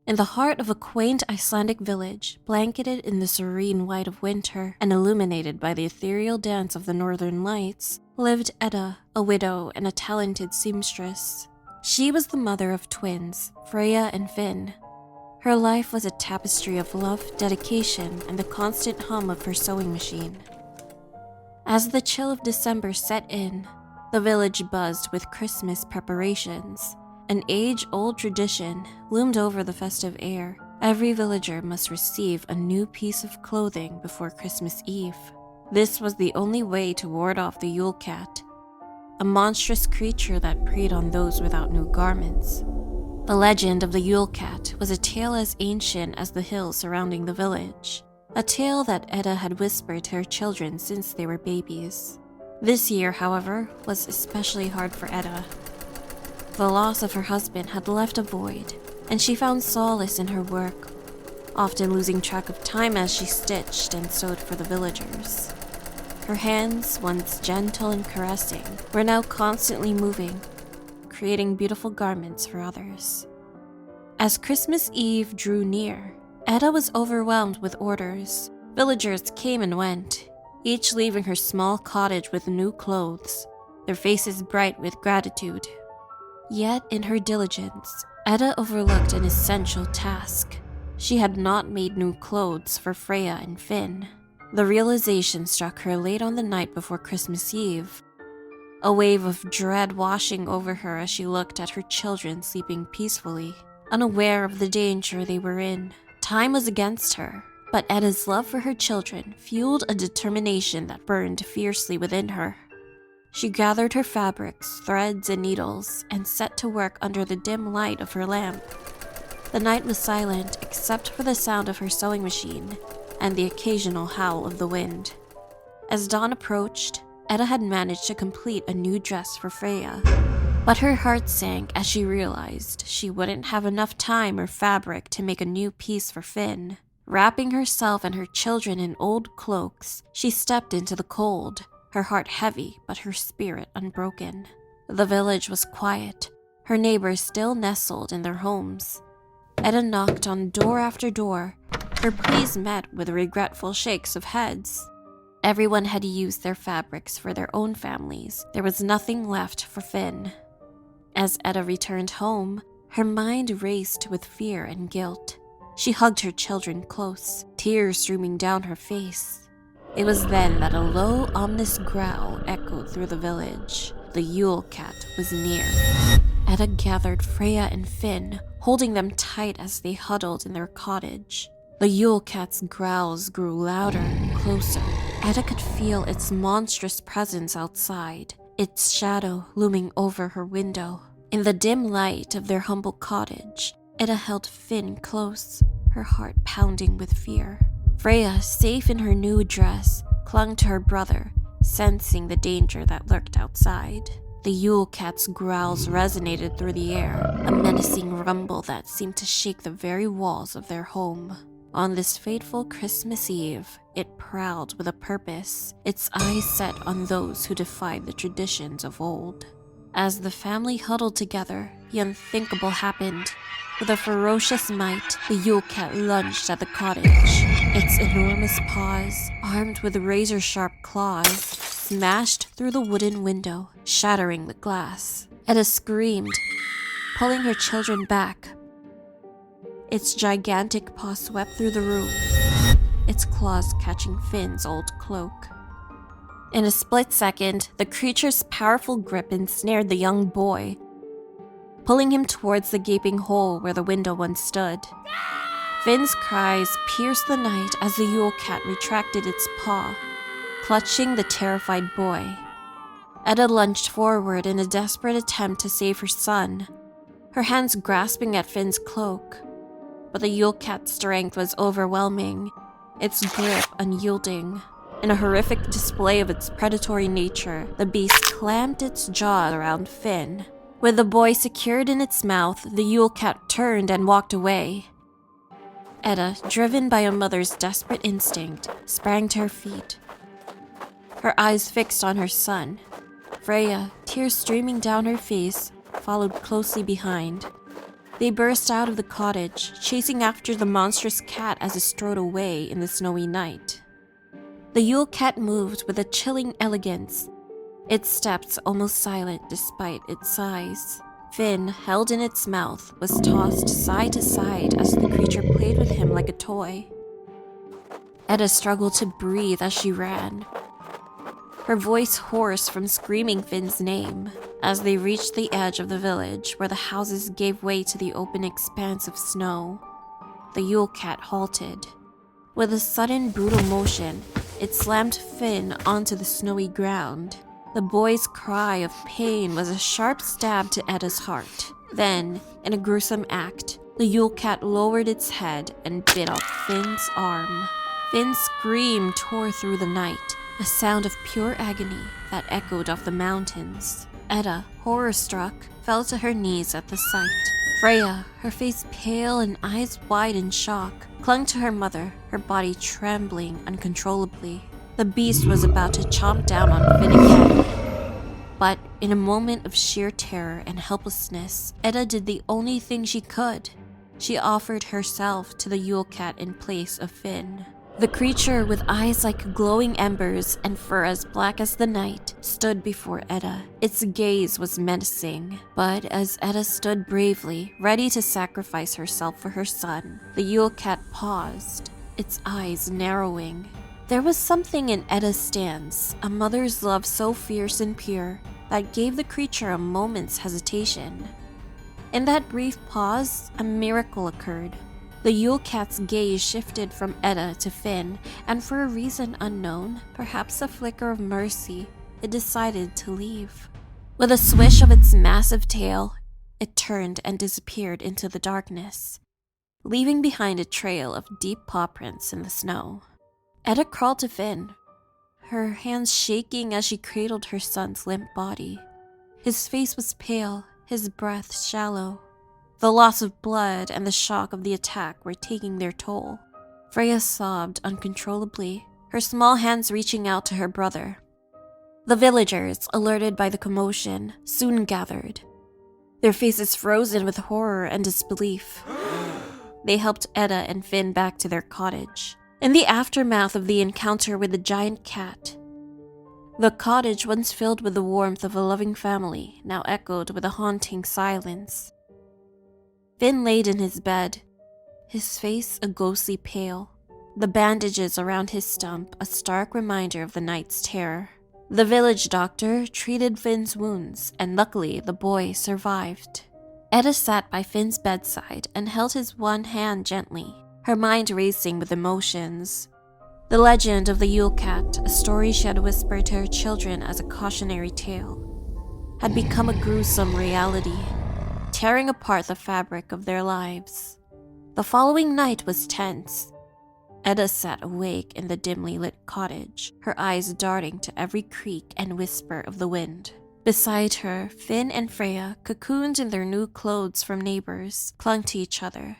In the heart of a quaint Icelandic village, blanketed in the serene white of winter and illuminated by the ethereal dance of the northern lights, lived Edda, a widow and a talented seamstress. She was the mother of twins, Freyja and Finn. Her life was a tapestry of love, dedication, and the constant hum of her sewing machine. As the chill of December set in, the village buzzed with Christmas preparations. An age-old tradition loomed over the festive air. Every villager must receive a new piece of clothing before Christmas Eve. This was the only way to ward off the Yule Cat, a monstrous creature that preyed on those without new garments. The legend of the Yule Cat was a tale as ancient as the hills surrounding the village, a tale that Edda had whispered to her children since they were babies. This year, however, was especially hard for Edda. The loss of her husband had left a void, and she found solace in her work, often losing track of time as she stitched and sewed for the villagers. Her hands, once gentle and caressing, were now constantly moving, creating beautiful garments for others. As Christmas Eve drew near, Edda was overwhelmed with orders. Villagers came and went, each leaving her small cottage with new clothes, their faces bright with gratitude. Yet in her diligence, Edda overlooked an essential task. She had not made new clothes for Freyja and Finn. The realization struck her late on the night before Christmas Eve, a wave of dread washing over her as she looked at her children sleeping peacefully, unaware of the danger they were in. Time was against her, but Edda's love for her children fueled a determination that burned fiercely within her. She gathered her fabrics, threads, and needles, and set to work under the dim light of her lamp. The night was silent except for the sound of her sewing machine and the occasional howl of the wind. As dawn approached, Edda had managed to complete a new dress for Freyja, but her heart sank as she realized she wouldn't have enough time or fabric to make a new piece for Finn. Wrapping herself and her children in old cloaks, she stepped into the cold, her heart heavy but her spirit unbroken. The village was quiet, her neighbors still nestled in their homes. Edda knocked on door after door, her pleas met with regretful shakes of heads. Everyone had used their fabrics for their own families. There was nothing left for Finn. As Edda returned home, her mind raced with fear and guilt. She hugged her children close, tears streaming down her face. It was then that a low, ominous growl echoed through the village. The Yule Cat was near. Edda gathered Freyja and Finn, holding them tight as they huddled in their cottage. The Yule Cat's growls grew louder and closer. Edda could feel its monstrous presence outside, its shadow looming over her window. In the dim light of their humble cottage, Edda held Finn close, her heart pounding with fear. Freyja, safe in her new dress, clung to her brother, sensing the danger that lurked outside. The Yule Cat's growls resonated through the air, a menacing rumble that seemed to shake the very walls of their home. On this fateful Christmas Eve, it prowled with a purpose, its eyes set on those who defied the traditions of old. As the family huddled together, the unthinkable happened. With a ferocious might, the Yule Cat lunged at the cottage. Its enormous paws, armed with razor-sharp claws, smashed through the wooden window, shattering the glass. Edda screamed, pulling her children back. Its gigantic paw swept through the room, its claws catching Finn's old cloak. In a split second, the creature's powerful grip ensnared the young boy, pulling him towards the gaping hole where the window once stood. Finn's cries pierced the night as the Yule Cat retracted its paw, clutching the terrified boy. Edda lunged forward in a desperate attempt to save her son, her hands grasping at Finn's cloak. But the Yule Cat's strength was overwhelming, its grip unyielding. In a horrific display of its predatory nature, the beast clamped its jaws around Finn. With the boy secured in its mouth, the Yule Cat turned and walked away. Edda, driven by a mother's desperate instinct, sprang to her feet, her eyes fixed on her son. Freyja, tears streaming down her face, followed closely behind. They burst out of the cottage, chasing after the monstrous cat as it strode away in the snowy night. The Yule Cat moved with a chilling elegance, its steps almost silent despite its size. Finn, held in its mouth, was tossed side to side as the creature played with him like a toy. Edda struggled to breathe as she ran, her voice hoarse from screaming Finn's name. As they reached the edge of the village, where the houses gave way to the open expanse of snow, the Yule Cat halted. With a sudden, brutal motion, it slammed Finn onto the snowy ground. The boy's cry of pain was a sharp stab to Edda's heart. Then, in a gruesome act, the Yule Cat lowered its head and bit off Finn's arm. Finn's scream tore through the night, a sound of pure agony that echoed off the mountains. Edda, horror-struck, fell to her knees at the sight. Freya, her face pale and eyes wide in shock, clung to her mother, her body trembling uncontrollably. The beast was about to chomp down on Finn again. But in a moment of sheer terror and helplessness, Edda did the only thing she could. She offered herself to the Yule Cat in place of Finn. The creature, with eyes like glowing embers and fur as black as the night, stood before Edda. Its gaze was menacing, but as Edda stood bravely, ready to sacrifice herself for her son, the Yule Cat paused, its eyes narrowing. There was something in Edda's stance, a mother's love so fierce and pure, that gave the creature a moment's hesitation. In that brief pause, a miracle occurred. The Yule Cat's gaze shifted from Edda to Finn, and for a reason unknown, perhaps a flicker of mercy, it decided to leave. With a swish of its massive tail, it turned and disappeared into the darkness, leaving behind a trail of deep paw prints in the snow. Edda crawled to Finn, her hands shaking as she cradled her son's limp body. His face was pale, his breath shallow. The loss of blood and the shock of the attack were taking their toll. Freya sobbed uncontrollably, her small hands reaching out to her brother. The villagers, alerted by the commotion, soon gathered, their faces frozen with horror and disbelief. They helped Edda and Finn back to their cottage. In the aftermath of the encounter with the giant cat, the cottage, once filled with the warmth of a loving family, now echoed with a haunting silence. Finn laid in his bed, his face a ghostly pale, the bandages around his stump a stark reminder of the night's terror. The village doctor treated Finn's wounds, and luckily the boy survived. Edda sat by Finn's bedside and held his one hand gently, her mind racing with emotions. The legend of the Yule Cat, a story she had whispered to her children as a cautionary tale, had become a gruesome reality, tearing apart the fabric of their lives. The following night was tense. Edda sat awake in the dimly lit cottage, her eyes darting to every creak and whisper of the wind. Beside her, Finn and Freya, cocooned in their new clothes from neighbors, clung to each other.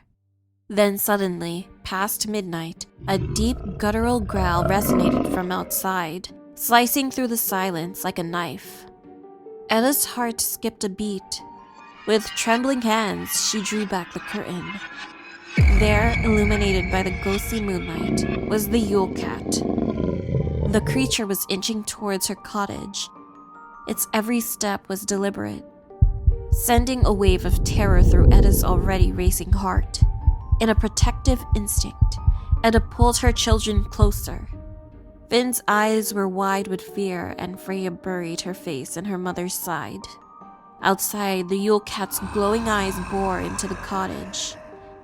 Then suddenly, past midnight, a deep guttural growl resonated from outside, slicing through the silence like a knife. Edda's heart skipped a beat. With trembling hands, she drew back the curtain. There, illuminated by the ghostly moonlight, was the Yule Cat. The creature was inching towards her cottage. Its every step was deliberate, sending a wave of terror through Edda's already racing heart. In a protective instinct, Edda pulled her children closer. Finn's eyes were wide with fear, and Freya buried her face in her mother's side. Outside, the Yule Cat's glowing eyes bore into the cottage.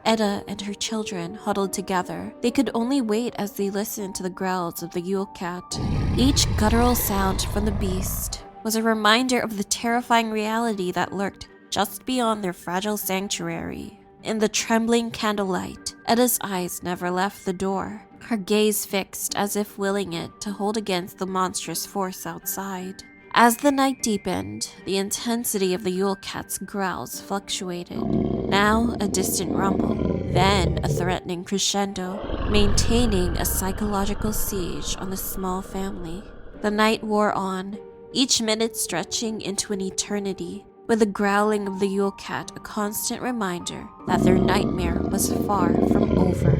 Edda and her children huddled together. They could only wait as they listened to the growls of the Yule Cat. Each guttural sound from the beast was a reminder of the terrifying reality that lurked just beyond their fragile sanctuary. In the trembling candlelight, Edda's eyes never left the door, her gaze fixed as if willing it to hold against the monstrous force outside. As the night deepened, the intensity of the Yule Cat's growls fluctuated. Now a distant rumble, then a threatening crescendo, maintaining a psychological siege on the small family. The night wore on, each minute stretching into an eternity, with the growling of the Yule Cat a constant reminder that their nightmare was far from over.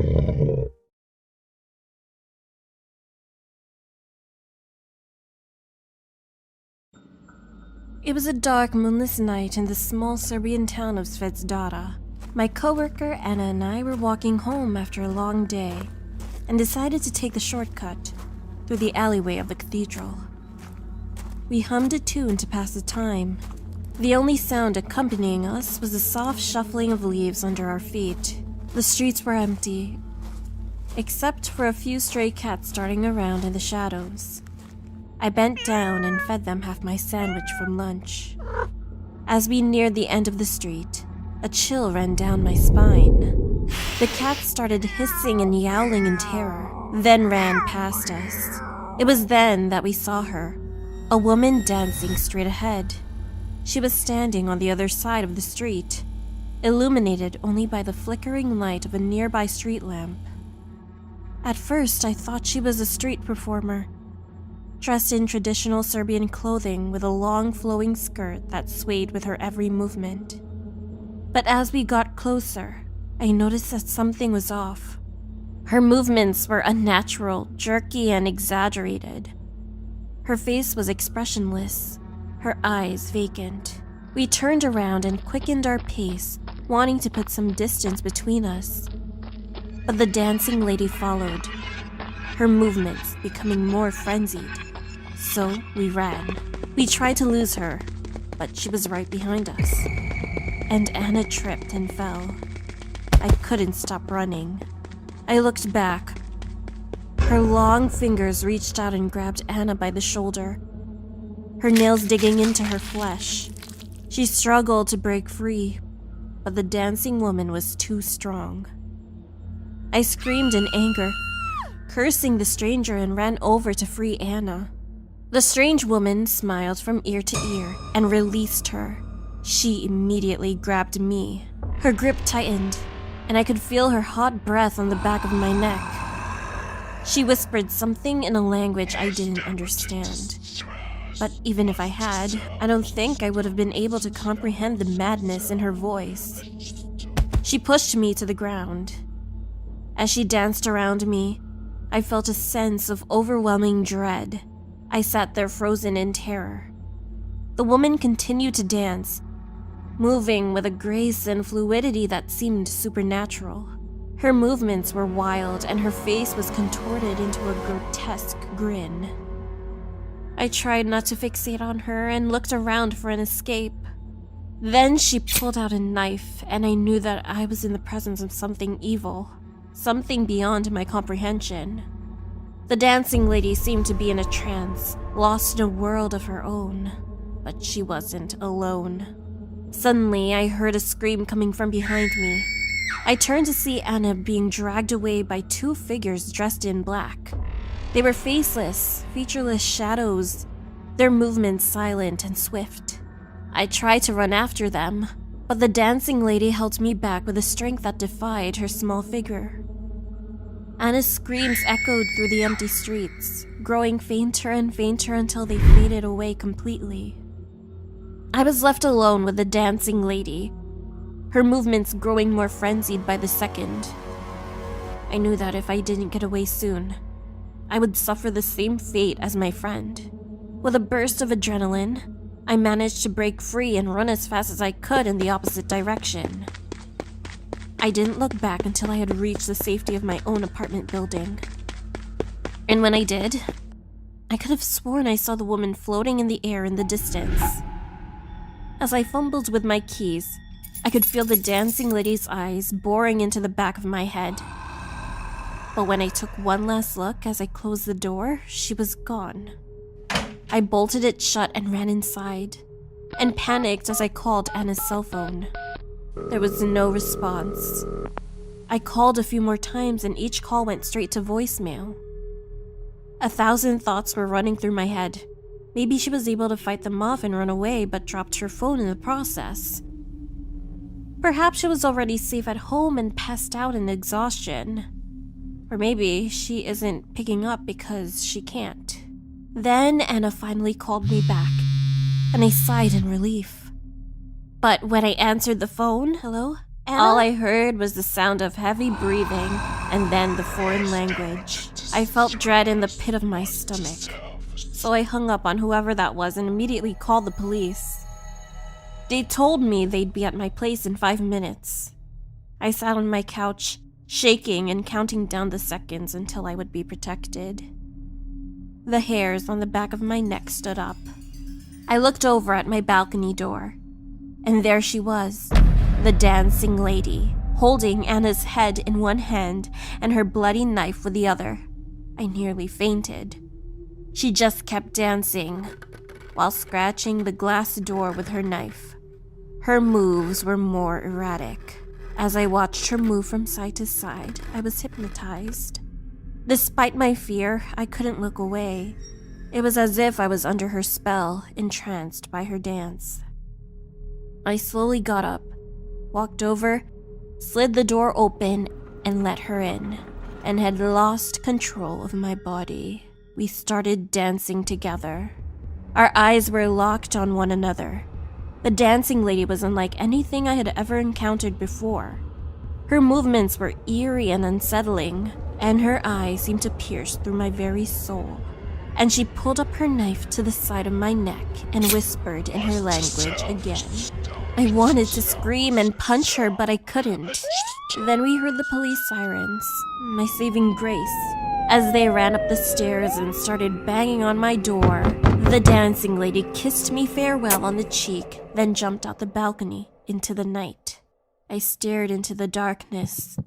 It was a dark, moonless night in the small Serbian town of Zvezdara. My coworker Anna and I were walking home after a long day and decided to take the shortcut through the alleyway of the cathedral. We hummed a tune to pass the time. The only sound accompanying us was the soft shuffling of leaves under our feet. The streets were empty, except for a few stray cats darting around in the shadows. I bent down and fed them half my sandwich from lunch. As we neared the end of the street, a chill ran down my spine. The cat started hissing and yowling in terror, then ran past us. It was then that we saw her, a woman dancing straight ahead. She was standing on the other side of the street, illuminated only by the flickering light of a nearby street lamp. At first, I thought she was a street performer, dressed in traditional Serbian clothing with a long flowing skirt that swayed with her every movement. But as we got closer, I noticed that something was off. Her movements were unnatural, jerky, and exaggerated. Her face was expressionless, her eyes vacant. We turned around and quickened our pace, wanting to put some distance between us. But the dancing lady followed, her movements becoming more frenzied. So we ran. We tried to lose her, but she was right behind us. And Anna tripped and fell. I couldn't stop running. I looked back. Her long fingers reached out and grabbed Anna by the shoulder, her nails digging into her flesh. She struggled to break free, but the dancing woman was too strong. I screamed in anger, cursing the stranger, and ran over to free Anna. The strange woman smiled from ear to ear and released her. She immediately grabbed me. Her grip tightened, and I could feel her hot breath on the back of my neck. She whispered something in a language I didn't understand. But even if I had, I don't think I would have been able to comprehend the madness in her voice. She pushed me to the ground. As she danced around me, I felt a sense of overwhelming dread. I sat there frozen in terror. The woman continued to dance, moving with a grace and fluidity that seemed supernatural. Her movements were wild, and her face was contorted into a grotesque grin. I tried not to fixate on her and looked around for an escape. Then she pulled out a knife, and I knew that I was in the presence of something evil, something beyond my comprehension. The dancing lady seemed to be in a trance, lost in a world of her own. But she wasn't alone. Suddenly, I heard a scream coming from behind me. I turned to see Anna being dragged away by two figures dressed in black. They were faceless, featureless shadows, their movements silent and swift. I tried to run after them, but the dancing lady held me back with a strength that defied her small figure. Anna's screams echoed through the empty streets, growing fainter and fainter until they faded away completely. I was left alone with the dancing lady, her movements growing more frenzied by the second. I knew that if I didn't get away soon, I would suffer the same fate as my friend. With a burst of adrenaline, I managed to break free and run as fast as I could in the opposite direction. I didn't look back until I had reached the safety of my own apartment building. And when I did, I could have sworn I saw the woman floating in the air in the distance. As I fumbled with my keys, I could feel the dancing lady's eyes boring into the back of my head. But when I took one last look as I closed the door, she was gone. I bolted it shut and ran inside, and panicked as I called Anna's cell phone. There was no response. I called a few more times and each call went straight to voicemail. 1,000 thoughts were running through my head. Maybe she was able to fight them off and run away, but dropped her phone in the process. Perhaps she was already safe at home and passed out in exhaustion. Or maybe she isn't picking up because she can't. Then Anna finally called me back, and I sighed in relief. But when I answered the phone, hello, Anna? All I heard was the sound of heavy breathing and then the foreign language. I felt dread in the pit of my stomach. So I hung up on whoever that was and immediately called the police. They told me they'd be at my place in 5 minutes. I sat on my couch, shaking and counting down the seconds until I would be protected. The hairs on the back of my neck stood up. I looked over at my balcony door, and there she was, the dancing lady, holding Anna's head in one hand and her bloody knife with the other. I nearly fainted. She just kept dancing, while scratching the glass door with her knife. Her moves were more erratic. As I watched her move from side to side, I was hypnotized. Despite my fear, I couldn't look away. It was as if I was under her spell, entranced by her dance. I slowly got up, walked over, slid the door open, and let her in, and had lost control of my body. We started dancing together. Our eyes were locked on one another. The dancing lady was unlike anything I had ever encountered before. Her movements were eerie and unsettling, and her eyes seemed to pierce through my very soul. And she pulled up her knife to the side of my neck and whispered in her language again. I wanted to scream and punch her, but I couldn't. Then we heard the police sirens, my saving grace. As they ran up the stairs and started banging on my door, the dancing lady kissed me farewell on the cheek, then jumped out the balcony into the night. I stared into the darkness.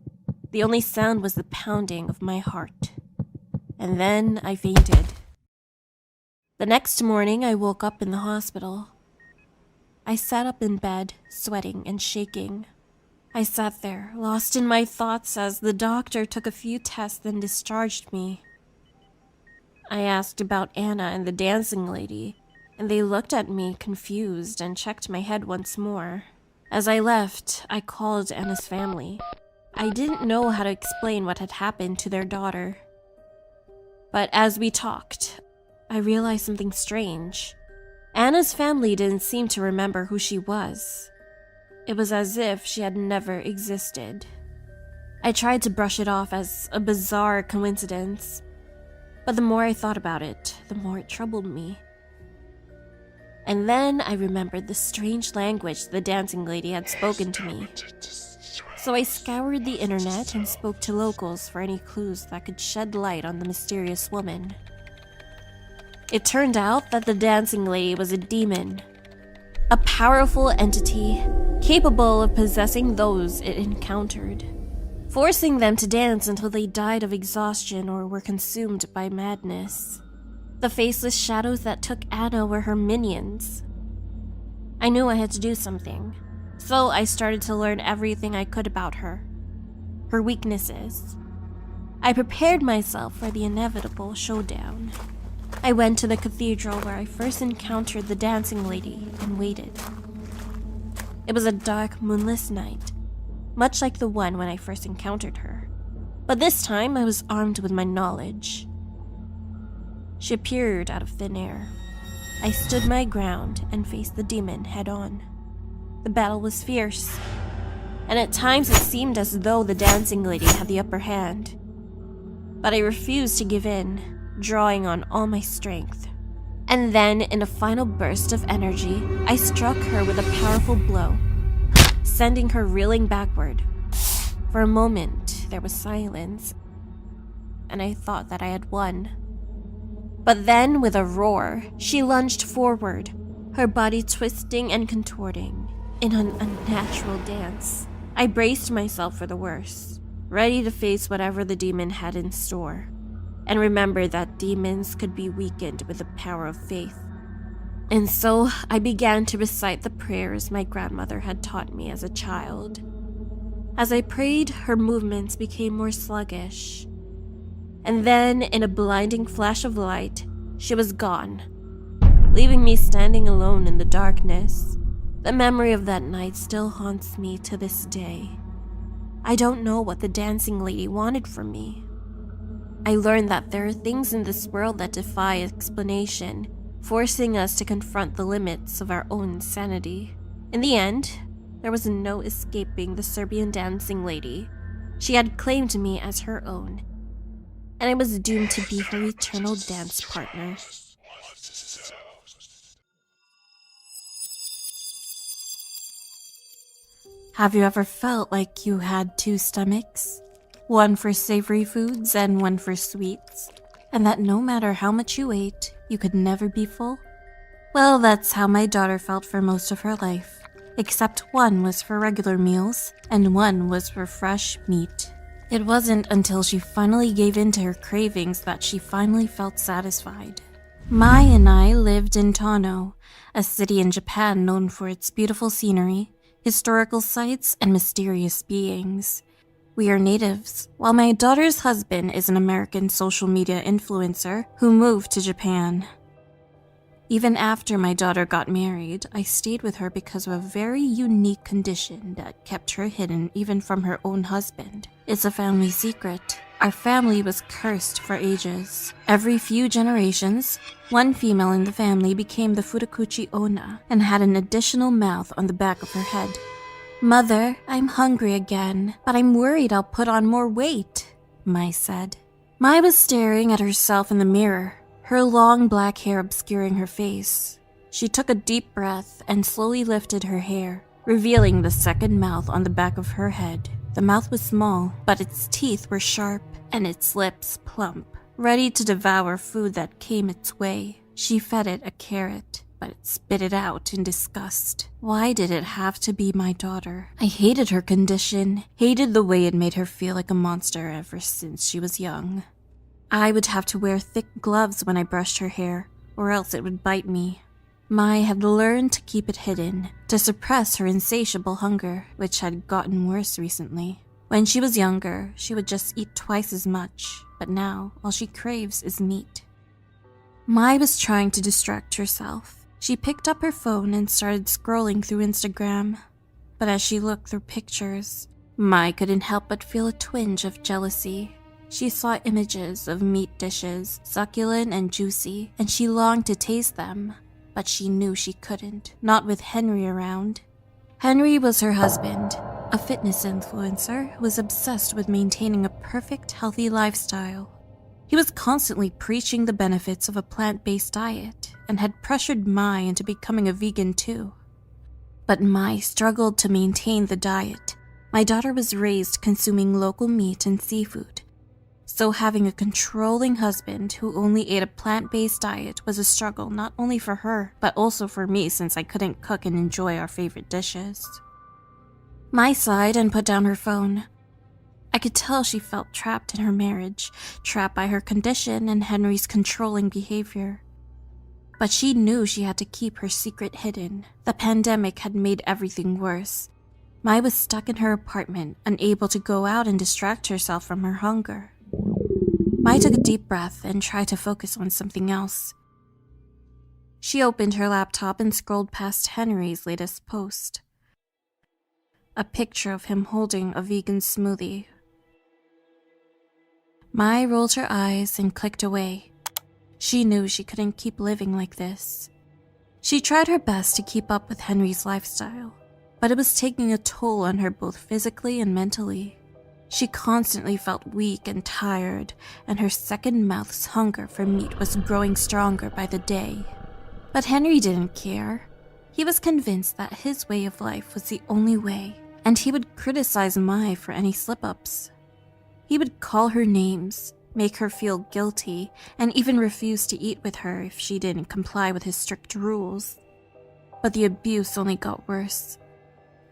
The only sound was the pounding of my heart. And then I fainted. The next morning, I woke up in the hospital. I sat up in bed, sweating and shaking. I sat there, lost in my thoughts as the doctor took a few tests and discharged me. I asked about Anna and the dancing lady, and they looked at me confused and checked my head once more. As I left, I called Anna's family. I didn't know how to explain what had happened to their daughter. But as we talked, I realized something strange. Anna's family didn't seem to remember who she was. It was as if she had never existed. I tried to brush it off as a bizarre coincidence, but the more I thought about it, the more it troubled me. And then I remembered the strange language the dancing lady had spoken to me. So I scoured the internet and spoke to locals for any clues that could shed light on the mysterious woman. It turned out that the dancing lady was a demon, a powerful entity capable of possessing those it encountered, forcing them to dance until they died of exhaustion or were consumed by madness. The faceless shadows that took Anna were her minions. I knew I had to do something, so I started to learn everything I could about her, her weaknesses. I prepared myself for the inevitable showdown. I went to the cathedral where I first encountered the dancing lady and waited. It was a dark, moonless night, much like the one when I first encountered her. But this time I was armed with my knowledge. She appeared out of thin air. I stood my ground and faced the demon head on. The battle was fierce, and at times it seemed as though the dancing lady had the upper hand. But I refused to give in, drawing on all my strength. And then, in a final burst of energy, I struck her with a powerful blow, sending her reeling backward. For a moment, there was silence, and I thought that I had won. But then, with a roar, she lunged forward, her body twisting and contorting in an unnatural dance. I braced myself for the worst, ready to face whatever the demon had in store, and remember that demons could be weakened with the power of faith. And so I began to recite the prayers my grandmother had taught me as a child. As I prayed, her movements became more sluggish. And then, in a blinding flash of light, she was gone, leaving me standing alone in the darkness. The memory of that night still haunts me to this day. I don't know what the dancing lady wanted from me. I learned that there are things in this world that defy explanation, forcing us to confront the limits of our own sanity. In the end, there was no escaping the Serbian dancing lady. She had claimed me as her own, and I was doomed to be her eternal dance partner. Have you ever felt like you had two stomachs? One for savory foods and one for sweets, and that no matter how much you ate, you could never be full? Well, that's how my daughter felt for most of her life, except one was for regular meals and one was for fresh meat. It wasn't until she finally gave in to her cravings that she finally felt satisfied. Mai and I lived in Tano, a city in Japan known for its beautiful scenery, historical sites, and mysterious beings. We are natives, while my daughter's husband is an American social media influencer who moved to Japan. Even after my daughter got married, I stayed with her because of a very unique condition that kept her hidden even from her own husband. It's a family secret. Our family was cursed for ages. Every few generations, one female in the family became the Futakuchi Onna and had an additional mouth on the back of her head. "Mother, I'm hungry again, but I'm worried I'll put on more weight," Mai said. Mai was staring at herself in the mirror, her long black hair obscuring her face. She took a deep breath and slowly lifted her hair, revealing the second mouth on the back of her head. The mouth was small, but its teeth were sharp and its lips plump, ready to devour food that came its way. She fed it a carrot, but it spit it out in disgust. Why did it have to be my daughter? I hated her condition, hated the way it made her feel like a monster ever since she was young. I would have to wear thick gloves when I brushed her hair, or else it would bite me. Mai had learned to keep it hidden, to suppress her insatiable hunger, which had gotten worse recently. When she was younger, she would just eat twice as much, but now all she craves is meat. Mai was trying to distract herself. She picked up her phone and started scrolling through Instagram. But as she looked through pictures, Mai couldn't help but feel a twinge of jealousy. She saw images of meat dishes, succulent and juicy, and she longed to taste them. But she knew she couldn't, not with Henry around. Henry was her husband, a fitness influencer who was obsessed with maintaining a perfect, healthy lifestyle. He was constantly preaching the benefits of a plant-based diet and had pressured Mai into becoming a vegan too. But Mai struggled to maintain the diet. My daughter was raised consuming local meat and seafood, so having a controlling husband who only ate a plant-based diet was a struggle not only for her, but also for me since I couldn't cook and enjoy our favorite dishes. Mai sighed and put down her phone. I could tell she felt trapped in her marriage, trapped by her condition and Henry's controlling behavior. But she knew she had to keep her secret hidden. The pandemic had made everything worse. Mai was stuck in her apartment, unable to go out and distract herself from her hunger. Mai took a deep breath and tried to focus on something else. She opened her laptop and scrolled past Henry's latest post. A picture of him holding a vegan smoothie. Mai rolled her eyes and clicked away. She knew she couldn't keep living like this. She tried her best to keep up with Henry's lifestyle, but it was taking a toll on her both physically and mentally. She constantly felt weak and tired, and her second mouth's hunger for meat was growing stronger by the day. But Henry didn't care. He was convinced that his way of life was the only way, and he would criticize Mai for any slip-ups. He would call her names, make her feel guilty, and even refuse to eat with her if she didn't comply with his strict rules. But the abuse only got worse.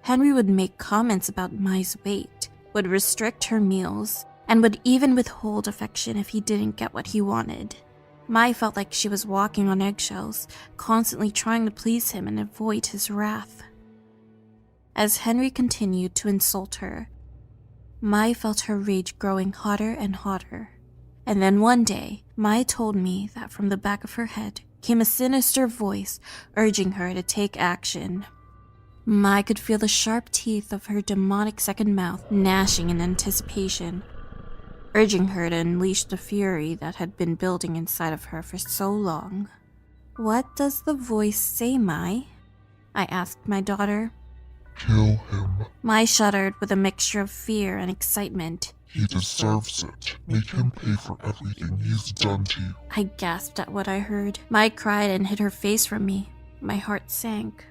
Henry would make comments about Mai's weight, would restrict her meals, and would even withhold affection if he didn't get what he wanted. Mai felt like she was walking on eggshells, constantly trying to please him and avoid his wrath. As Henry continued to insult her, Mai felt her rage growing hotter and hotter. And then one day, Mai told me that from the back of her head came a sinister voice urging her to take action. Mai could feel the sharp teeth of her demonic second mouth gnashing in anticipation, urging her to unleash the fury that had been building inside of her for so long. "What does the voice say, Mai?" I asked my daughter. Kill him. Mai shuddered with a mixture of fear and excitement. He deserves it. Make him pay for everything he's done to you. I gasped at what I heard. Mai cried and hid her face from me. My heart sank.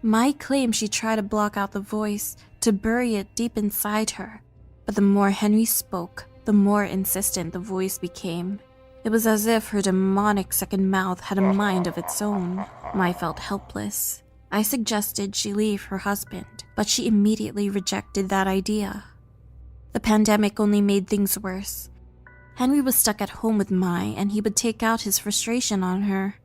Mai claimed she tried to block out the voice, to bury it deep inside her. But the more Henry spoke, the more insistent the voice became. It was as if her demonic second mouth had a mind of its own. Mai felt helpless. I suggested she leave her husband, but she immediately rejected that idea. The pandemic only made things worse. Henry was stuck at home with Mai, and he would take out his frustration on her.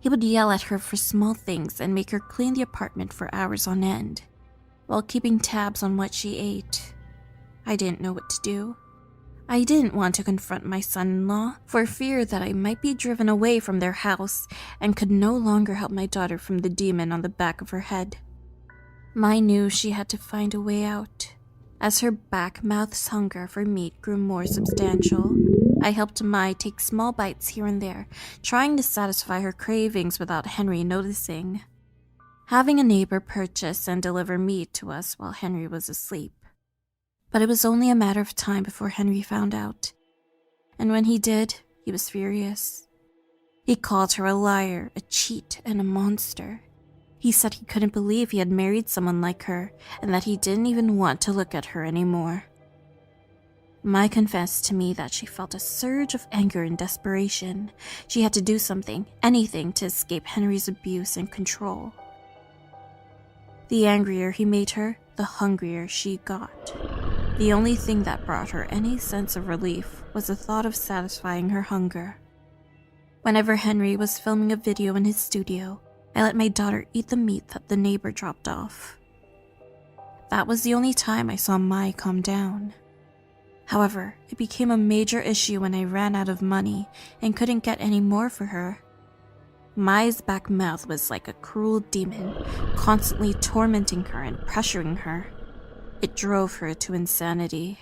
He would yell at her for small things and make her clean the apartment for hours on end, while keeping tabs on what she ate. I didn't know what to do. I didn't want to confront my son-in-law for fear that I might be driven away from their house and could no longer help my daughter from the demon on the back of her head. Mai knew she had to find a way out. As her back mouth's hunger for meat grew more substantial, I helped Mai take small bites here and there, trying to satisfy her cravings without Henry noticing. Having a neighbor purchase and deliver meat to us while Henry was asleep. But it was only a matter of time before Henry found out. And when he did, he was furious. He called her a liar, a cheat, and a monster. He said he couldn't believe he had married someone like her, and that he didn't even want to look at her anymore. Mai confessed to me that she felt a surge of anger and desperation. She had to do something, anything, to escape Henry's abuse and control. The angrier he made her, the hungrier she got. The only thing that brought her any sense of relief was the thought of satisfying her hunger. Whenever Henry was filming a video in his studio, I let my daughter eat the meat that the neighbor dropped off. That was the only time I saw Mai calm down. However, it became a major issue when I ran out of money and couldn't get any more for her. Mai's back mouth was like a cruel demon, constantly tormenting her and pressuring her. It drove her to insanity.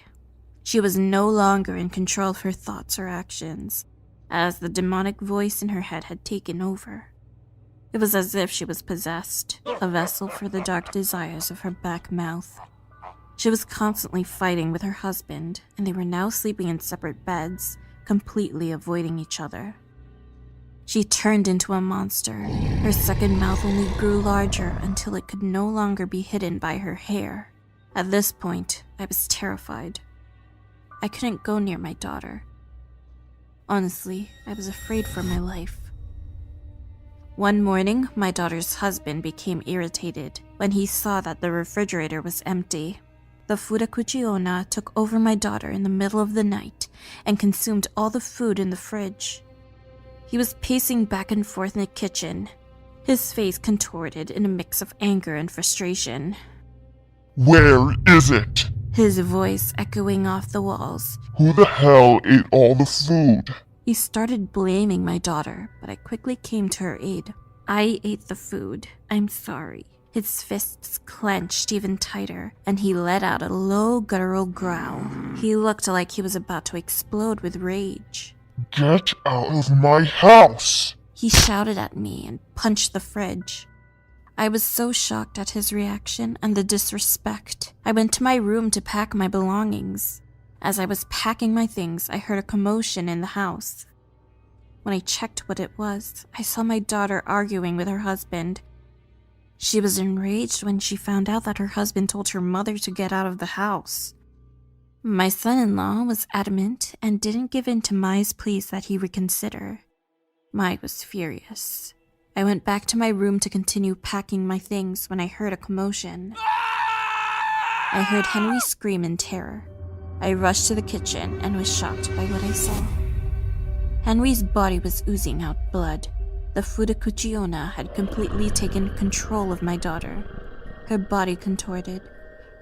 She was no longer in control of her thoughts or actions, as the demonic voice in her head had taken over. It was as if she was possessed, a vessel for the dark desires of her back mouth. She was constantly fighting with her husband, and they were now sleeping in separate beds, completely avoiding each other. She turned into a monster. Her second mouth only grew larger until it could no longer be hidden by her hair. At this point, I was terrified. I couldn't go near my daughter. Honestly, I was afraid for my life. One morning, my daughter's husband became irritated when he saw that the refrigerator was empty. The Futakuchi Onna took over my daughter in the middle of the night and consumed all the food in the fridge. He was pacing back and forth in the kitchen, his face contorted in a mix of anger and frustration. Where is it? His voice echoing off the walls. Who the hell ate all the food? He started blaming my daughter, but I quickly came to her aid. I ate the food. I'm sorry. His fists clenched even tighter, and he let out a low guttural growl. He looked like he was about to explode with rage. Get out of my house! He shouted at me and punched the fridge. I was so shocked at his reaction and the disrespect. I went to my room to pack my belongings. As I was packing my things, I heard a commotion in the house. When I checked what it was, I saw my daughter arguing with her husband. She was enraged when she found out that her husband told her mother to get out of the house. My son-in-law was adamant and didn't give in to Mai's pleas that he reconsider. Mai was furious. I went back to my room to continue packing my things when I heard a commotion. I heard Henry scream in terror. I rushed to the kitchen and was shocked by what I saw. Henry's body was oozing out blood. The Futakuchi Onna had completely taken control of my daughter. Her body contorted.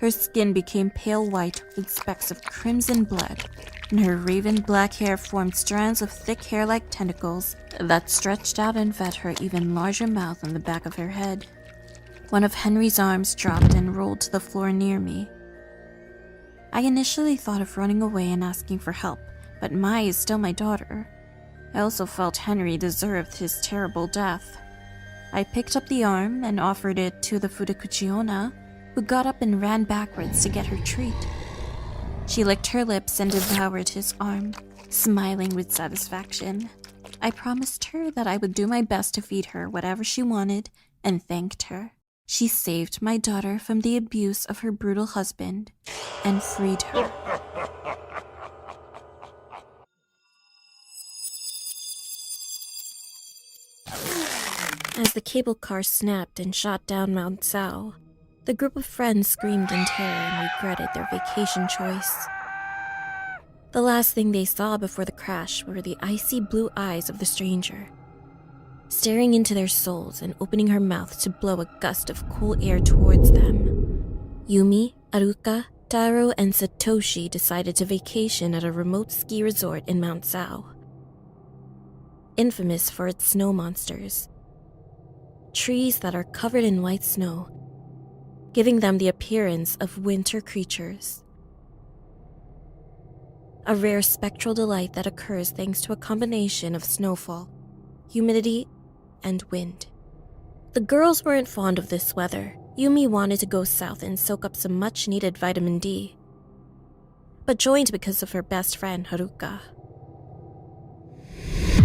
Her skin became pale white with specks of crimson blood, and her raven black hair formed strands of thick hair-like tentacles that stretched out and fed her even larger mouth on the back of her head. One of Henry's arms dropped and rolled to the floor near me. I initially thought of running away and asking for help, but Mai is still my daughter. I also felt Henry deserved his terrible death. I picked up the arm and offered it to the Futakuchi Onna, who got up and ran backwards to get her treat. She licked her lips and devoured his arm, smiling with satisfaction. I promised her that I would do my best to feed her whatever she wanted and thanked her. She saved my daughter from the abuse of her brutal husband and freed her. As the cable car snapped and shot down Mount Sao, the group of friends screamed in terror and regretted their vacation choice. The last thing they saw before the crash were the icy blue eyes of the stranger, staring into their souls and opening her mouth to blow a gust of cool air towards them. Yumi, Aruka, Taro, and Satoshi decided to vacation at a remote ski resort in Mount Sao, infamous for its snow monsters. Trees that are covered in white snow, giving them the appearance of winter creatures. A rare spectral delight that occurs thanks to a combination of snowfall, humidity, and wind. The girls weren't fond of this weather. Yumi wanted to go south and soak up some much-needed vitamin D, but joined because of her best friend, Haruka.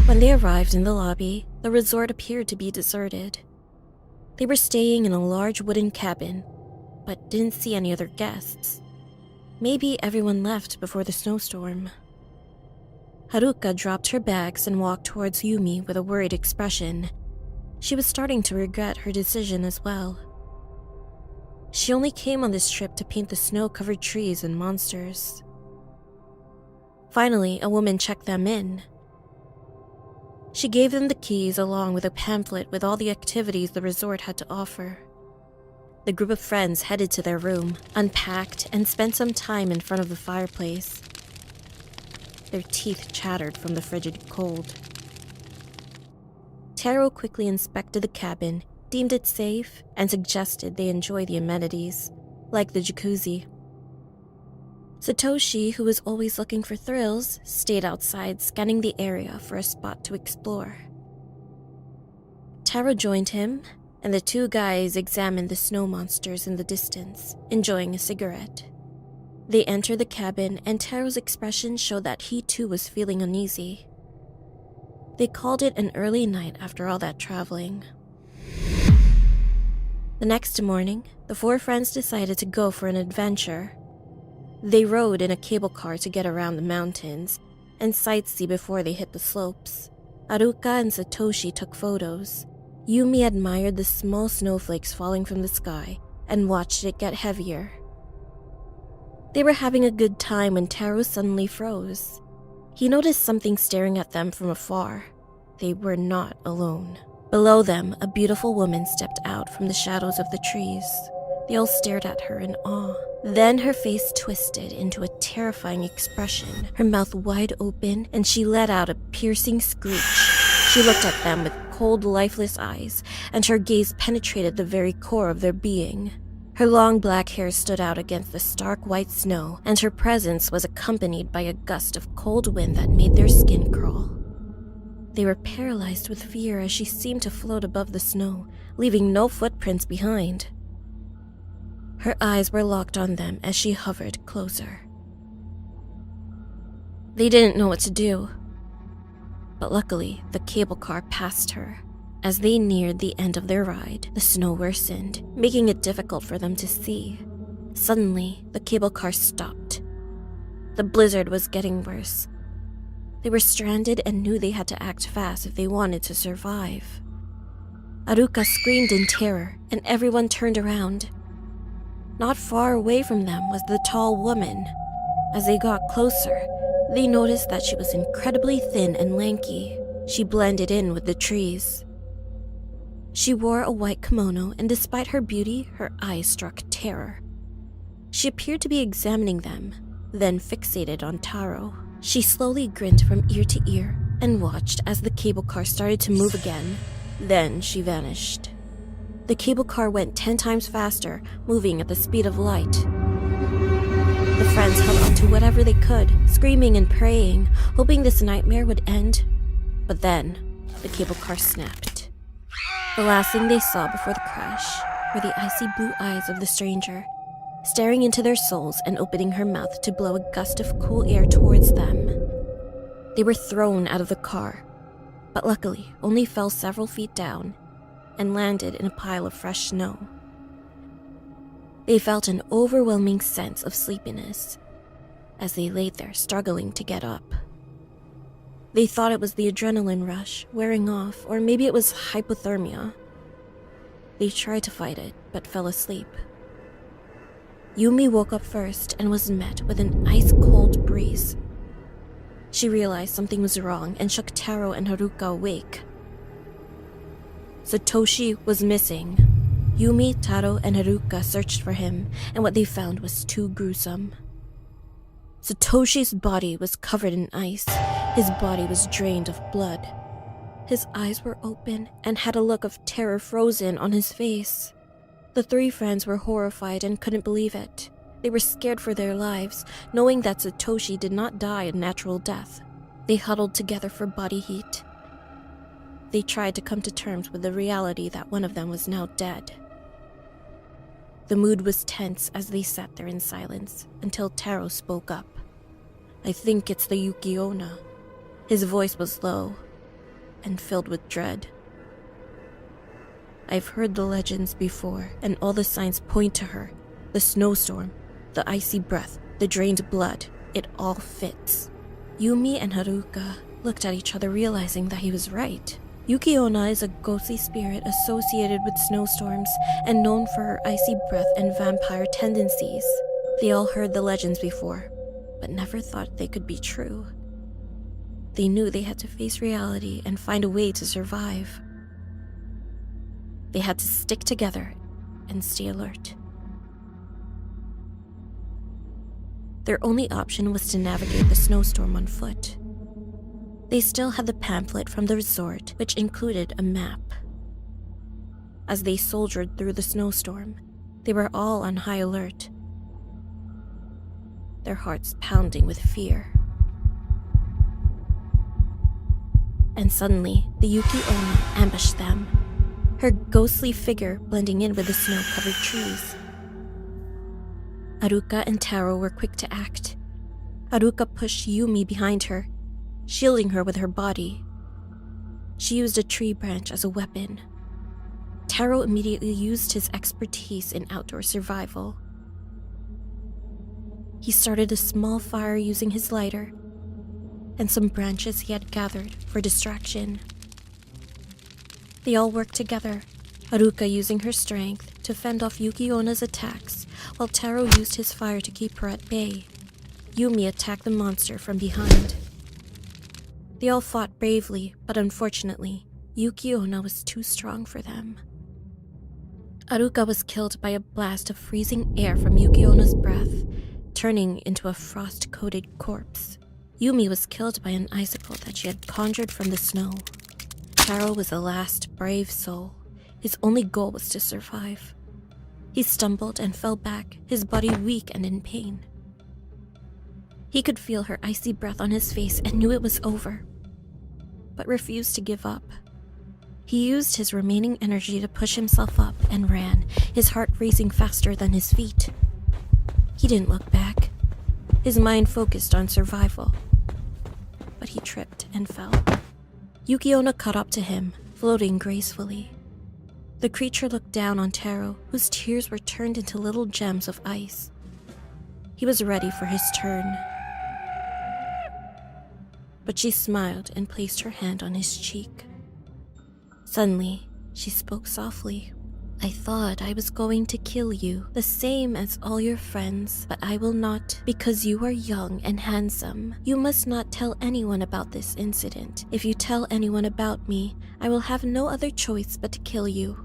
When they arrived in the lobby, the resort appeared to be deserted. They were staying in a large wooden cabin, but didn't see any other guests. Maybe everyone left before the snowstorm. Haruka dropped her bags and walked towards Yumi with a worried expression. She was starting to regret her decision as well. She only came on this trip to paint the snow-covered trees and monsters. Finally, a woman checked them in. She gave them the keys along with a pamphlet with all the activities the resort had to offer. The group of friends headed to their room, unpacked, and spent some time in front of the fireplace. Their teeth chattered from the frigid cold. Taro quickly inspected the cabin, deemed it safe, and suggested they enjoy the amenities, like the jacuzzi. Satoshi, who was always looking for thrills, stayed outside scanning the area for a spot to explore. Taro joined him, and the two guys examined the snow monsters in the distance, enjoying a cigarette. They entered the cabin, and Taro's expression showed that he too was feeling uneasy. They called it an early night after all that traveling. The next morning, the four friends decided to go for an adventure. They rode in a cable car to get around the mountains and sightsee before they hit the slopes. Aruka and Satoshi took photos. Yumi admired the small snowflakes falling from the sky and watched it get heavier. They were having a good time when Taro suddenly froze. He noticed something staring at them from afar. They were not alone. Below them, a beautiful woman stepped out from the shadows of the trees. They all stared at her in awe. Then her face twisted into a terrifying expression, her mouth wide open, and she let out a piercing screech. She looked at them with cold, lifeless eyes, and her gaze penetrated the very core of their being. Her long black hair stood out against the stark white snow, and her presence was accompanied by a gust of cold wind that made their skin crawl. They were paralyzed with fear as she seemed to float above the snow, leaving no footprints behind. Her eyes were locked on them as she hovered closer. They didn't know what to do, but luckily the cable car passed her. As they neared the end of their ride, the snow worsened, making it difficult for them to see. Suddenly, the cable car stopped. The blizzard was getting worse. They were stranded and knew they had to act fast if they wanted to survive. Aruka screamed in terror, and everyone turned around. Not far away from them was the tall woman. As they got closer, they noticed that she was incredibly thin and lanky. She blended in with the trees. She wore a white kimono, and despite her beauty, her eyes struck terror. She appeared to be examining them, then fixated on Taro. She slowly grinned from ear to ear and watched as the cable car started to move again. Then she vanished. The cable car went 10 times faster, moving at the speed of light. The friends held on to whatever they could, screaming and praying, hoping this nightmare would end. But then, the cable car snapped. The last thing they saw before the crash were the icy blue eyes of the stranger, staring into their souls and opening her mouth to blow a gust of cool air towards them. They were thrown out of the car, but luckily only fell several feet down and landed in a pile of fresh snow. They felt an overwhelming sense of sleepiness as they laid there struggling to get up. They thought it was the adrenaline rush wearing off, or maybe it was hypothermia. They tried to fight it, but fell asleep. Yumi woke up first and was met with an ice-cold breeze. She realized something was wrong and shook Taro and Haruka awake. Satoshi was missing. Yumi, Taro, and Haruka searched for him, and what they found was too gruesome. Satoshi's body was covered in ice. His body was drained of blood. His eyes were open and had a look of terror frozen on his face. The three friends were horrified and couldn't believe it. They were scared for their lives, knowing that Satoshi did not die a natural death. They huddled together for body heat. They tried to come to terms with the reality that one of them was now dead. The mood was tense as they sat there in silence until Taro spoke up. "I think it's the Yuki Onna." His voice was low and filled with dread. "I've heard the legends before, and all the signs point to her. The snowstorm, the icy breath, the drained blood, it all fits." Yumi and Haruka looked at each other, realizing that he was right. Yuki Onna is a ghostly spirit associated with snowstorms and known for her icy breath and vampire tendencies. They all heard the legends before, but never thought they could be true. They knew they had to face reality and find a way to survive. They had to stick together and stay alert. Their only option was to navigate the snowstorm on foot. They still had the pamphlet from the resort, which included a map. As they soldiered through the snowstorm, they were all on high alert, their hearts pounding with fear. And suddenly, the Yuki Onna ambushed them, her ghostly figure blending in with the snow-covered trees. Haruka and Taro were quick to act. Haruka pushed Yumi behind her, shielding her with her body. She used a tree branch as a weapon. Taro immediately used his expertise in outdoor survival. He started a small fire using his lighter and some branches he had gathered for distraction. They all worked together, Haruka using her strength to fend off Yuki Onna's attacks, while Taro used his fire to keep her at bay. Yumi attacked the monster from behind. They all fought bravely, but unfortunately, Yuki Onna was too strong for them. Haruka was killed by a blast of freezing air from Yuki Onna's breath, turning into a frost-coated corpse. Yumi was killed by an icicle that she had conjured from the snow. Taro was the last brave soul. His only goal was to survive. He stumbled and fell back, his body weak and in pain. He could feel her icy breath on his face and knew it was over, but refused to give up. He used his remaining energy to push himself up and ran, his heart racing faster than his feet. He didn't look back. His mind focused on survival, but he tripped and fell. Yuki Onna caught up to him, floating gracefully. The creature looked down on Taro, whose tears were turned into little gems of ice. He was ready for his turn. But she smiled and placed her hand on his cheek. Suddenly, she spoke softly. "I thought I was going to kill you, the same as all your friends, but I will not, because you are young and handsome. You must not tell anyone about this incident. If you tell anyone about me, I will have no other choice but to kill you."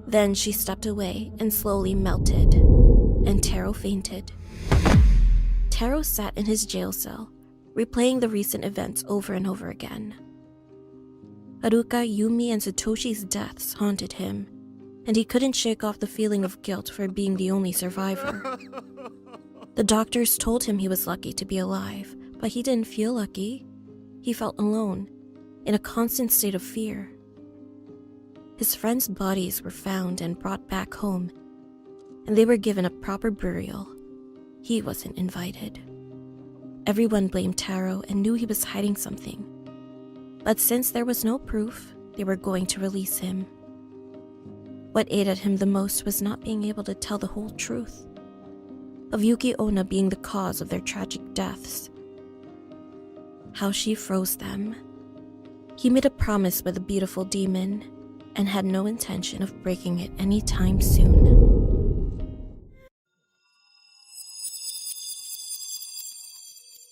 Then she stepped away and slowly melted, and Taro fainted. Taro sat in his jail cell, replaying the recent events over and over again. Haruka, Yumi, and Satoshi's deaths haunted him, and he couldn't shake off the feeling of guilt for being the only survivor. The doctors told him he was lucky to be alive, but he didn't feel lucky. He felt alone, in a constant state of fear. his friends' bodies were found and brought back home, and they were given a proper burial. He wasn't invited. Everyone blamed Taro and knew he was hiding something. But since there was no proof, they were going to release him. What ate at him the most was not being able to tell the whole truth of Yuki Onna being the cause of their tragic deaths. How she froze them. He made a promise with a beautiful demon and had no intention of breaking it anytime soon.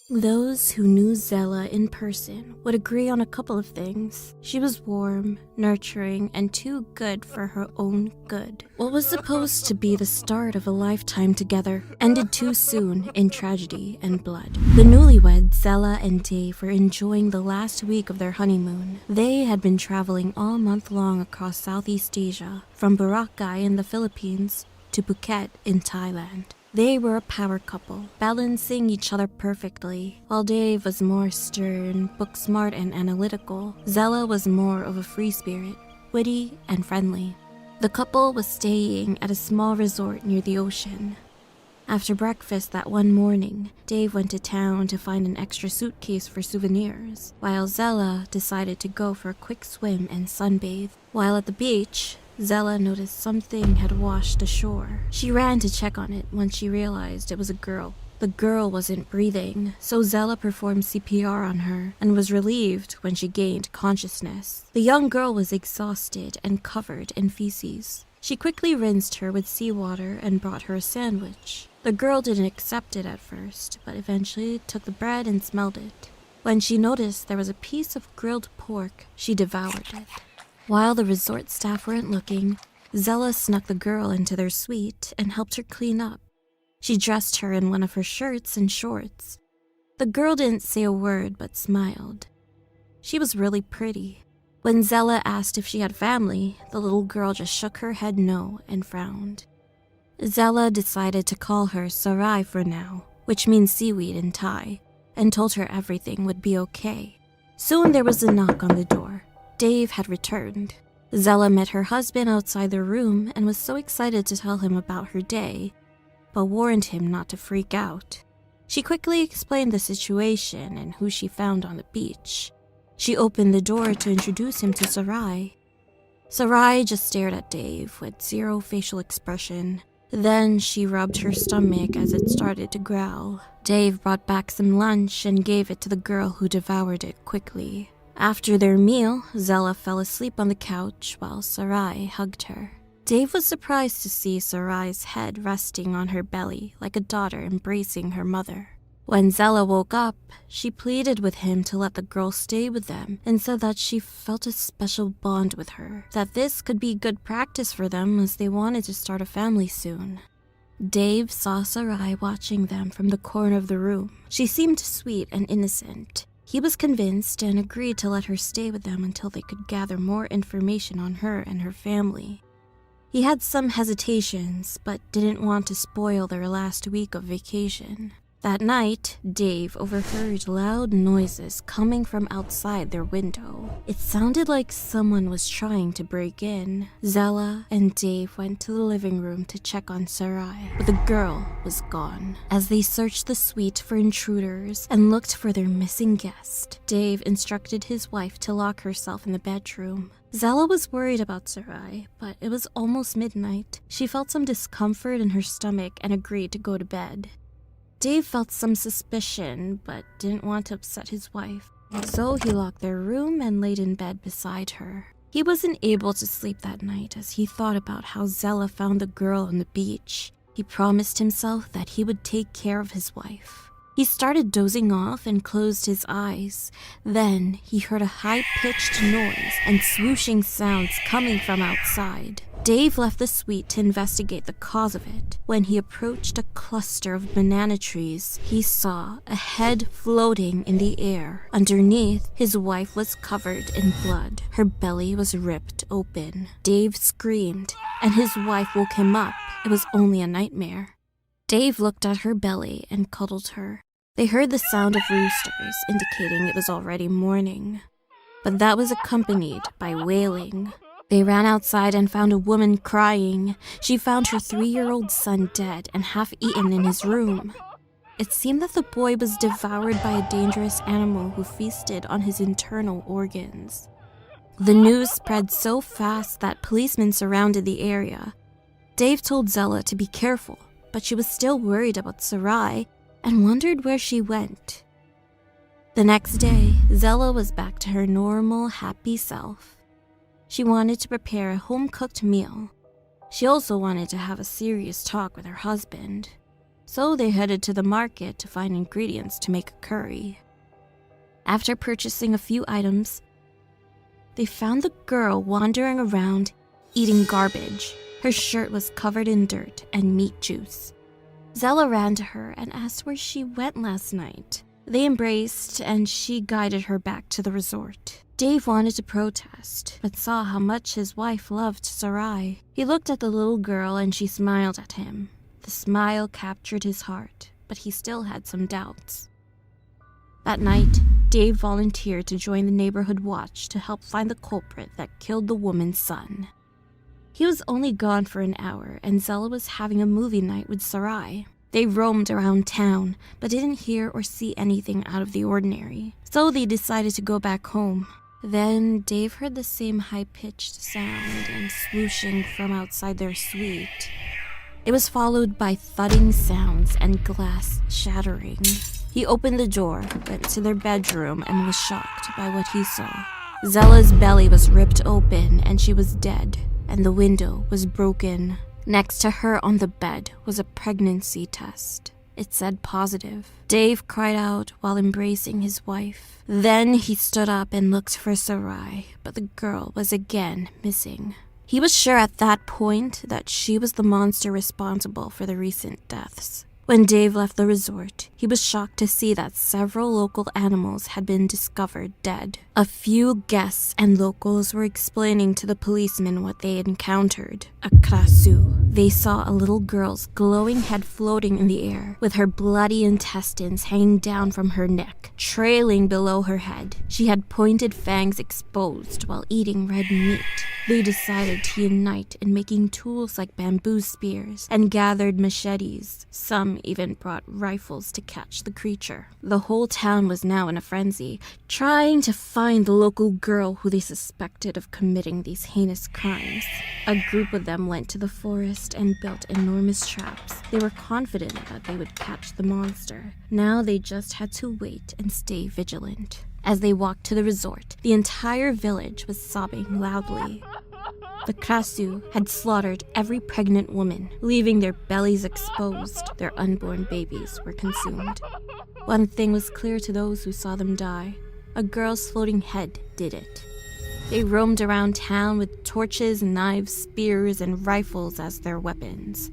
Those who knew Zella in person would agree on a couple of things. She was warm, nurturing, and too good for her own good. What was supposed to be the start of a lifetime together ended too soon in tragedy and blood. The newlyweds, Zella and Dave, were enjoying the last week of their honeymoon. They had been traveling all month long across Southeast Asia, from Boracay in the Philippines to Phuket in Thailand. They were a power couple, balancing each other perfectly. While Dave was more stern, book-smart, and analytical, Zella was more of a free spirit, witty and friendly. The couple was staying at a small resort near the ocean. After breakfast that one morning, Dave went to town to find an extra suitcase for souvenirs, while Zella decided to go for a quick swim and sunbathe. While at the beach, Zella noticed something had washed ashore. She ran to check on it when she realized it was a girl. The girl wasn't breathing, so Zella performed CPR on her and was relieved when she gained consciousness. The young girl was exhausted and covered in feces. She quickly rinsed her with seawater and brought her a sandwich. The girl didn't accept it at first, but eventually took the bread and smelled it. When she noticed there was a piece of grilled pork, she devoured it. While the resort staff weren't looking, Zella snuck the girl into their suite and helped her clean up. She dressed her in one of her shirts and shorts. The girl didn't say a word but smiled. She was really pretty. When Zella asked if she had family, the little girl just shook her head no and frowned. Zella decided to call her Sarai for now, which means seaweed in Thai, and told her everything would be okay. Soon there was a knock on the door. Dave had returned. Zella met her husband outside their room and was so excited to tell him about her day, but warned him not to freak out. She quickly explained the situation and who she found on the beach. She opened the door to introduce him to Sarai. Sarai just stared at Dave with zero facial expression. Then she rubbed her stomach as it started to growl. Dave brought back some lunch and gave it to the girl, who devoured it quickly. After their meal, Zella fell asleep on the couch while Sarai hugged her. Dave was surprised to see Sarai's head resting on her belly like a daughter embracing her mother. When Zella woke up, she pleaded with him to let the girl stay with them and said that she felt a special bond with her, that this could be good practice for them as they wanted to start a family soon. Dave saw Sarai watching them from the corner of the room. She seemed sweet and innocent. He was convinced and agreed to let her stay with them until they could gather more information on her and her family. He had some hesitations, but didn't want to spoil their last week of vacation. That night, Dave overheard loud noises coming from outside their window. It sounded like someone was trying to break in. Zella and Dave went to the living room to check on Sarai, but the girl was gone. As they searched the suite for intruders and looked for their missing guest, Dave instructed his wife to lock herself in the bedroom. Zella was worried about Sarai, but it was almost midnight. She felt some discomfort in her stomach and agreed to go to bed. Dave felt some suspicion, but didn't want to upset his wife, so he locked their room and laid in bed beside her. He wasn't able to sleep that night as he thought about how Zella found the girl on the beach. He promised himself that he would take care of his wife. He started dozing off and closed his eyes. Then he heard a high-pitched noise and swooshing sounds coming from outside. Dave left the suite to investigate the cause of it. When he approached a cluster of banana trees, he saw a head floating in the air. Underneath, his wife was covered in blood. Her belly was ripped open. Dave screamed, and his wife woke him up. It was only a nightmare. Dave looked at her belly and cuddled her. They heard the sound of roosters, indicating it was already morning. But that was accompanied by wailing. They ran outside and found a woman crying. She found her 3-year-old son dead and half-eaten in his room. It seemed that the boy was devoured by a dangerous animal who feasted on his internal organs. The news spread so fast that policemen surrounded the area. Dave told Zella to be careful, but she was still worried about Sarai and wondered where she went. The next day, Zella was back to her normal, happy self. She wanted to prepare a home-cooked meal. She also wanted to have a serious talk with her husband. So they headed to the market to find ingredients to make a curry. After purchasing a few items, they found the girl wandering around, eating garbage. Her shirt was covered in dirt and meat juice. Zella ran to her and asked where she went last night. They embraced, and she guided her back to the resort. Dave wanted to protest, but saw how much his wife loved Sarai. He looked at the little girl, and she smiled at him. The smile captured his heart, but he still had some doubts. That night, Dave volunteered to join the neighborhood watch to help find the culprit that killed the woman's son. He was only gone for an hour, and Zella was having a movie night with Sarai. They roamed around town, but didn't hear or see anything out of the ordinary, so they decided to go back home. Then Dave heard the same high-pitched sound and swooshing from outside their suite. It was followed by thudding sounds and glass shattering. He opened the door, went to their bedroom, and was shocked by what he saw. Zella's belly was ripped open, and she was dead, and the window was broken. Next to her on the bed was a pregnancy test. It said positive. Dave cried out while embracing his wife. Then he stood up and looked for Sarai, but the girl was again missing. He was sure at that point that she was the monster responsible for the recent deaths. When Dave left the resort, he was shocked to see that several local animals had been discovered dead. A few guests and locals were explaining to the policemen what they encountered. A Krasue. They saw a little girl's glowing head floating in the air, with her bloody intestines hanging down from her neck, trailing below her head. She had pointed fangs exposed while eating red meat. They decided to unite in making tools like bamboo spears and gathered machetes. Some even brought rifles to catch the creature. The whole town was now in a frenzy, trying to find the local girl who they suspected of committing these heinous crimes. A group of them went to the forest and built enormous traps. They were confident that they would catch the monster. Now they just had to wait and stay vigilant. As they walked to the resort, the entire village was sobbing loudly. The Krasue had slaughtered every pregnant woman, leaving their bellies exposed. Their unborn babies were consumed. One thing was clear to those who saw them die. A girl's floating head did it. They roamed around town with torches, knives, spears, and rifles as their weapons.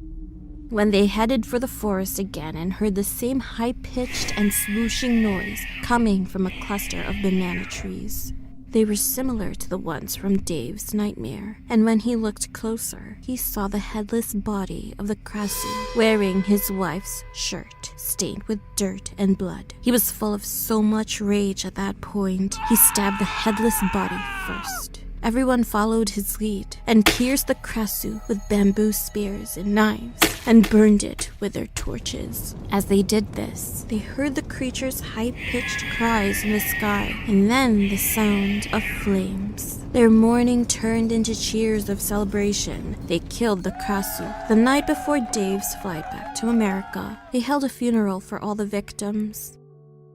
When they headed for the forest again and heard the same high-pitched and swooshing noise coming from a cluster of banana trees. They were similar to the ones from Dave's nightmare, and when he looked closer, he saw the headless body of the Krasue wearing his wife's shirt, stained with dirt and blood. He was full of so much rage at that point, he stabbed the headless body first. Everyone followed his lead and pierced the Krasue with bamboo spears and knives and burned it with their torches. As they did this, they heard the creature's high-pitched cries in the sky and then the sound of flames. Their mourning turned into cheers of celebration. They killed the Krasue. The night before Dave's flight back to America, they held a funeral for all the victims.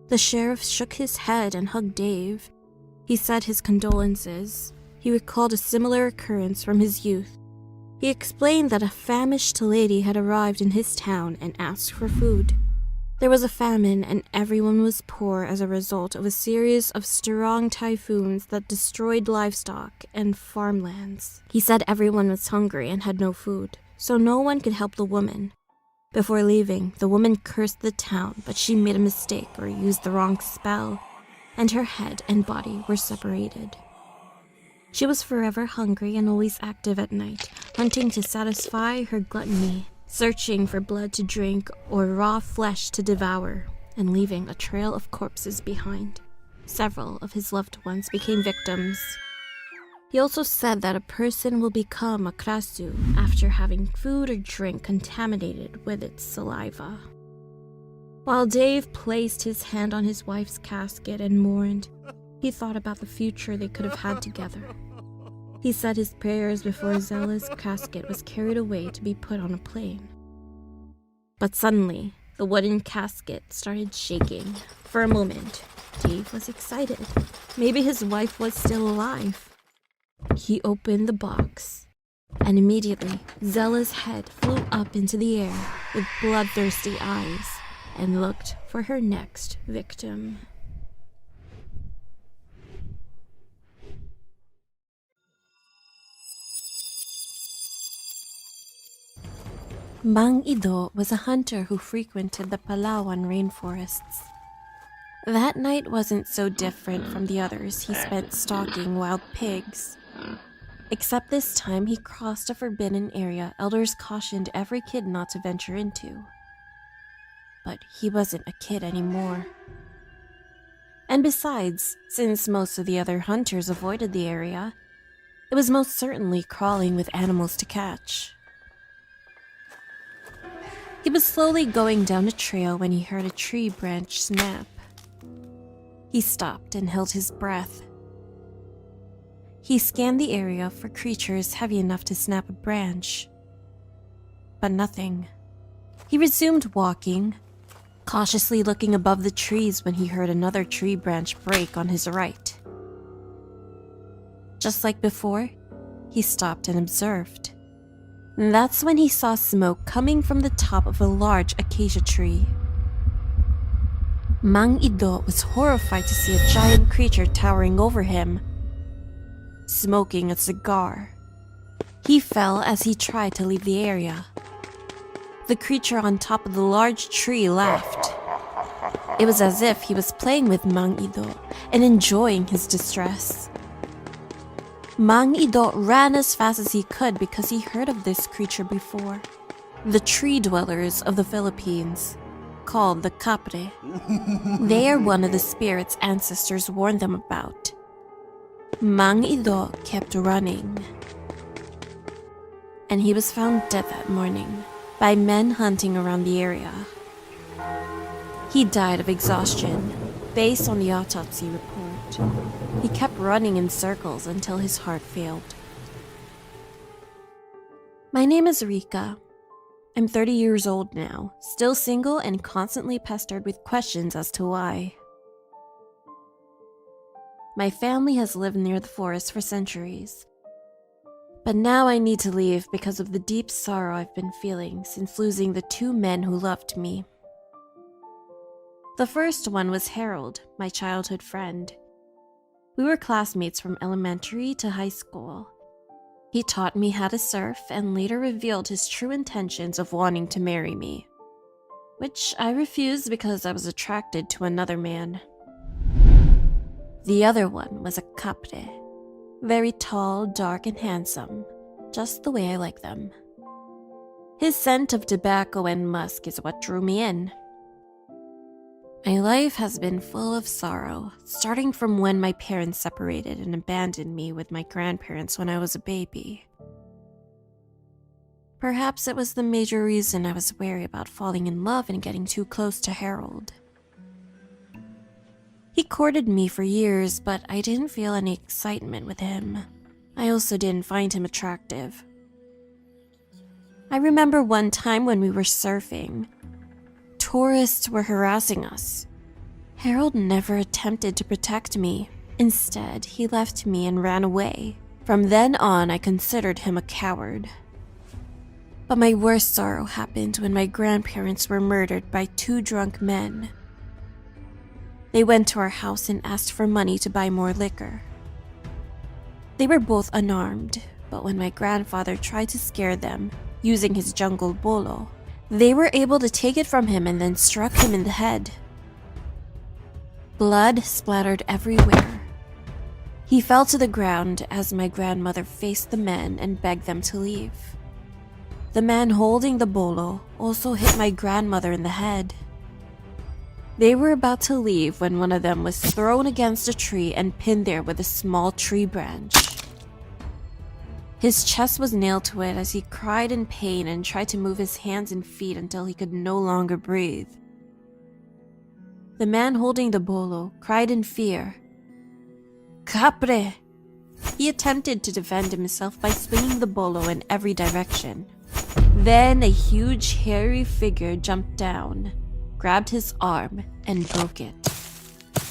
The sheriff shook his head and hugged Dave. He said his condolences. He recalled a similar occurrence from his youth. He explained that a famished lady had arrived in his town and asked for food. There was a famine and everyone was poor as a result of a series of strong typhoons that destroyed livestock and farmlands. He said everyone was hungry and had no food, so no one could help the woman. Before leaving, the woman cursed the town, but she made a mistake or used the wrong spell, and her head and body were separated. She was forever hungry and always active at night, hunting to satisfy her gluttony, searching for blood to drink or raw flesh to devour, and leaving a trail of corpses behind. Several of his loved ones became victims. He also said that a person will become a Krasue after having food or drink contaminated with its saliva. While Dave placed his hand on his wife's casket and mourned, he thought about the future they could have had together. He said his prayers before Zella's casket was carried away to be put on a plane. But suddenly, the wooden casket started shaking. For a moment, Dave was excited. Maybe his wife was still alive. He opened the box, and immediately, Zella's head flew up into the air with bloodthirsty eyes and looked for her next victim. Mang Ido was a hunter who frequented the Palawan rainforests. That night wasn't so different from the others he spent stalking wild pigs. Except this time he crossed a forbidden area elders cautioned every kid not to venture into. But he wasn't a kid anymore. And besides, since most of the other hunters avoided the area, it was most certainly crawling with animals to catch. He was slowly going down a trail when he heard a tree branch snap. He stopped and held his breath. He scanned the area for creatures heavy enough to snap a branch, but nothing. He resumed walking, cautiously looking above the trees when he heard another tree branch break on his right. Just like before, he stopped and observed. That's when he saw smoke coming from the top of a large acacia tree. Mang Ido was horrified to see a giant creature towering over him, smoking a cigar. He fell as he tried to leave the area. The creature on top of the large tree laughed. It was as if he was playing with Mang Ido and enjoying his distress. Mang Ido ran as fast as he could because he heard of this creature before. The tree dwellers of the Philippines, called the Kapre. They are one of the spirits ancestors warned them about. Mang Ido kept running, and he was found dead that morning by men hunting around the area. He died of exhaustion, based on the autopsy report. He kept running in circles until his heart failed. My name is Rika. I'm 30 years old now, still single and constantly pestered with questions as to why. My family has lived near the forest for centuries. But now I need to leave because of the deep sorrow I've been feeling since losing the two men who loved me. The first one was Harold, my childhood friend. We were classmates from elementary to high school. He taught me how to surf and later revealed his true intentions of wanting to marry me, which I refused because I was attracted to another man. The other one was a Kapre, very tall, dark, and handsome, just the way I like them. His scent of tobacco and musk is what drew me in. My life has been full of sorrow, starting from when my parents separated and abandoned me with my grandparents when I was a baby. Perhaps it was the major reason I was wary about falling in love and getting too close to Harold. He courted me for years, but I didn't feel any excitement with him. I also didn't find him attractive. I remember one time when we were surfing. Tourists were harassing us. Harold never attempted to protect me. Instead, he left me and ran away. From then on, I considered him a coward. But my worst sorrow happened when my grandparents were murdered by two drunk men. They went to our house and asked for money to buy more liquor. They were both unarmed, but when my grandfather tried to scare them using his jungle bolo, they were able to take it from him and then struck him in the head. Blood splattered everywhere. He fell to the ground as my grandmother faced the men and begged them to leave. The man holding the bolo also hit my grandmother in the head. They were about to leave when one of them was thrown against a tree and pinned there with a small tree branch. His chest was nailed to it as he cried in pain and tried to move his hands and feet until he could no longer breathe. The man holding the bolo cried in fear, "Kapre!" He attempted to defend himself by swinging the bolo in every direction. Then a huge hairy figure jumped down, grabbed his arm, and broke it.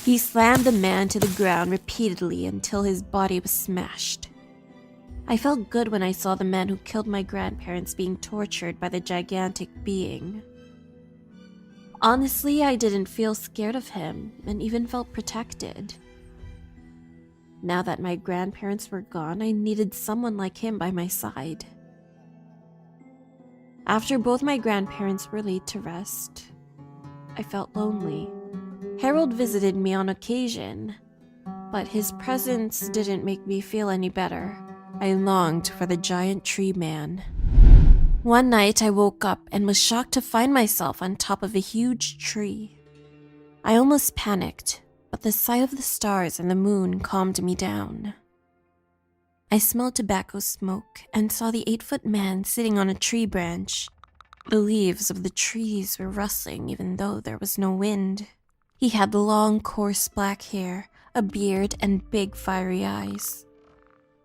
He slammed the man to the ground repeatedly until his body was smashed. I felt good when I saw the man who killed my grandparents being tortured by the gigantic being. Honestly, I didn't feel scared of him and even felt protected. Now that my grandparents were gone, I needed someone like him by my side. After both my grandparents were laid to rest, I felt lonely. Harold visited me on occasion, but his presence didn't make me feel any better. I longed for the giant tree man. One night I woke up and was shocked to find myself on top of a huge tree. I almost panicked, but the sight of the stars and the moon calmed me down. I smelled tobacco smoke and saw the 8-foot man sitting on a tree branch. The leaves of the trees were rustling even though there was no wind. He had long, coarse black hair, a beard, and big, fiery eyes.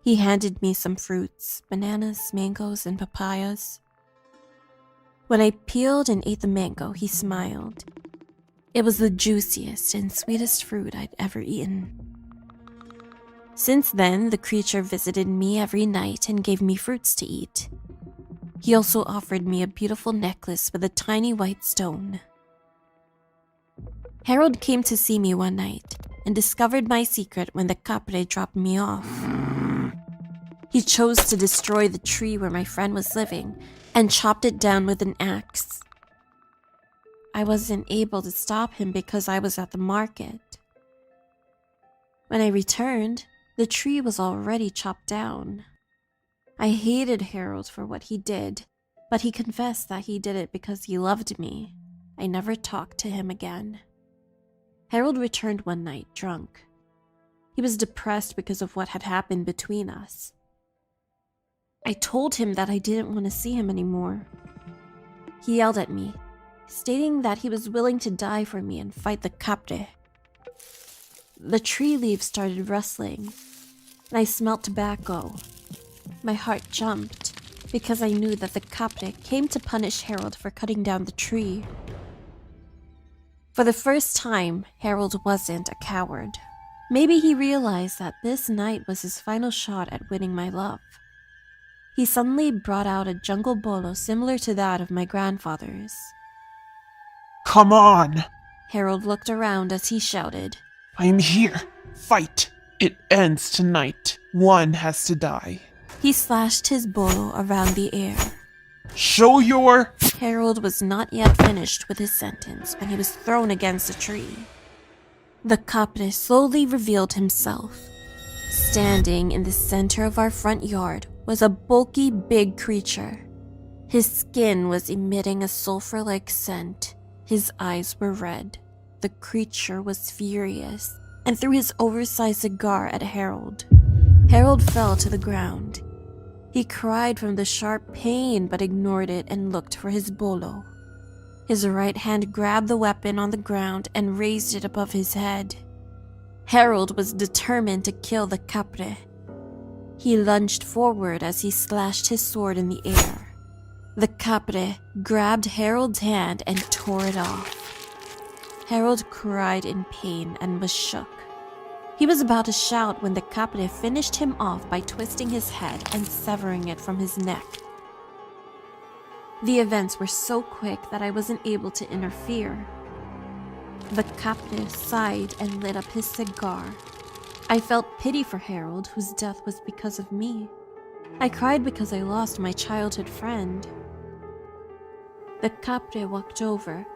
He handed me some fruits, bananas, mangoes, and papayas. When I peeled and ate the mango, he smiled. It was the juiciest and sweetest fruit I'd ever eaten. Since then, the creature visited me every night and gave me fruits to eat. He also offered me a beautiful necklace with a tiny white stone. Harold came to see me one night and discovered my secret when the Kapre dropped me off. He chose to destroy the tree where my friend was living and chopped it down with an axe. I wasn't able to stop him because I was at the market. When I returned, the tree was already chopped down. I hated Harold for what he did, but he confessed that he did it because he loved me. I never talked to him again. Harold returned one night, drunk. He was depressed because of what had happened between us. I told him that I didn't want to see him anymore. He yelled at me, stating that he was willing to die for me and fight the Kapre. The tree leaves started rustling, and I smelled tobacco. My heart jumped because I knew that the Kapre came to punish Harold for cutting down the tree. For the first time, Harold wasn't a coward. Maybe he realized that this night was his final shot at winning my love. He suddenly brought out a jungle bolo similar to that of my grandfather's. "Come on!" Harold looked around as he shouted. "I'm here! Fight! It ends tonight. One has to die." He slashed his bolo around the air. "Show your..." Harold was not yet finished with his sentence when he was thrown against a tree. The Kapre slowly revealed himself. Standing in the center of our front yard was a bulky, big creature. His skin was emitting a sulfur-like scent. His eyes were red. The creature was furious and threw his oversized cigar at Harold. Harold fell to the ground. He cried from the sharp pain but ignored it and looked for his bolo. His right hand grabbed the weapon on the ground and raised it above his head. Harold was determined to kill the Kapre. He lunged forward as he slashed his sword in the air. The Kapre grabbed Harold's hand and tore it off. Harold cried in pain and was shook. He was about to shout when the Kapre finished him off by twisting his head and severing it from his neck. The events were so quick that I wasn't able to interfere. The Kapre sighed and lit up his cigar. I felt pity for Harold, whose death was because of me. I cried because I lost my childhood friend. The Kapre walked over,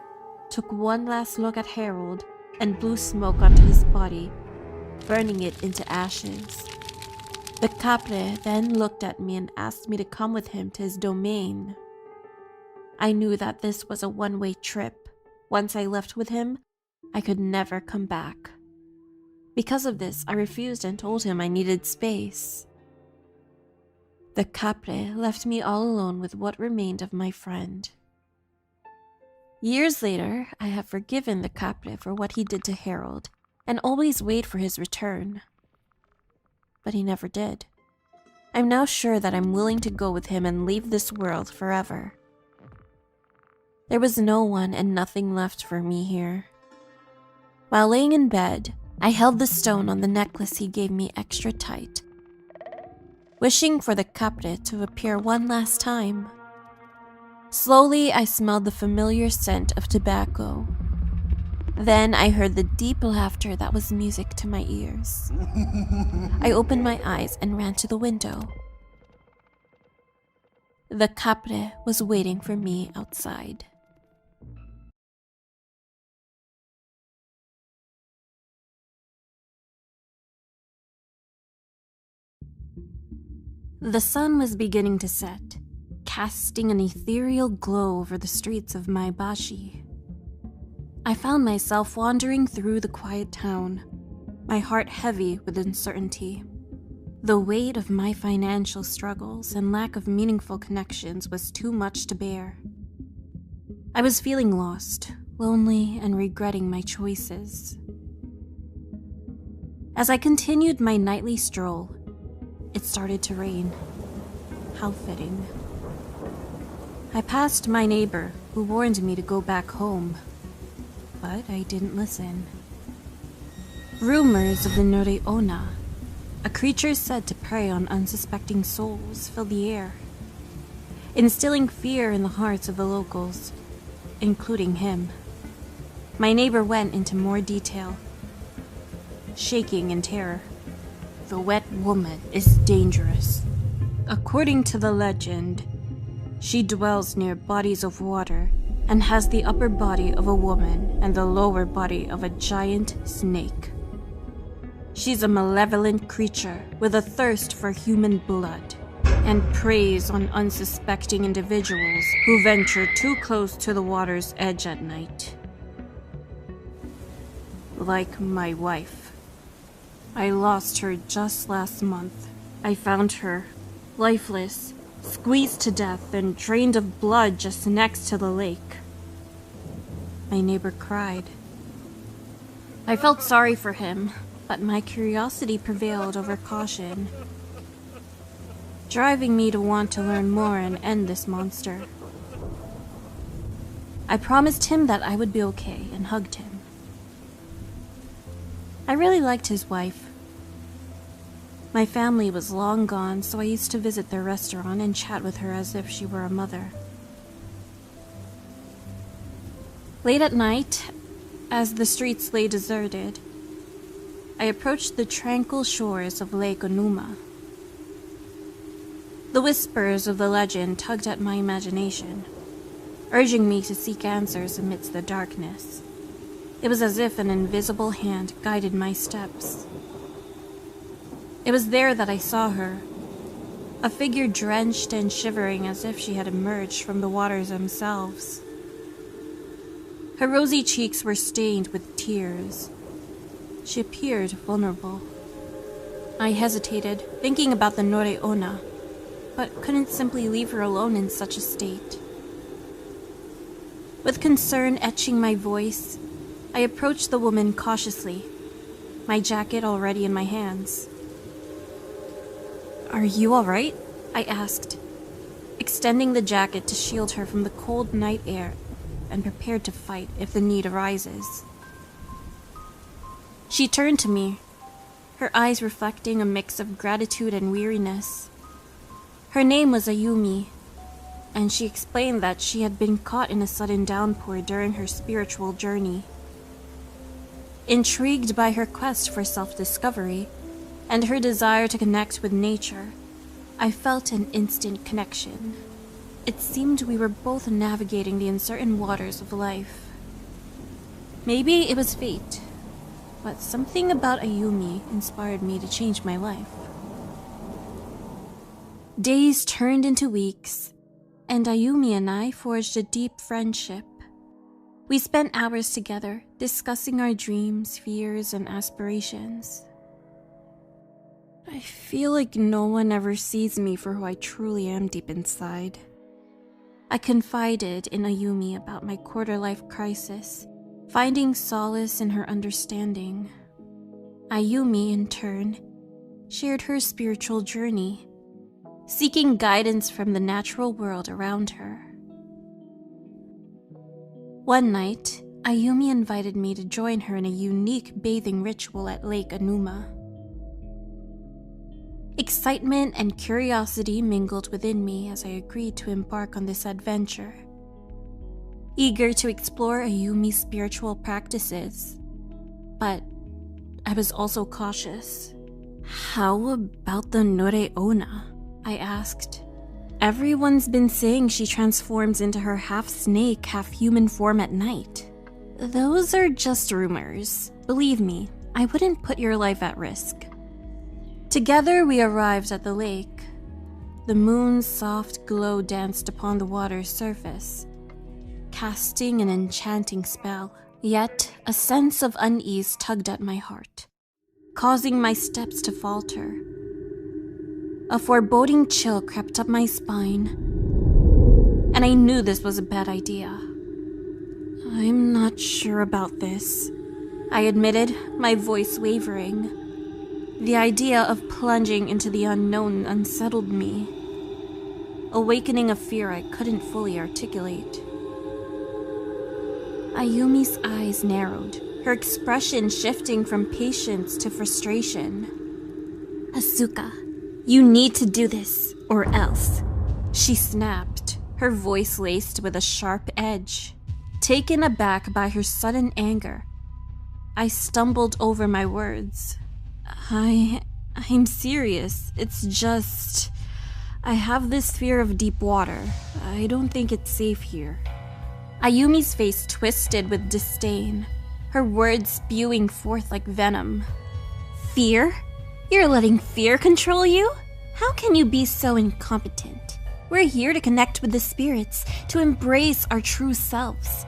took one last look at Harold, and blew smoke onto his body, burning it into ashes. The Kapre then looked at me and asked me to come with him to his domain. I knew that this was a one-way trip. Once I left with him, I could never come back. Because of this, I refused and told him I needed space. The Kapre left me all alone with what remained of my friend. Years later, I have forgiven the Kapre for what he did to Harold and always wait for his return. But he never did. I'm now sure that I'm willing to go with him and leave this world forever. There was no one and nothing left for me here. While laying in bed, I held the stone on the necklace he gave me extra tight, wishing for the Kapre to appear one last time. Slowly, I smelled the familiar scent of tobacco. Then I heard the deep laughter that was music to my ears. I opened my eyes and ran to the window. The Kapre was waiting for me outside. The sun was beginning to set, casting an ethereal glow over the streets of Maebashi. I found myself wandering through the quiet town, my heart heavy with uncertainty. The weight of my financial struggles and lack of meaningful connections was too much to bear. I was feeling lost, lonely, and regretting my choices. As I continued my nightly stroll, it started to rain. How fitting. I passed my neighbor, who warned me to go back home, but I didn't listen. Rumors of the Nure Onna, a creature said to prey on unsuspecting souls, filled the air, instilling fear in the hearts of the locals, including him. My neighbor went into more detail, shaking in terror. The wet woman is dangerous. According to the legend, she dwells near bodies of water and has the upper body of a woman and the lower body of a giant snake. She's a malevolent creature with a thirst for human blood and preys on unsuspecting individuals who venture too close to the water's edge at night. Like my wife. I lost her just last month. I found her, lifeless, squeezed to death and drained of blood just next to the lake. My neighbor cried. I felt sorry for him, but my curiosity prevailed over caution, driving me to want to learn more and end this monster. I promised him that I would be okay and hugged him. I really liked his wife. My family was long gone, so I used to visit their restaurant and chat with her as if she were a mother. Late at night, as the streets lay deserted, I approached the tranquil shores of Lake Onuma. The whispers of the legend tugged at my imagination, urging me to seek answers amidst the darkness. It was as if an invisible hand guided my steps. It was there that I saw her, a figure drenched and shivering as if she had emerged from the waters themselves. Her rosy cheeks were stained with tears. She appeared vulnerable. I hesitated, thinking about the Nure Onna, but couldn't simply leave her alone in such a state. With concern etching my voice, I approached the woman cautiously, my jacket already in my hands. "Are you all right?" I asked, extending the jacket to shield her from the cold night air and prepared to fight if the need arises. She turned to me, her eyes reflecting a mix of gratitude and weariness. Her name was Ayumi, and she explained that she had been caught in a sudden downpour during her spiritual journey. Intrigued by her quest for self-discovery and her desire to connect with nature, I felt an instant connection. It seemed we were both navigating the uncertain waters of life. Maybe it was fate, but something about Ayumi inspired me to change my life. Days turned into weeks, and Ayumi and I forged a deep friendship. We spent hours together, discussing our dreams, fears, and aspirations. I feel like no one ever sees me for who I truly am deep inside. I confided in Ayumi about my quarter-life crisis, finding solace in her understanding. Ayumi, in turn, shared her spiritual journey, seeking guidance from the natural world around her. One night, Ayumi invited me to join her in a unique bathing ritual at Lake Anuma. Excitement and curiosity mingled within me as I agreed to embark on this adventure. Eager to explore Ayumi's spiritual practices, but I was also cautious. "How about the Nure Onna?" I asked. "Everyone's been saying she transforms into her half-snake, half-human form at night." "Those are just rumors. Believe me, I wouldn't put your life at risk." Together we arrived at the lake. The moon's soft glow danced upon the water's surface, casting an enchanting spell. Yet a sense of unease tugged at my heart, causing my steps to falter. A foreboding chill crept up my spine, and I knew this was a bad idea. "I'm not sure about this," I admitted, my voice wavering. The idea of plunging into the unknown unsettled me, awakening a fear I couldn't fully articulate. Ayumi's eyes narrowed, her expression shifting from patience to frustration. "Asuka, you need to do this, or else," she snapped, her voice laced with a sharp edge. Taken aback by her sudden anger, I stumbled over my words. I'm serious. It's just, I have this fear of deep water. I don't think it's safe here." Ayumi's face twisted with disdain, her words spewing forth like venom. "Fear? You're letting fear control you? How can you be so incompetent? We're here to connect with the spirits, to embrace our true selves.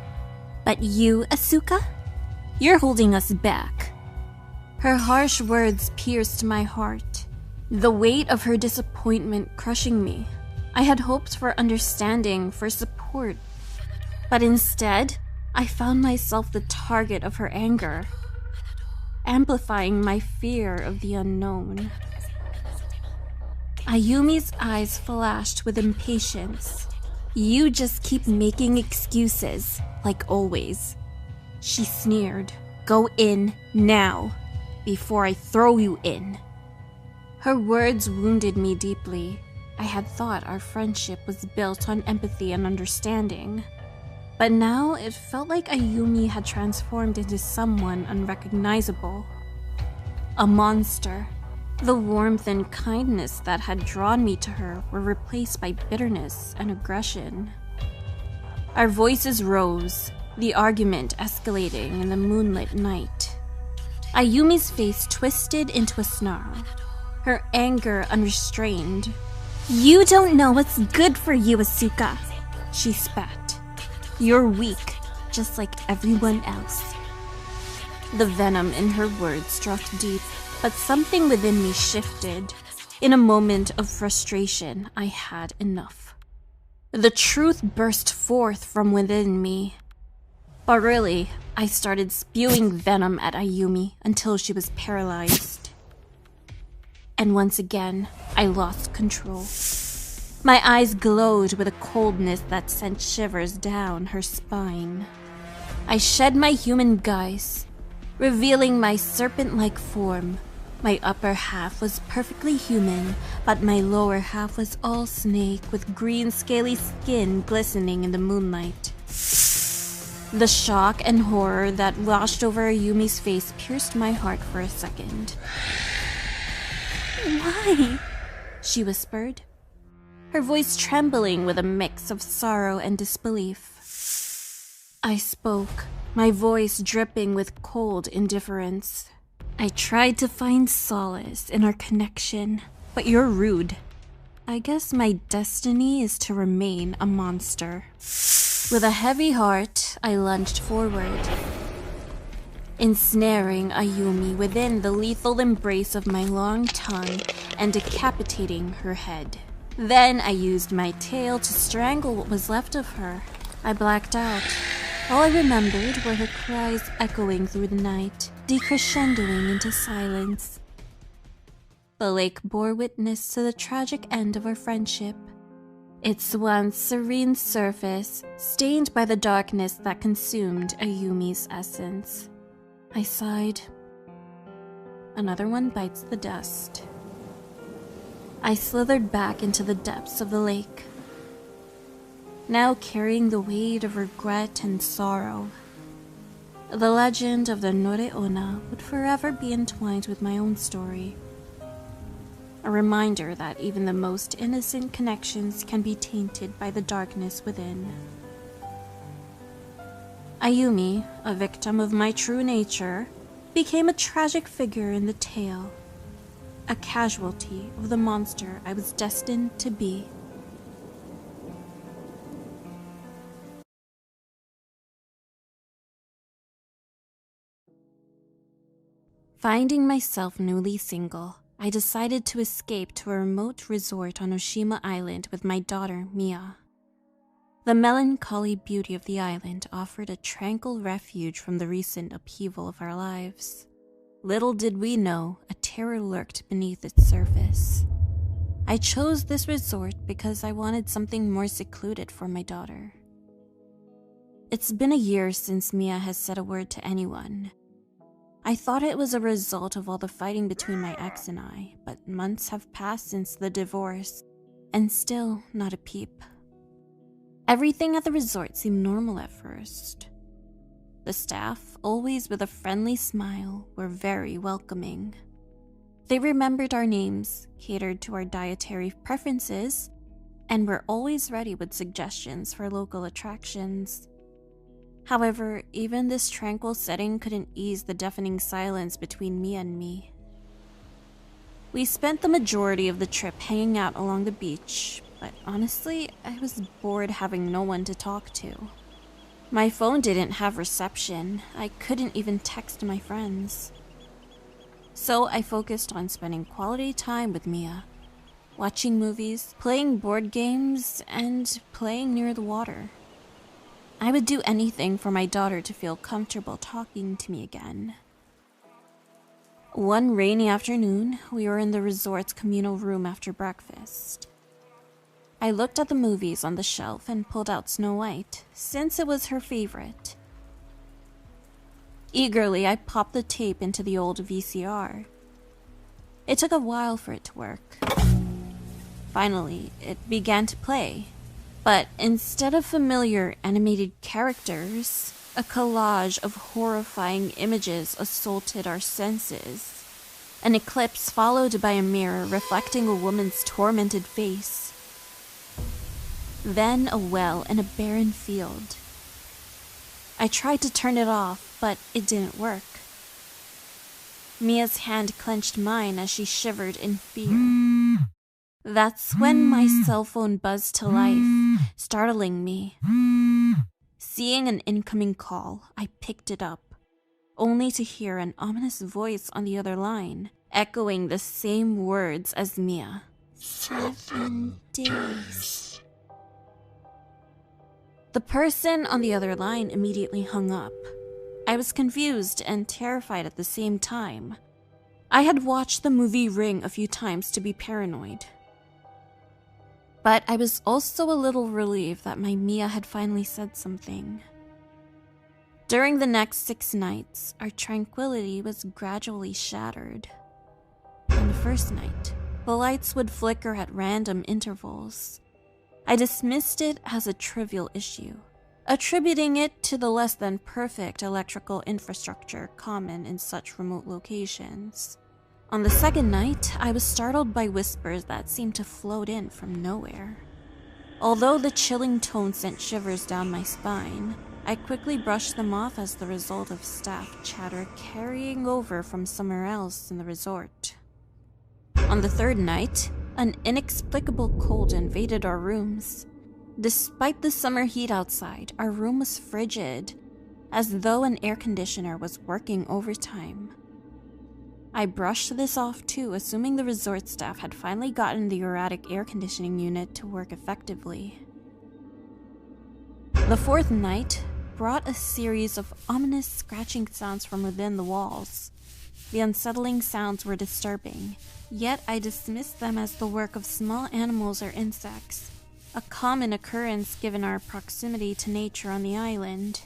But you, Asuka? You're holding us back." Her harsh words pierced my heart, the weight of her disappointment crushing me. I had hoped for understanding, for support, but instead, I found myself the target of her anger, amplifying my fear of the unknown. Ayumi's eyes flashed with impatience. "You just keep making excuses, like always," she sneered. "Go in now, before I throw you in." Her words wounded me deeply. I had thought our friendship was built on empathy and understanding. But now it felt like Ayumi had transformed into someone unrecognizable. A monster. The warmth and kindness that had drawn me to her were replaced by bitterness and aggression. Our voices rose, the argument escalating in the moonlit night. Ayumi's face twisted into a snarl, her anger unrestrained. "You don't know what's good for you, Asuka," she spat. "You're weak, just like everyone else." The venom in her words struck deep, but something within me shifted. In a moment of frustration, I had enough. The truth burst forth from within me. But really, I started spewing venom at Ayumi until she was paralyzed. And once again, I lost control. My eyes glowed with a coldness that sent shivers down her spine. I shed my human guise, revealing my serpent-like form. My upper half was perfectly human, but my lower half was all snake with green scaly skin glistening in the moonlight. The shock and horror that washed over Ayumi's face pierced my heart for a second. "Why?" she whispered, her voice trembling with a mix of sorrow and disbelief. I spoke, my voice dripping with cold indifference. "I tried to find solace in our connection, but you're rude. I guess my destiny is to remain a monster." With a heavy heart, I lunged forward. ensnaring Ayumi within the lethal embrace of my long tongue and decapitating her head. Then I used my tail to strangle what was left of her. I blacked out. All I remembered were her cries echoing through the night, decrescendoing into silence. The lake bore witness to the tragic end of our friendship. Its once serene surface stained by the darkness that consumed Ayumi's essence. I sighed. Another one bites the dust. I slithered back into the depths of the lake, now carrying the weight of regret and sorrow. The legend of the Nure Onna would forever be entwined with my own story. A reminder that even the most innocent connections can be tainted by the darkness within. Ayumi, a victim of my true nature, became a tragic figure in the tale, a casualty of the monster I was destined to be. Finding myself newly single, I decided to escape to a remote resort on Oshima Island with my daughter, Mia. The melancholy beauty of the island offered a tranquil refuge from the recent upheaval of our lives. Little did we know, a terror lurked beneath its surface. I chose this resort because I wanted something more secluded for my daughter. It's been a year since Mia has said a word to anyone. I thought it was a result of all the fighting between my ex and I, but months have passed since the divorce, and still not a peep. Everything at the resort seemed normal at first. The staff, always with a friendly smile, were very welcoming. They remembered our names, catered to our dietary preferences, and were always ready with suggestions for local attractions. However, even this tranquil setting couldn't ease the deafening silence between Mia and me. We spent the majority of the trip hanging out along the beach, but honestly, I was bored having no one to talk to. My phone didn't have reception. I couldn't even text my friends. So I focused on spending quality time with Mia, watching movies, playing board games, and playing near the water. I would do anything for my daughter to feel comfortable talking to me again. One rainy afternoon, we were in the resort's communal room after breakfast. I looked at the movies on the shelf and pulled out Snow White, since it was her favorite. Eagerly, I popped the tape into the old VCR. It took a while for it to work. Finally, it began to play. But instead of familiar animated characters, a collage of horrifying images assaulted our senses. An eclipse followed by a mirror reflecting a woman's tormented face. Then a well in a barren field. I tried to turn it off, but it didn't work. Mia's hand clenched mine as she shivered in fear. That's when my cell phone buzzed to life, startling me. Seeing an incoming call, I picked it up, only to hear an ominous voice on the other line, echoing the same words as Mia. 7 days. The person on the other line immediately hung up. I was confused and terrified at the same time. I had watched the movie Ring a few times to be paranoid. But I was also a little relieved that my Mia had finally said something. During the next 6 nights, our tranquility was gradually shattered. On the first night, the lights would flicker at random intervals. I dismissed it as a trivial issue, attributing it to the less than perfect electrical infrastructure common in such remote locations. On the second night, I was startled by whispers that seemed to float in from nowhere. Although the chilling tone sent shivers down my spine, I quickly brushed them off as the result of staff chatter carrying over from somewhere else in the resort. On the third night, an inexplicable cold invaded our rooms. Despite the summer heat outside, our room was frigid, as though an air conditioner was working overtime. I brushed this off too, assuming the resort staff had finally gotten the erratic air conditioning unit to work effectively. The fourth night brought a series of ominous scratching sounds from within the walls. The unsettling sounds were disturbing, yet I dismissed them as the work of small animals or insects, a common occurrence given our proximity to nature on the island.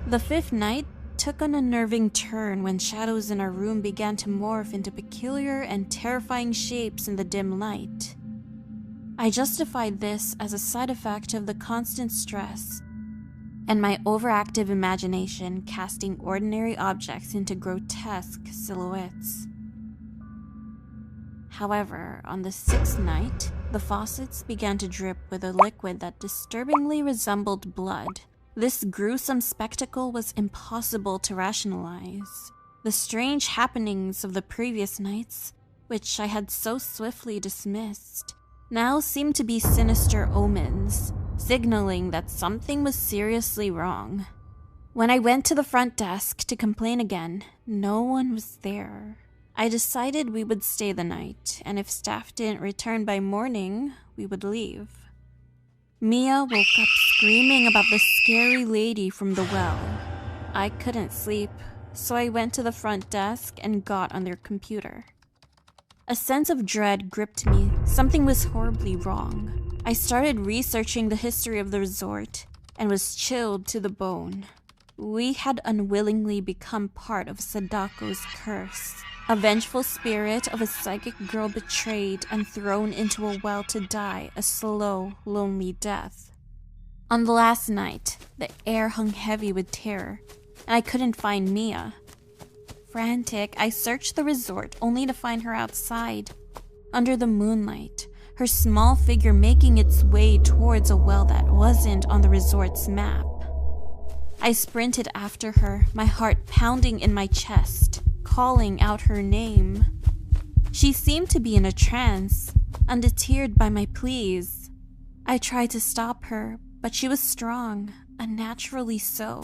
The fifth night took an unnerving turn when shadows in our room began to morph into peculiar and terrifying shapes in the dim light. I justified this as a side effect of the constant stress and my overactive imagination casting ordinary objects into grotesque silhouettes. However, on the sixth night, the faucets began to drip with a liquid that disturbingly resembled blood. This gruesome spectacle was impossible to rationalize. The strange happenings of the previous nights, which I had so swiftly dismissed, now seemed to be sinister omens, signaling that something was seriously wrong. When I went to the front desk to complain again, no one was there. I decided we would stay the night, and if staff didn't return by morning, we would leave. Mia woke up screaming about the scary lady from the well. I couldn't sleep, so I went to the front desk and got on their computer. A sense of dread gripped me. Something was horribly wrong. I started researching the history of the resort and was chilled to the bone. We had unwillingly become part of Sadako's curse, a vengeful spirit of a psychic girl betrayed and thrown into a well to die a slow, lonely death. On the last night, the air hung heavy with terror, and I couldn't find Mia. Frantic, I searched the resort only to find her outside, under the moonlight, her small figure making its way towards a well that wasn't on the resort's map. I sprinted after her, my heart pounding in my chest, calling out her name. She seemed to be in a trance, undeterred by my pleas. I tried to stop her, but she was strong, unnaturally so,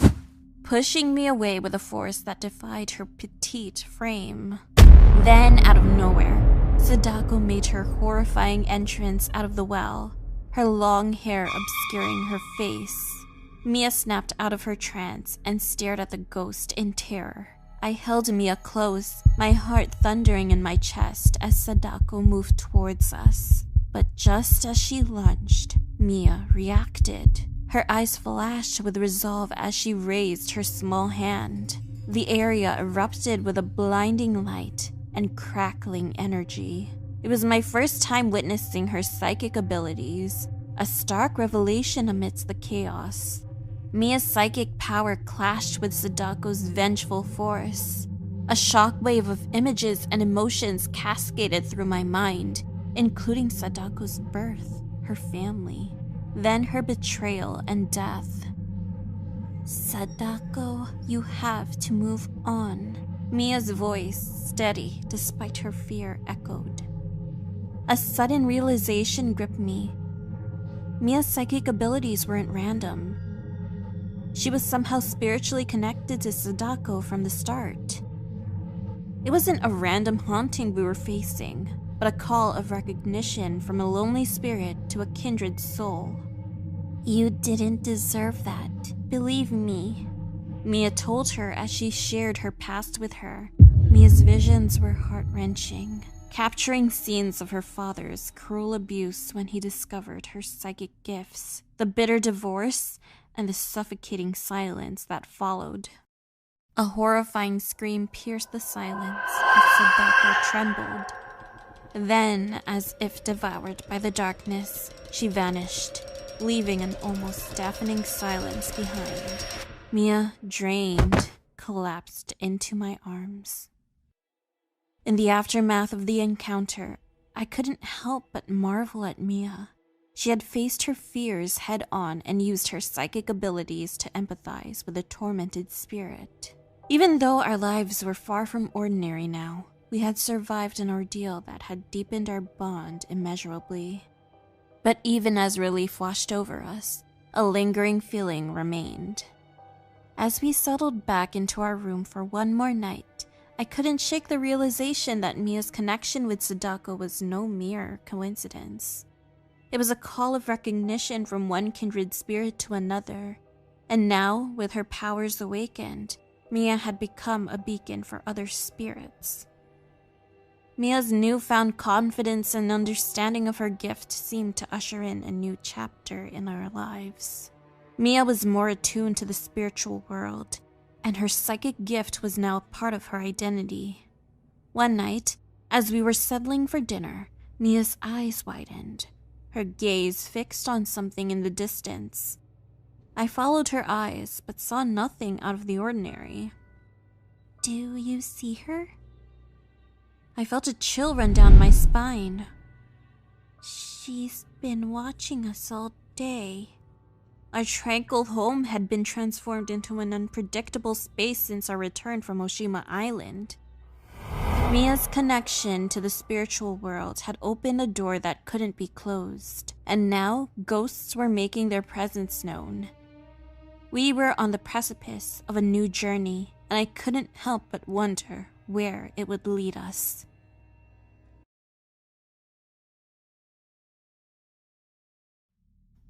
pushing me away with a force that defied her petite frame. Then, out of nowhere, Sadako made her horrifying entrance out of the well, her long hair obscuring her face. Mia snapped out of her trance and stared at the ghost in terror. I held Mia close, my heart thundering in my chest as Sadako moved towards us. But just as she lunged, Mia reacted. Her eyes flashed with resolve as she raised her small hand. The area erupted with a blinding light and crackling energy. It was my first time witnessing her psychic abilities, a stark revelation amidst the chaos. Mia's psychic power clashed with Sadako's vengeful force. A shockwave of images and emotions cascaded through my mind, including Sadako's birth, her family, then her betrayal and death. Sadako, you have to move on. Mia's voice, steady despite her fear, echoed. A sudden realization gripped me. Mia's psychic abilities weren't random. She was somehow spiritually connected to Sadako from the start. It wasn't a random haunting we were facing, but a call of recognition from a lonely spirit to a kindred soul. You didn't deserve that, believe me, Mia told her as she shared her past with her. Mia's visions were heart-wrenching, capturing scenes of her father's cruel abuse when he discovered her psychic gifts, the bitter divorce, and the suffocating silence that followed. A horrifying scream pierced the silence as Sadako trembled. Then, as if devoured by the darkness, she vanished, leaving an almost deafening silence behind. Mia, drained, collapsed into my arms. In the aftermath of the encounter, I couldn't help but marvel at Mia. She had faced her fears head-on and used her psychic abilities to empathize with a tormented spirit. Even though our lives were far from ordinary now, we had survived an ordeal that had deepened our bond immeasurably. But even as relief washed over us, a lingering feeling remained. As we settled back into our room for one more night, I couldn't shake the realization that Mia's connection with Sadako was no mere coincidence. It was a call of recognition from one kindred spirit to another, and now, with her powers awakened, Mia had become a beacon for other spirits. Mia's newfound confidence and understanding of her gift seemed to usher in a new chapter in our lives. Mia was more attuned to the spiritual world, and her psychic gift was now a part of her identity. One night, as we were settling for dinner, Mia's eyes widened, her gaze fixed on something in the distance. I followed her eyes, but saw nothing out of the ordinary. "Do you see her?" I felt a chill run down my spine. "She's been watching us all day." Our tranquil home had been transformed into an unpredictable space since our return from Oshima Island. Mia's connection to the spiritual world had opened a door that couldn't be closed, and now ghosts were making their presence known. We were on the precipice of a new journey, and I couldn't help but wonder where it would lead us.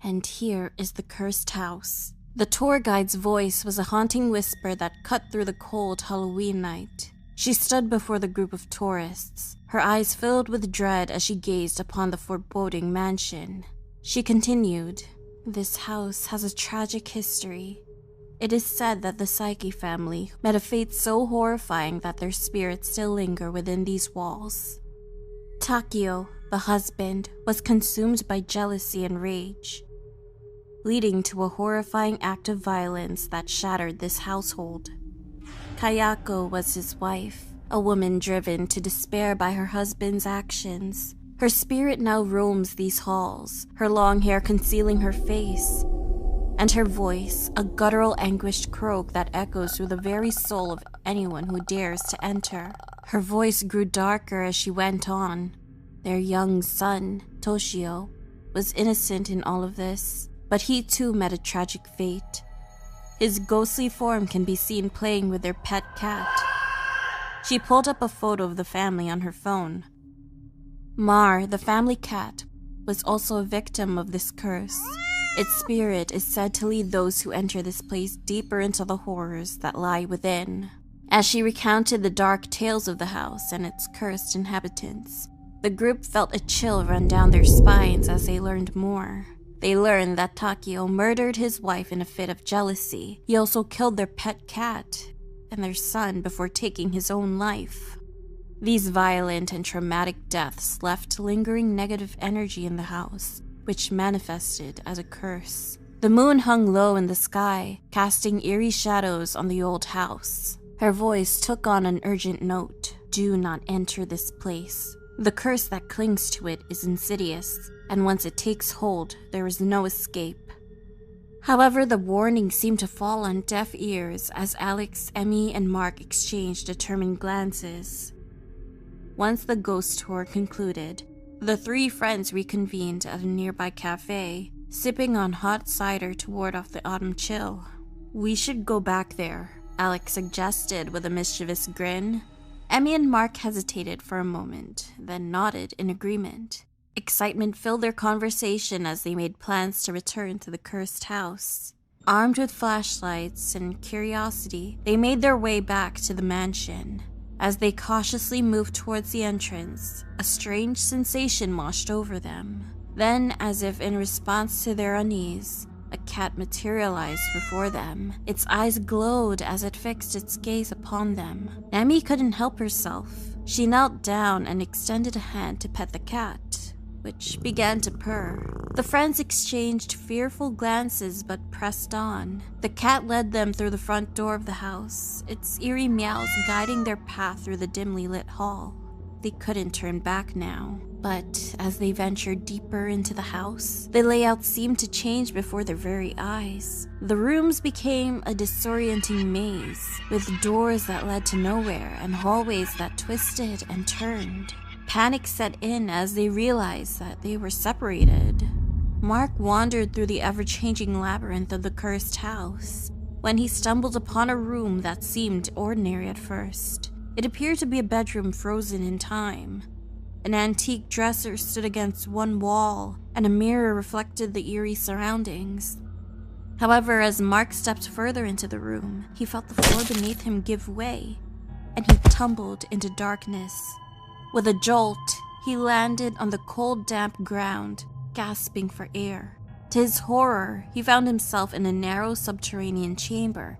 And here is the cursed house. The tour guide's voice was a haunting whisper that cut through the cold Halloween night. She stood before the group of tourists, her eyes filled with dread as she gazed upon the foreboding mansion. She continued, "This house has a tragic history. It is said that the Saiki family met a fate so horrifying that their spirits still linger within these walls. Takio, the husband, was consumed by jealousy and rage, leading to a horrifying act of violence that shattered this household. Kayako was his wife, a woman driven to despair by her husband's actions. Her spirit now roams these halls, her long hair concealing her face, and her voice, a guttural anguished croak that echoes through the very soul of anyone who dares to enter. Her voice grew darker as she went on. Their young son, Toshio, was innocent in all of this, but he too met a tragic fate. His ghostly form can be seen playing with their pet cat." She pulled up a photo of the family on her phone. Mar, the family cat, was also a victim of this curse. Its spirit is said to lead those who enter this place deeper into the horrors that lie within. As she recounted the dark tales of the house and its cursed inhabitants, the group felt a chill run down their spines as they learned more. They learned that Takio murdered his wife in a fit of jealousy. He also killed their pet cat and their son before taking his own life. These violent and traumatic deaths left lingering negative energy in the house, which manifested as a curse. The moon hung low in the sky, casting eerie shadows on the old house. Her voice took on an urgent note. "Do not enter this place. The curse that clings to it is insidious, and once it takes hold, there is no escape." However, the warning seemed to fall on deaf ears as Alex, Emmy, and Mark exchanged determined glances. Once the ghost tour concluded, the three friends reconvened at a nearby cafe, sipping on hot cider to ward off the autumn chill. "We should go back there," Alex suggested with a mischievous grin. Emmy and Mark hesitated for a moment, then nodded in agreement. Excitement filled their conversation as they made plans to return to the cursed house. Armed with flashlights and curiosity, they made their way back to the mansion. As they cautiously moved towards the entrance, a strange sensation washed over them. Then, as if in response to their unease, a cat materialized before them. Its eyes glowed as it fixed its gaze upon them. Emmy couldn't help herself. She knelt down and extended a hand to pet the cat, which began to purr. The friends exchanged fearful glances but pressed on. The cat led them through the front door of the house, its eerie meows guiding their path through the dimly lit hall. They couldn't turn back now, but as they ventured deeper into the house, the layout seemed to change before their very eyes. The rooms became a disorienting maze, with doors that led to nowhere and hallways that twisted and turned. Panic set in as they realized that they were separated. Mark wandered through the ever-changing labyrinth of the cursed house, when he stumbled upon a room that seemed ordinary at first. It appeared to be a bedroom frozen in time. An antique dresser stood against one wall, and a mirror reflected the eerie surroundings. However, as Mark stepped further into the room, he felt the floor beneath him give way, and he tumbled into darkness. With a jolt, he landed on the cold, damp ground, gasping for air. To his horror, he found himself in a narrow subterranean chamber,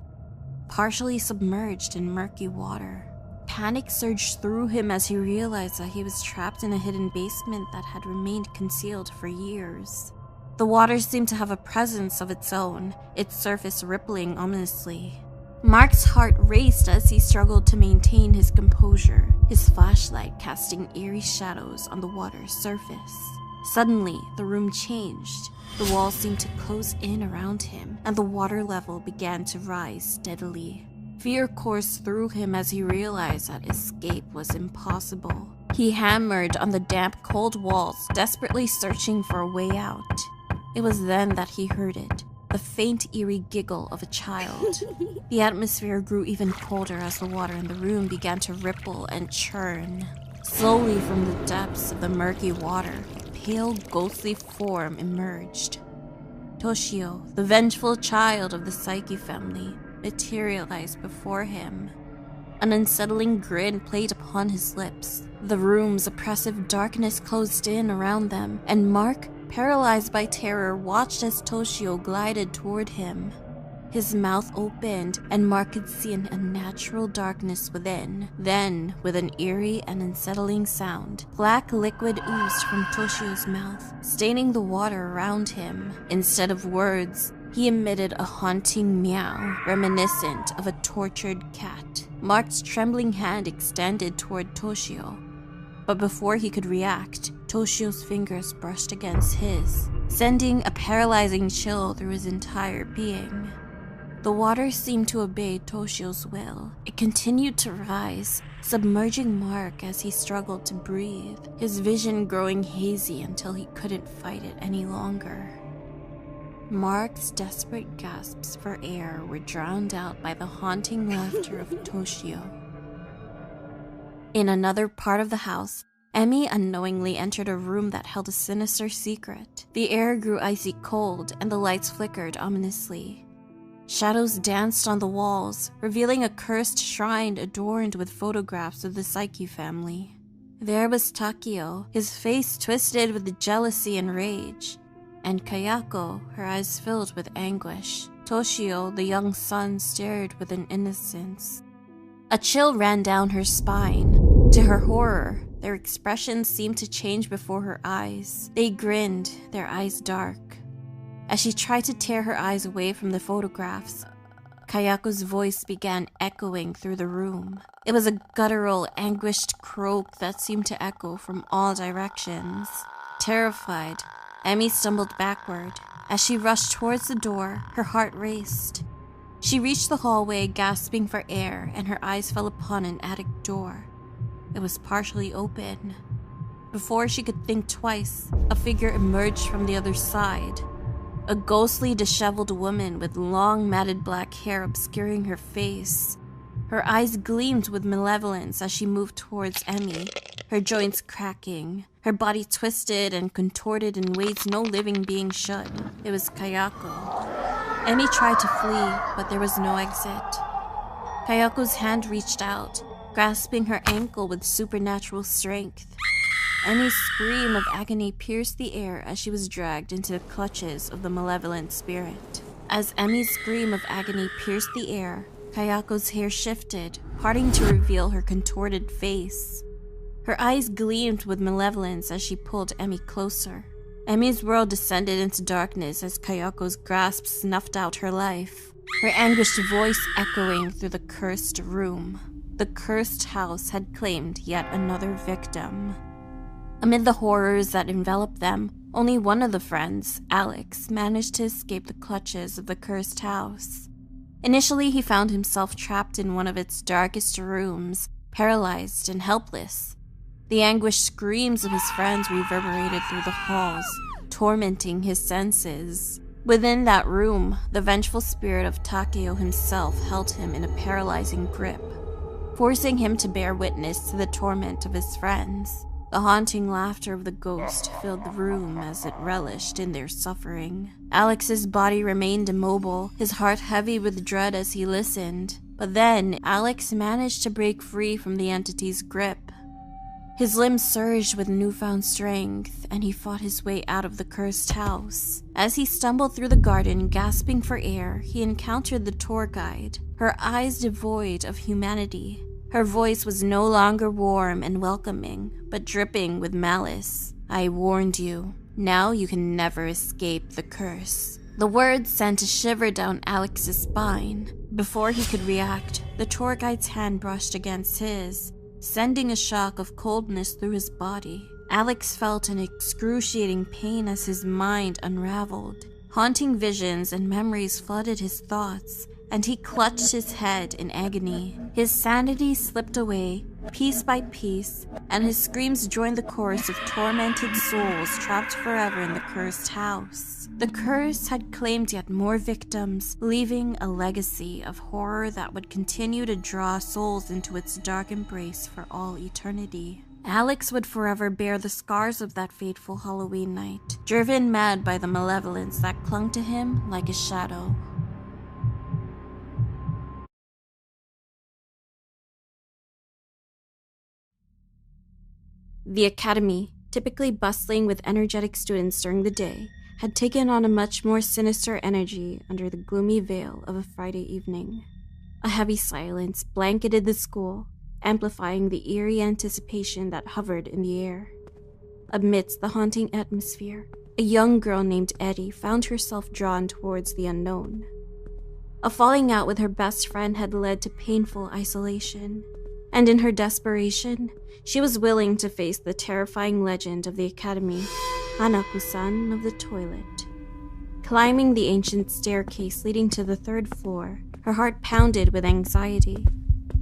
partially submerged in murky water. Panic surged through him as he realized that he was trapped in a hidden basement that had remained concealed for years. The water seemed to have a presence of its own, its surface rippling ominously. Mark's heart raced as he struggled to maintain his composure, his flashlight casting eerie shadows on the water's surface. Suddenly, the room changed. The walls seemed to close in around him, and the water level began to rise steadily. Fear coursed through him as he realized that escape was impossible. He hammered on the damp, cold walls, desperately searching for a way out. It was then that he heard it, the faint, eerie giggle of a child. The atmosphere grew even colder as the water in the room began to ripple and churn. Slowly from the depths of the murky water, a pale, ghostly form emerged. Toshio, the vengeful child of the Psyche family, materialized before him. An unsettling grin played upon his lips. The room's oppressive darkness closed in around them, and Mark, paralyzed by terror, watched as Toshio glided toward him. His mouth opened, and Mark could see an unnatural darkness within. Then, with an eerie and unsettling sound, black liquid oozed from Toshio's mouth, staining the water around him. Instead of words, he emitted a haunting meow, reminiscent of a tortured cat. Mark's trembling hand extended toward Toshio, but before he could react, Toshio's fingers brushed against his, sending a paralyzing chill through his entire being. The water seemed to obey Toshio's will. It continued to rise, submerging Mark as he struggled to breathe, his vision growing hazy until he couldn't fight it any longer. Mark's desperate gasps for air were drowned out by the haunting laughter of Toshio. In another part of the house, Emmy unknowingly entered a room that held a sinister secret. The air grew icy cold, and the lights flickered ominously. Shadows danced on the walls, revealing a cursed shrine adorned with photographs of the Psyche family. There was Takio, his face twisted with jealousy and rage, and Kayako, her eyes filled with anguish. Toshio, the young son, stared with an innocence. A chill ran down her spine. To her horror, their expressions seemed to change before her eyes. They grinned, their eyes dark. As she tried to tear her eyes away from the photographs, Kayako's voice began echoing through the room. It was a guttural, anguished croak that seemed to echo from all directions. Terrified, Emmy stumbled backward. As she rushed towards the door, her heart raced. She reached the hallway, gasping for air, and her eyes fell upon an attic door. It was partially open. Before she could think twice, a figure emerged from the other side. A ghostly, disheveled woman with long, matted black hair obscuring her face. Her eyes gleamed with malevolence as she moved towards Emmy, her joints cracking, her body twisted and contorted in ways no living being should. It was Kayako. Emmy tried to flee, but there was no exit. Kayako's hand reached out, grasping her ankle with supernatural strength. Emmy's scream of agony pierced the air as she was dragged into the clutches of the malevolent spirit. As Emmy's scream of agony pierced the air, Kayako's hair shifted, parting to reveal her contorted face. Her eyes gleamed with malevolence as she pulled Emmy closer. Emmy's world descended into darkness as Kayako's grasp snuffed out her life, her anguished voice echoing through the cursed room. The cursed house had claimed yet another victim. Amid the horrors that enveloped them, only one of the friends, Alex, managed to escape the clutches of the cursed house. Initially, he found himself trapped in one of its darkest rooms, paralyzed and helpless. The anguished screams of his friends reverberated through the halls, tormenting his senses. Within that room, the vengeful spirit of Takeo himself held him in a paralyzing grip, forcing him to bear witness to the torment of his friends. The haunting laughter of the ghost filled the room as it relished in their suffering. Alex's body remained immobile, his heart heavy with dread as he listened. But then, Alex managed to break free from the entity's grip. His limbs surged with newfound strength, and he fought his way out of the cursed house. As he stumbled through the garden, gasping for air, he encountered the tour guide, her eyes devoid of humanity. Her voice was no longer warm and welcoming, but dripping with malice. "I warned you. Now you can never escape the curse." The words sent a shiver down Alex's spine. Before he could react, the tour guide's hand brushed against his, sending a shock of coldness through his body. Alex felt an excruciating pain as his mind unraveled. Haunting visions and memories flooded his thoughts, and he clutched his head in agony. His sanity slipped away, piece by piece, and his screams joined the chorus of tormented souls trapped forever in the cursed house. The curse had claimed yet more victims, leaving a legacy of horror that would continue to draw souls into its dark embrace for all eternity. Alex would forever bear the scars of that fateful Halloween night, driven mad by the malevolence that clung to him like a shadow. The academy, typically bustling with energetic students during the day, had taken on a much more sinister energy under the gloomy veil of a Friday evening. A heavy silence blanketed the school, amplifying the eerie anticipation that hovered in the air. Amidst the haunting atmosphere, a young girl named Eddie found herself drawn towards the unknown. A falling out with her best friend had led to painful isolation, and in her desperation, she was willing to face the terrifying legend of the academy, Hanako-san of the toilet. Climbing the ancient staircase leading to the third floor, her heart pounded with anxiety.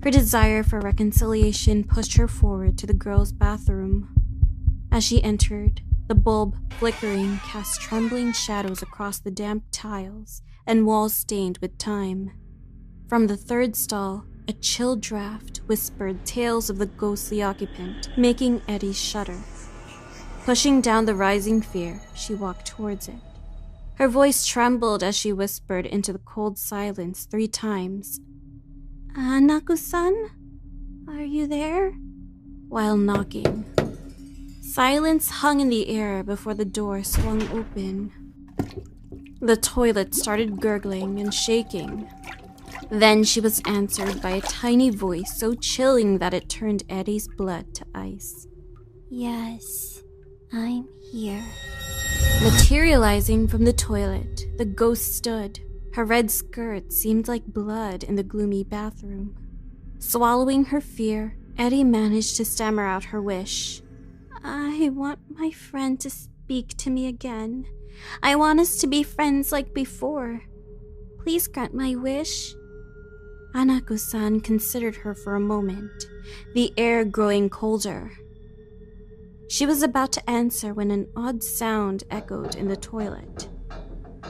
Her desire for reconciliation pushed her forward to the girl's bathroom. As she entered, the bulb, flickering, cast trembling shadows across the damp tiles and walls stained with time. From the third stall, a chill draft whispered tales of the ghostly occupant, making Eddie shudder. Pushing down the rising fear, she walked towards it. Her voice trembled as she whispered into the cold silence 3 times. "Hanako-san? Are you there?" While knocking. Silence hung in the air before the door swung open. The toilet started gurgling and shaking. Then she was answered by a tiny voice so chilling that it turned Eddie's blood to ice. "Yes, I'm here." Materializing from the toilet, the ghost stood. Her red skirt seemed like blood in the gloomy bathroom. Swallowing her fear, Eddie managed to stammer out her wish. "I want my friend to speak to me again. I want us to be friends like before. Please grant my wish." Hanako-san considered her for a moment, the air growing colder. She was about to answer when an odd sound echoed in the toilet.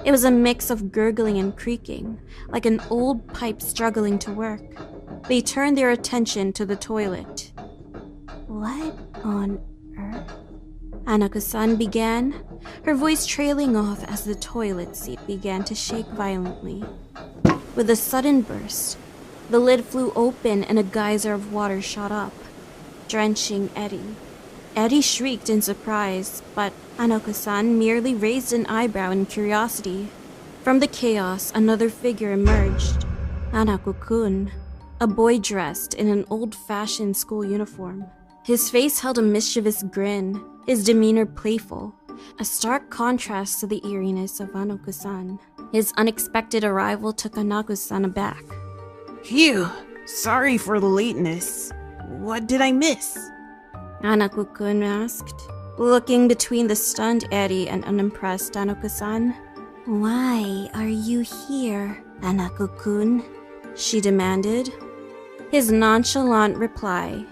It was a mix of gurgling and creaking, like an old pipe struggling to work. They turned their attention to the toilet. "What on earth?" Hanako-san began, her voice trailing off as the toilet seat began to shake violently. With a sudden burst, the lid flew open and a geyser of water shot up, drenching Eddie. Eddie shrieked in surprise, but Hanako-san merely raised an eyebrow in curiosity. From the chaos, another figure emerged. Hanako Kun, a boy dressed in an old-fashioned school uniform. His face held a mischievous grin, his demeanor playful, a stark contrast to the eeriness of Hanako-san. His unexpected arrival took Hanako-san aback. Phew, sorry for the lateness. What did I miss? Hanako Kun asked, looking between the stunned Eddie and unimpressed Hanako-san. "Why are you here, Hanako Kun?" she demanded. His nonchalant reply,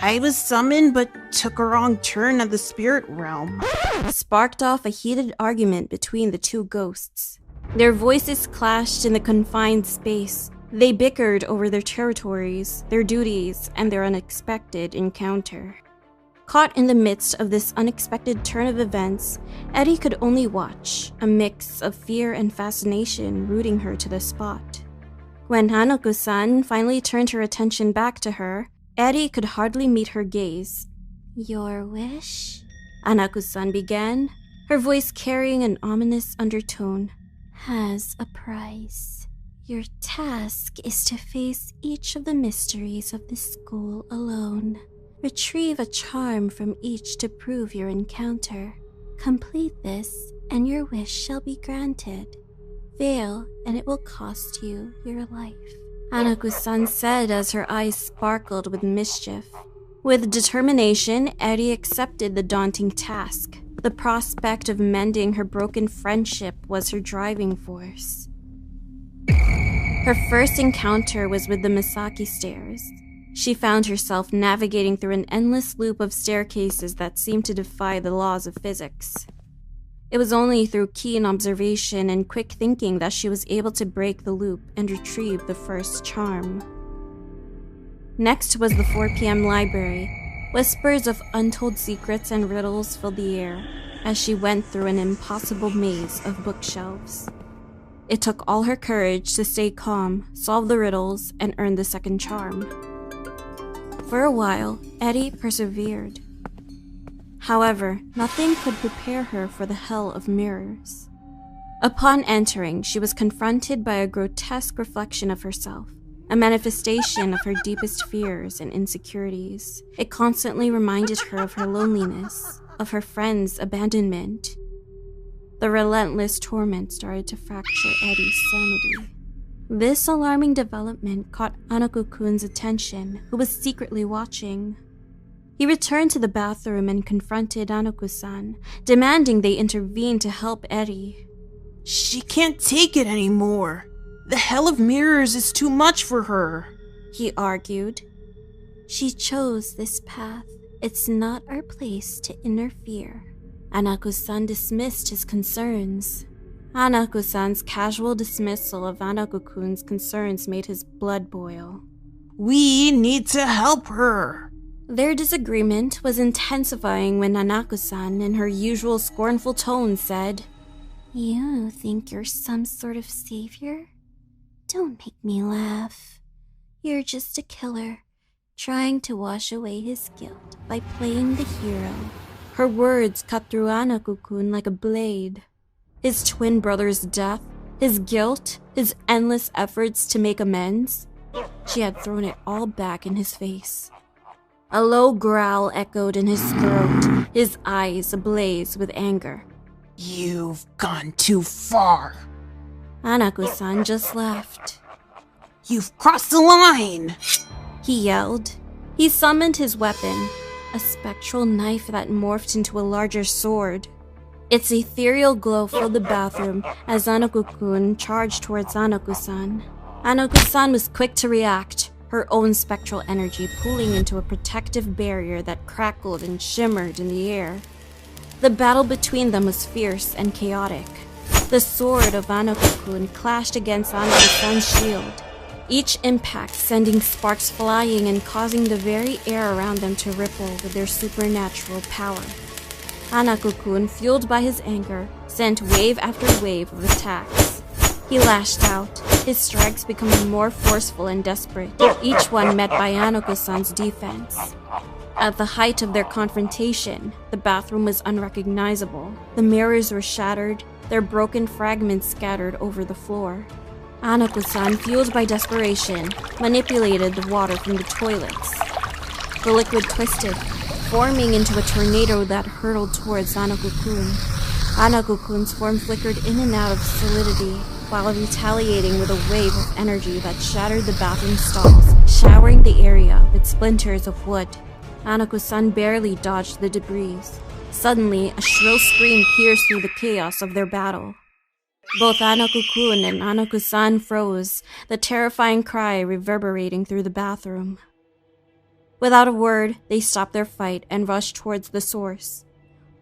I was summoned but took a wrong turn at the spirit realm. sparked off a heated argument between the two ghosts. Their voices clashed in the confined space. They bickered over their territories, their duties, and their unexpected encounter. Caught in the midst of this unexpected turn of events, Eddie could only watch, a mix of fear and fascination rooting her to the spot. When Hanako-san finally turned her attention back to her, Eddie could hardly meet her gaze. "Your wish?" Hanako-san began, her voice carrying an ominous undertone. "Has a price. Your task is to face each of the mysteries of this school alone. Retrieve a charm from each to prove your encounter. Complete this, and your wish shall be granted. Fail, and it will cost you your life," Hanako-san said as her eyes sparkled with mischief. With determination, Eddie accepted the daunting task. The prospect of mending her broken friendship was her driving force. Her first encounter was with the Misaki stairs. She found herself navigating through an endless loop of staircases that seemed to defy the laws of physics. It was only through keen observation and quick thinking that she was able to break the loop and retrieve the first charm. Next was the 4 p.m. library. Whispers of untold secrets and riddles filled the air as she went through an impossible maze of bookshelves. It took all her courage to stay calm, solve the riddles, and earn the second charm. For a while, Eddie persevered. However, nothing could prepare her for the hell of mirrors. Upon entering, she was confronted by a grotesque reflection of herself, a manifestation of her deepest fears and insecurities. It constantly reminded her of her loneliness, of her friends' abandonment. The relentless torment started to fracture Eddie's sanity. This alarming development caught Hanako Kun's attention, who was secretly watching. He returned to the bathroom and confronted Hanako-san, demanding they intervene to help Eddie. "She can't take it anymore. The hell of mirrors is too much for her," he argued. "She chose this path. It's not our place to interfere." Hanako-san dismissed his concerns. Hanako-san's casual dismissal of Hanako Kun's concerns made his blood boil. "We need to help her." Their disagreement was intensifying when Hanako-san, in her usual scornful tone, said, "You think you're some sort of savior? Don't make me laugh. You're just a killer, trying to wash away his guilt by playing the hero." Her words cut through Hanako Kun like a blade. His twin brother's death, his guilt, his endless efforts to make amends. She had thrown it all back in his face. A low growl echoed in his throat, his eyes ablaze with anger. "You've gone too far." Hanako-san just laughed. "You've crossed the line!" He yelled. He summoned his weapon, a spectral knife that morphed into a larger sword. Its ethereal glow filled the bathroom as Hanako Kun charged towards Hanako-san. Hanako-san was quick to react, her own spectral energy pooling into a protective barrier that crackled and shimmered in the air. The battle between them was fierce and chaotic. The sword of Hanako Kun clashed against Hanako-san's shield, each impact sending sparks flying and causing the very air around them to ripple with their supernatural power. Hanako Kun, fueled by his anger, sent wave after wave of attacks. He lashed out, his strikes becoming more forceful and desperate, each one met by Hanako-san's defense. At the height of their confrontation, the bathroom was unrecognizable. The mirrors were shattered, their broken fragments scattered over the floor. Hanako-san, fueled by desperation, manipulated the water from the toilets. The liquid twisted, forming into a tornado that hurtled towards Hanako Kun. Hanako Kun's form flickered in and out of solidity, while retaliating with a wave of energy that shattered the bathroom stalls, showering the area with splinters of wood. Hanako-san barely dodged the debris. Suddenly, a shrill scream pierced through the chaos of their battle. Both Hanako Kun and Hanako-san froze, the terrifying cry reverberating through the bathroom. Without a word, they stopped their fight and rushed towards the source,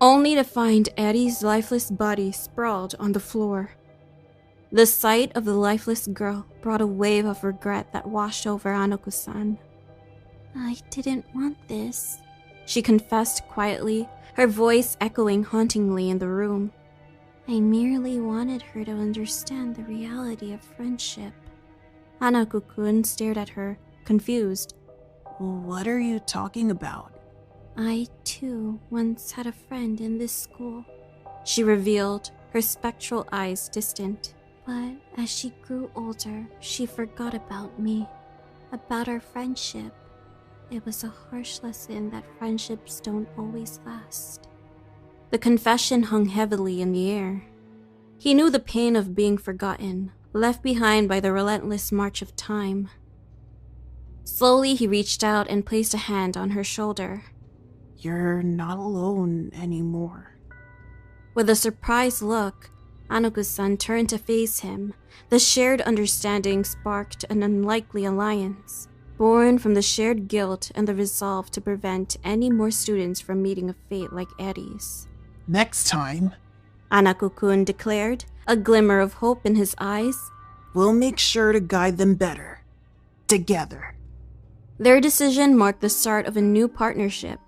only to find Eddie's lifeless body sprawled on the floor. The sight of the lifeless girl brought a wave of regret that washed over Hanako-san. I didn't want this, she confessed quietly, her voice echoing hauntingly in the room. I merely wanted her to understand the reality of friendship. Hanako Kun stared at her, confused. What are you talking about? I, too, once had a friend in this school, she revealed, her spectral eyes distant. But as she grew older, she forgot about me, about our friendship. It was a harsh lesson that friendships don't always last. The confession hung heavily in the air. He knew the pain of being forgotten, left behind by the relentless march of time. Slowly, he reached out and placed a hand on her shoulder. You're not alone anymore. With a surprised look, Hanako-san turned to face him. The shared understanding sparked an unlikely alliance, born from the shared guilt and the resolve to prevent any more students from meeting a fate like Eddie's. Next time, Hanako Kun declared, a glimmer of hope in his eyes. We'll make sure to guide them better. Together. Their decision marked the start of a new partnership.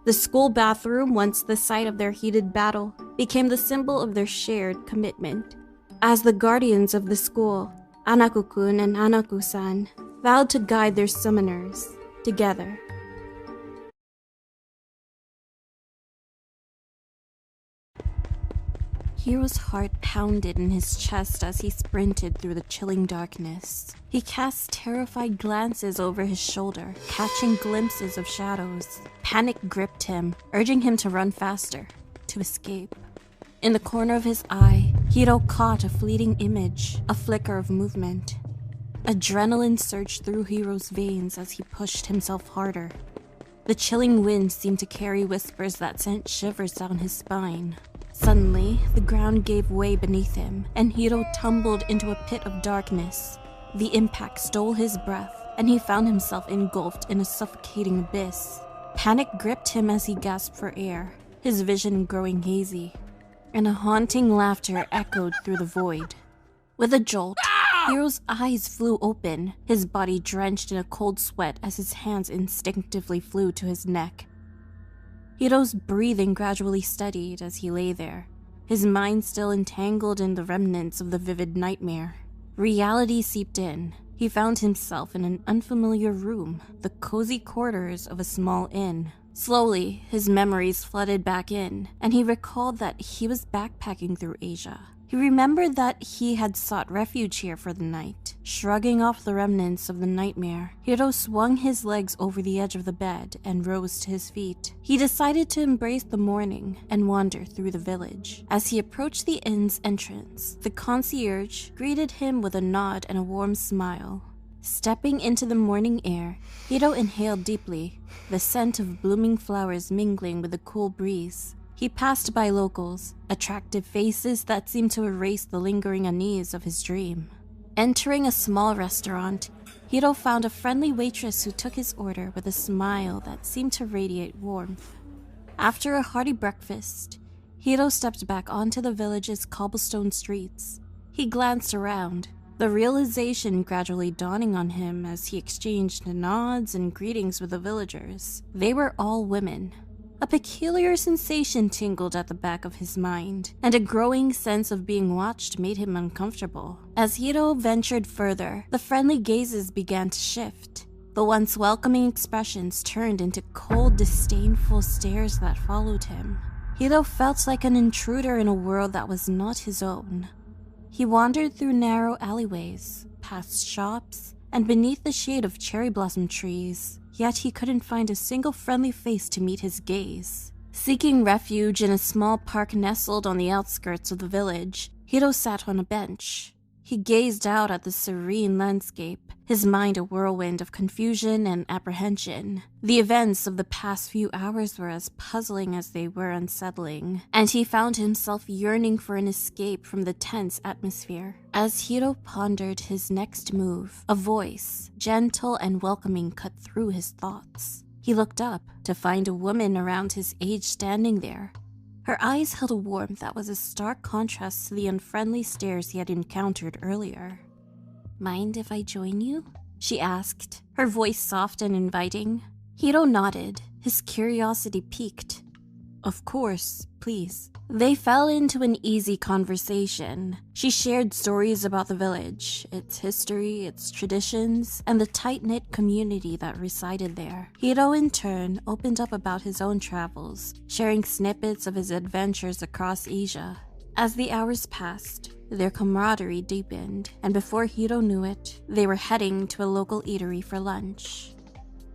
The school bathroom, once the site of their heated battle, became the symbol of their shared commitment. As the guardians of the school, Hanako Kun and Hanako-san vowed to guide their summoners together. Hiro's heart pounded in his chest as he sprinted through the chilling darkness. He cast terrified glances over his shoulder, catching glimpses of shadows. Panic gripped him, urging him to run faster, to escape. In the corner of his eye, Hiro caught a fleeting image, a flicker of movement. Adrenaline surged through Hiro's veins as he pushed himself harder. The chilling wind seemed to carry whispers that sent shivers down his spine. Suddenly, the ground gave way beneath him, and Hiro tumbled into a pit of darkness. The impact stole his breath, and he found himself engulfed in a suffocating abyss. Panic gripped him as he gasped for air, his vision growing hazy, and a haunting laughter echoed through the void. With a jolt, Hiro's eyes flew open, his body drenched in a cold sweat as his hands instinctively flew to his neck. Hiro's breathing gradually steadied as he lay there, his mind still entangled in the remnants of the vivid nightmare. Reality seeped in. He found himself in an unfamiliar room, the cozy quarters of a small inn. Slowly, his memories flooded back in, and he recalled that he was backpacking through Asia. He remembered that he had sought refuge here for the night. Shrugging off the remnants of the nightmare, Hiro swung his legs over the edge of the bed and rose to his feet. He decided to embrace the morning and wander through the village. As he approached the inn's entrance, the concierge greeted him with a nod and a warm smile. Stepping into the morning air, Hiro inhaled deeply, the scent of blooming flowers mingling with the cool breeze. He passed by locals, attractive faces that seemed to erase the lingering unease of his dream. Entering a small restaurant, Hiro found a friendly waitress who took his order with a smile that seemed to radiate warmth. After a hearty breakfast, Hiro stepped back onto the village's cobblestone streets. He glanced around, the realization gradually dawning on him as he exchanged nods and greetings with the villagers. They were all women. A peculiar sensation tingled at the back of his mind, and a growing sense of being watched made him uncomfortable. As Hiro ventured further, the friendly gazes began to shift. The once welcoming expressions turned into cold, disdainful stares that followed him. Hiro felt like an intruder in a world that was not his own. He wandered through narrow alleyways, past shops, and beneath the shade of cherry blossom trees. Yet he couldn't find a single friendly face to meet his gaze. Seeking refuge in a small park nestled on the outskirts of the village, Hiro sat on a bench. He gazed out at the serene landscape, his mind a whirlwind of confusion and apprehension. The events of the past few hours were as puzzling as they were unsettling, and he found himself yearning for an escape from the tense atmosphere. As Hiro pondered his next move, a voice, gentle and welcoming, cut through his thoughts. He looked up to find a woman around his age standing there, Her eyes held a warmth that was a stark contrast to the unfriendly stares he had encountered earlier. "Mind if I join you?" she asked, her voice soft and inviting. Hiro nodded, his curiosity piqued. "Of course, please." They fell into an easy conversation. She shared stories about the village, its history, its traditions, and the tight-knit community that resided there. Hiro, in turn, opened up about his own travels, sharing snippets of his adventures across Asia. As the hours passed, their camaraderie deepened, and before Hiro knew it, they were heading to a local eatery for lunch.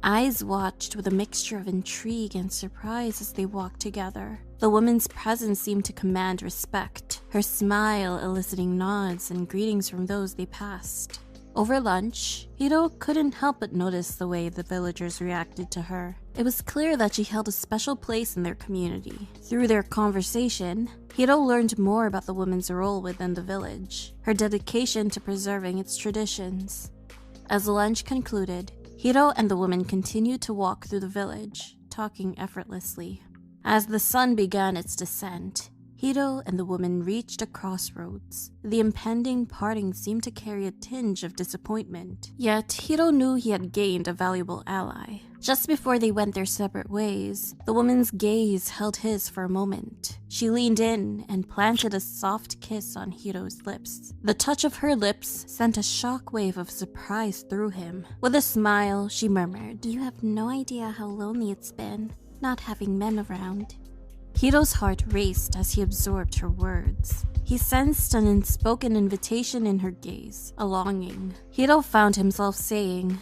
Eyes watched with a mixture of intrigue and surprise as they walked together. The woman's presence seemed to command respect, her smile eliciting nods and greetings from those they passed. Over lunch, Hiro couldn't help but notice the way the villagers reacted to her. It was clear that she held a special place in their community. Through their conversation, Hiro learned more about the woman's role within the village, her dedication to preserving its traditions. As lunch concluded, Hiro and the woman continued to walk through the village, talking effortlessly. As the sun began its descent, Hiro and the woman reached a crossroads. The impending parting seemed to carry a tinge of disappointment, yet Hiro knew he had gained a valuable ally. Just before they went their separate ways, the woman's gaze held his for a moment. She leaned in and planted a soft kiss on Hiro's lips. The touch of her lips sent a shockwave of surprise through him. With a smile, she murmured, "You have no idea how lonely it's been, not having men around." Hiro's heart raced as he absorbed her words. He sensed an unspoken invitation in her gaze, a longing. Hiro found himself saying,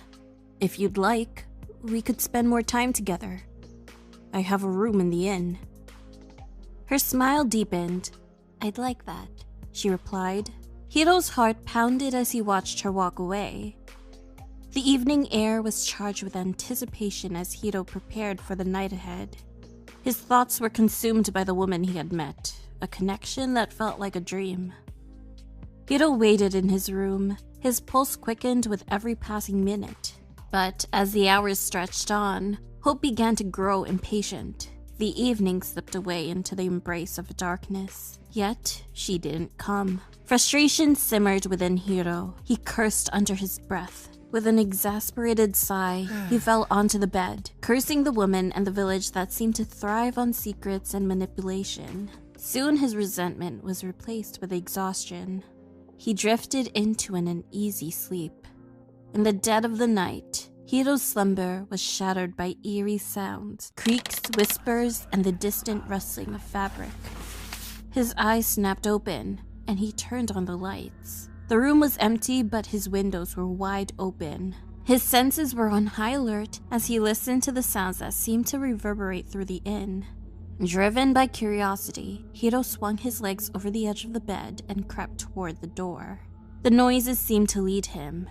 "If you'd like, we could spend more time together. I have a room in the inn." Her smile deepened. "I'd like that," she replied. Hiro's heart pounded as he watched her walk away. The evening air was charged with anticipation as Hiro prepared for the night ahead. His thoughts were consumed by the woman he had met, a connection that felt like a dream. Hiro waited in his room, his pulse quickened with every passing minute. But as the hours stretched on, hope began to grow impatient. The evening slipped away into the embrace of darkness. Yet, she didn't come. Frustration simmered within Hiro. He cursed under his breath. With an exasperated sigh, he fell onto the bed, cursing the woman and the village that seemed to thrive on secrets and manipulation. Soon his resentment was replaced with exhaustion. He drifted into an uneasy sleep. In the dead of the night, Hiro's slumber was shattered by eerie sounds, creaks, whispers, and the distant rustling of fabric. His eyes snapped open, and he turned on the lights. The room was empty, but his windows were wide open. His senses were on high alert as he listened to the sounds that seemed to reverberate through the inn. Driven by curiosity, Hiro swung his legs over the edge of the bed and crept toward the door. The noises seemed to lead him.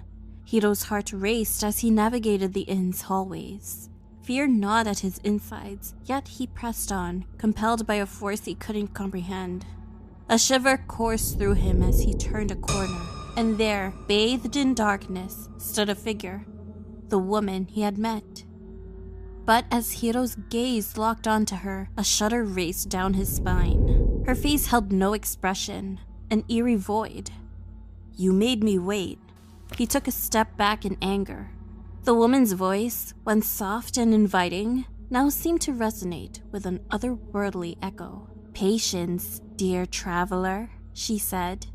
Hiro's heart raced as he navigated the inn's hallways. Fear gnawed at his insides, yet he pressed on, compelled by a force he couldn't comprehend. A shiver coursed through him as he turned a corner, and there, bathed in darkness, stood a figure, the woman he had met. But as Hiro's gaze locked onto her, a shudder raced down his spine. Her face held no expression, an eerie void. "You made me wait." He took a step back in anger. The woman's voice, once soft and inviting, now seemed to resonate with an otherworldly echo. "Patience, dear traveler," she said.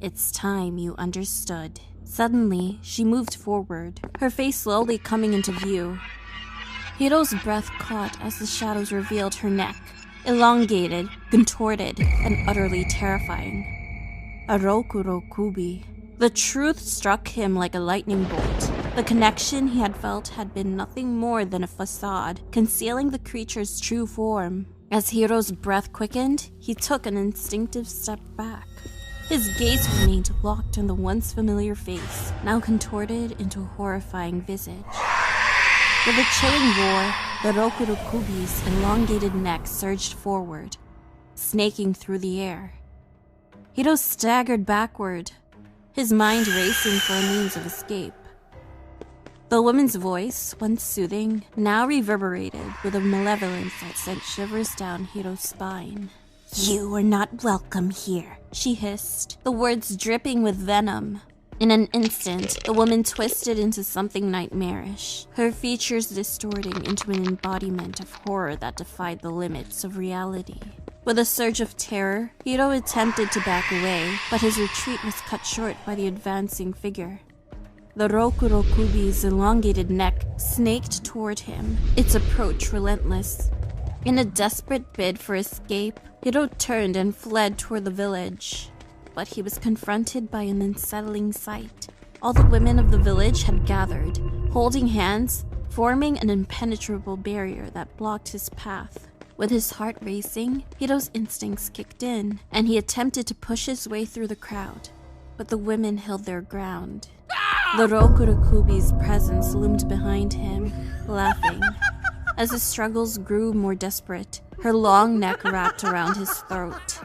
"It's time you understood." Suddenly, she moved forward, her face slowly coming into view. Hiro's breath caught as the shadows revealed her neck, elongated, contorted, and utterly terrifying. A Rokurokubi. The truth struck him like a lightning bolt. The connection he had felt had been nothing more than a facade, concealing the creature's true form. As Hiro's breath quickened, he took an instinctive step back. His gaze remained locked on the once familiar face, now contorted into a horrifying visage. With a chilling roar, the Rokurokubi's elongated neck surged forward, snaking through the air. Hiro staggered backward, his mind racing for a means of escape. The woman's voice, once soothing, now reverberated with a malevolence that sent shivers down Hiro's spine. "You are not welcome here," she hissed, the words dripping with venom. In an instant, the woman twisted into something nightmarish, her features distorting into an embodiment of horror that defied the limits of reality. With a surge of terror, Hiro attempted to back away, but his retreat was cut short by the advancing figure. The Rokurokubi's elongated neck snaked toward him, its approach relentless. In a desperate bid for escape, Hiro turned and fled toward the village. But he was confronted by an unsettling sight. All the women of the village had gathered, holding hands, forming an impenetrable barrier that blocked his path. With his heart racing, Hiro's instincts kicked in, and he attempted to push his way through the crowd. But the women held their ground. The Rokurokubi's presence loomed behind him, laughing. As his struggles grew more desperate, her long neck wrapped around his throat.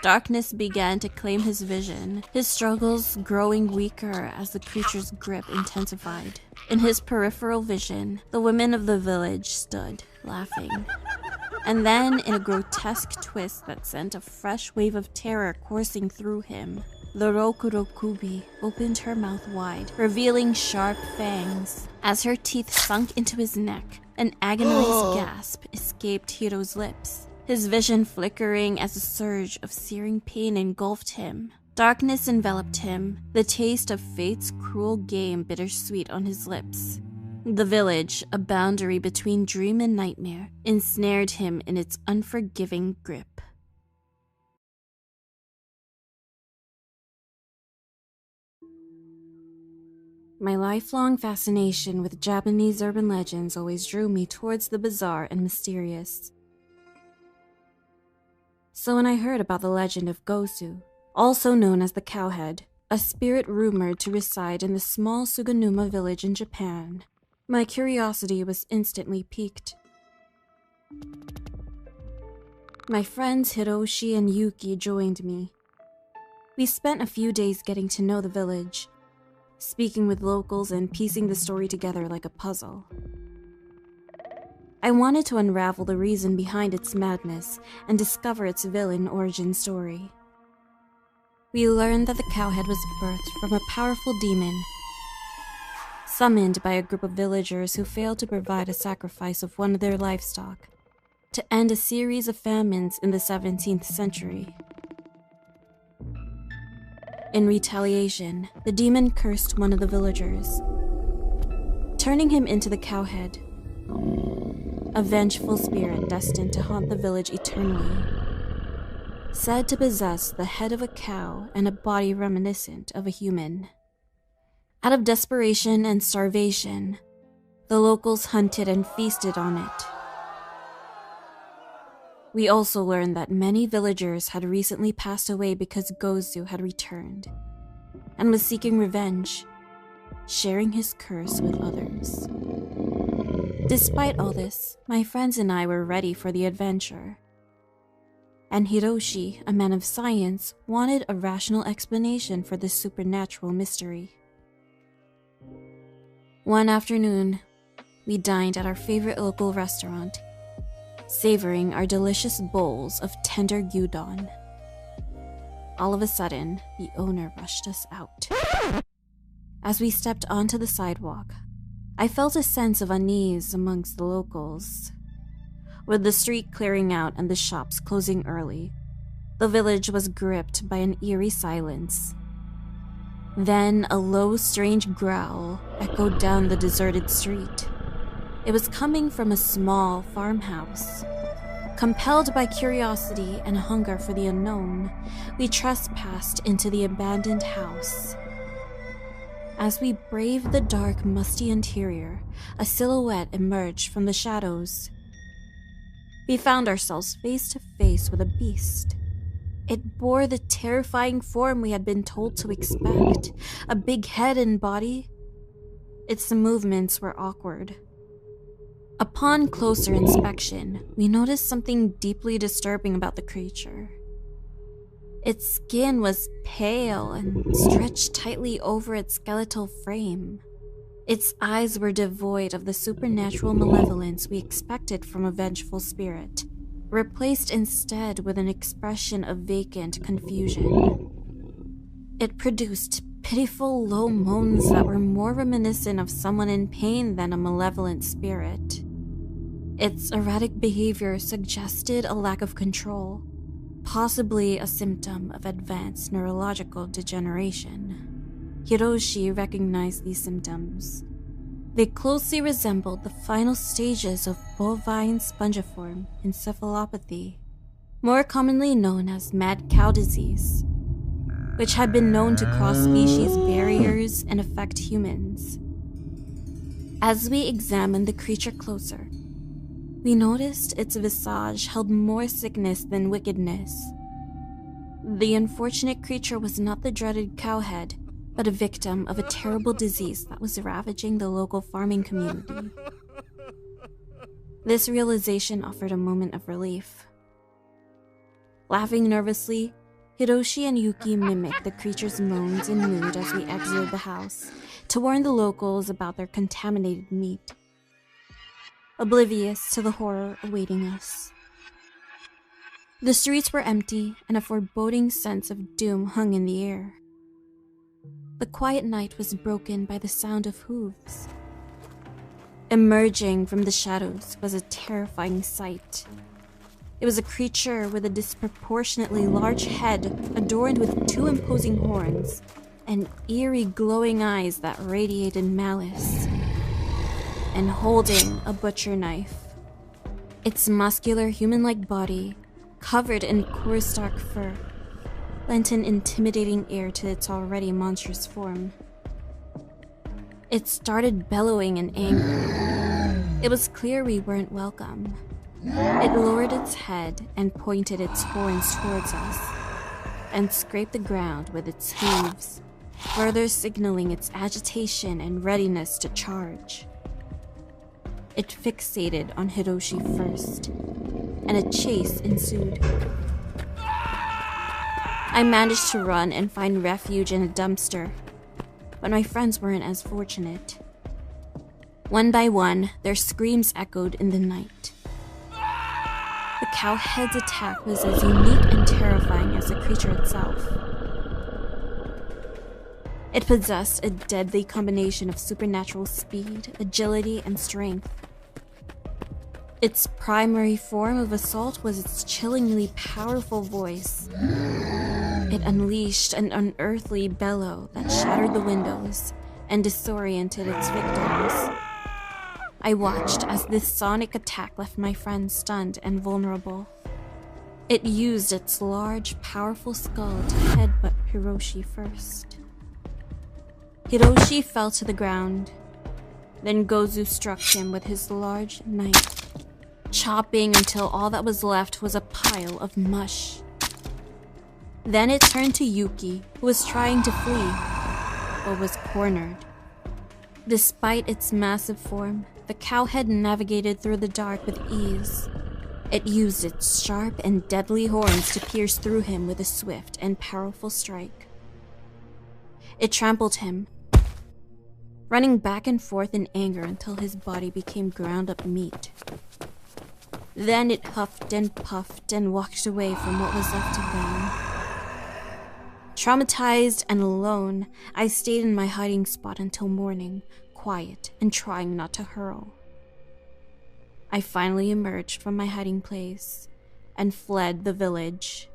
Darkness began to claim his vision, his struggles growing weaker as the creature's grip intensified. In his peripheral vision, the women of the village stood, laughing. And then, in a grotesque twist that sent a fresh wave of terror coursing through him, the Rokurokubi opened her mouth wide, revealing sharp fangs. As her teeth sunk into his neck, an agonized gasp escaped Hiro's lips, his vision flickering as a surge of searing pain engulfed him. Darkness enveloped him, the taste of fate's cruel game bittersweet on his lips. The village, a boundary between dream and nightmare, ensnared him in its unforgiving grip. My lifelong fascination with Japanese urban legends always drew me towards the bizarre and mysterious. So when I heard about the legend of Gosu, also known as the Cowhead, a spirit rumored to reside in the small Suganuma village in Japan, my curiosity was instantly piqued. My friends Hiroshi and Yuki joined me. We spent a few days getting to know the village, speaking with locals and piecing the story together like a puzzle. I wanted to unravel the reason behind its madness and discover its villain origin story. We learned that the Cowhead was birthed from a powerful demon, summoned by a group of villagers who failed to provide a sacrifice of one of their livestock to end a series of famines in the 17th century. In retaliation, the demon cursed one of the villagers, turning him into the Cowhead, a vengeful spirit destined to haunt the village eternally, said to possess the head of a cow and a body reminiscent of a human. Out of desperation and starvation, the locals hunted and feasted on it. We also learned that many villagers had recently passed away because Gozu had returned and was seeking revenge, sharing his curse with others. Despite all this, my friends and I were ready for the adventure. And Hiroshi, a man of science, wanted a rational explanation for this supernatural mystery. One afternoon, we dined at our favorite local restaurant, savoring our delicious bowls of tender gyudon. All of a sudden, the owner rushed us out. As we stepped onto the sidewalk, I felt a sense of unease amongst the locals. With the street clearing out and the shops closing early, the village was gripped by an eerie silence. Then a low, strange growl echoed down the deserted street. It was coming from a small farmhouse. Compelled by curiosity and hunger for the unknown, we trespassed into the abandoned house. As we braved the dark, musty interior, a silhouette emerged from the shadows. We found ourselves face to face with a beast. It bore the terrifying form we had been told to expect, a big head and body. Its movements were awkward. Upon closer inspection, we noticed something deeply disturbing about the creature. Its skin was pale and stretched tightly over its skeletal frame. Its eyes were devoid of the supernatural malevolence we expected from a vengeful spirit, replaced instead with an expression of vacant confusion. It produced pitiful low moans that were more reminiscent of someone in pain than a malevolent spirit. Its erratic behavior suggested a lack of control, possibly a symptom of advanced neurological degeneration. Hiroshi recognized these symptoms. They closely resembled the final stages of bovine spongiform encephalopathy, more commonly known as mad cow disease, which had been known to cross species barriers and affect humans. As we examined the creature closer, we noticed its visage held more sickness than wickedness. The unfortunate creature was not the dreaded Cowhead, but a victim of a terrible disease that was ravaging the local farming community. This realization offered a moment of relief. Laughing nervously, Hiroshi and Yuki mimicked the creature's moans and mood as we exited the house to warn the locals about their contaminated meat, oblivious to the horror awaiting us. The streets were empty, and a foreboding sense of doom hung in the air. The quiet night was broken by the sound of hooves. Emerging from the shadows was a terrifying sight. It was a creature with a disproportionately large head adorned with 2 imposing horns and eerie glowing eyes that radiated malice, and holding a butcher knife. Its muscular human-like body, covered in coarse dark fur, lent an intimidating air to its already monstrous form. It started bellowing in anger. It was clear we weren't welcome. It lowered its head and pointed its horns towards us, and scraped the ground with its hooves, further signaling its agitation and readiness to charge. It fixated on Hiroshi first, and a chase ensued. I managed to run and find refuge in a dumpster, but my friends weren't as fortunate. One by one, their screams echoed in the night. The Cowhead's attack was as unique and terrifying as the creature itself. It possessed a deadly combination of supernatural speed, agility, and strength. Its primary form of assault was its chillingly powerful voice. It unleashed an unearthly bellow that shattered the windows and disoriented its victims. I watched as this sonic attack left my friends stunned and vulnerable. It used its large, powerful skull to headbutt Hiroshi first. Hiroshi fell to the ground. Then Gozu struck him with his large knife, chopping until all that was left was a pile of mush. Then it turned to Yuki, who was trying to flee, but was cornered. Despite its massive form, the Cowhead navigated through the dark with ease. It used its sharp and deadly horns to pierce through him with a swift and powerful strike. It trampled him, running back and forth in anger until his body became ground-up meat. Then it huffed and puffed and walked away from what was left of them. Traumatized and alone, I stayed in my hiding spot until morning, quiet and trying not to hurl. I finally emerged from my hiding place and fled the village.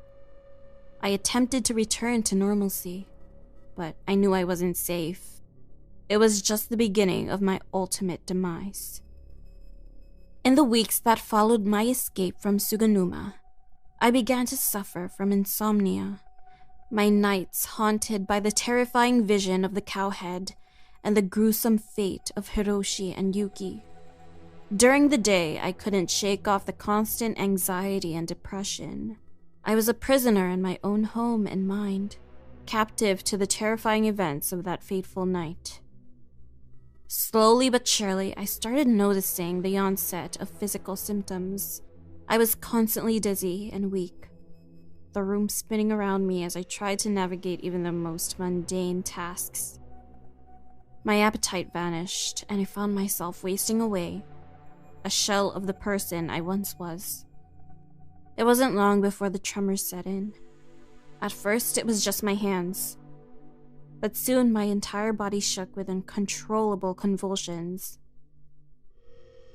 I attempted to return to normalcy, but I knew I wasn't safe. It was just the beginning of my ultimate demise. In the weeks that followed my escape from Suganuma, I began to suffer from insomnia. My nights haunted by the terrifying vision of the Cowhead and the gruesome fate of Hiroshi and Yuki. During the day, I couldn't shake off the constant anxiety and depression. I was a prisoner in my own home and mind, captive to the terrifying events of that fateful night. Slowly but surely, I started noticing the onset of physical symptoms. I was constantly dizzy and weak, the room spinning around me as I tried to navigate even the most mundane tasks. My appetite vanished, and I found myself wasting away, a shell of the person I once was. It wasn't long before the tremors set in. At first, it was just my hands, but soon my entire body shook with uncontrollable convulsions.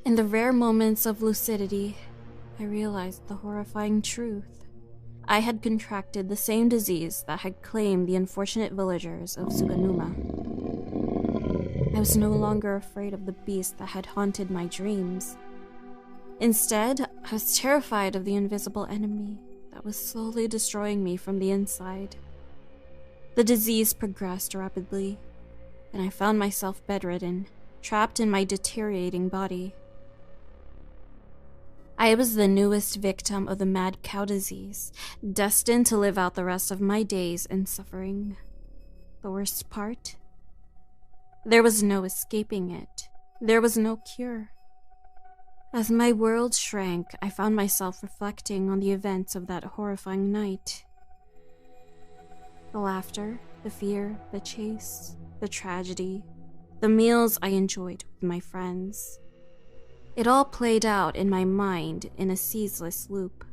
In the rare moments of lucidity, I realized the horrifying truth. I had contracted the same disease that had claimed the unfortunate villagers of Suganuma. I was no longer afraid of the beast that had haunted my dreams. Instead, I was terrified of the invisible enemy that was slowly destroying me from the inside. The disease progressed rapidly, and I found myself bedridden, trapped in my deteriorating body. I was the newest victim of the mad cow disease, destined to live out the rest of my days in suffering. The worst part? There was no escaping it. There was no cure. As my world shrank, I found myself reflecting on the events of that horrifying night. The laughter, the fear, the chase, the tragedy, the meals I enjoyed with my friends. It all played out in my mind in a ceaseless loop.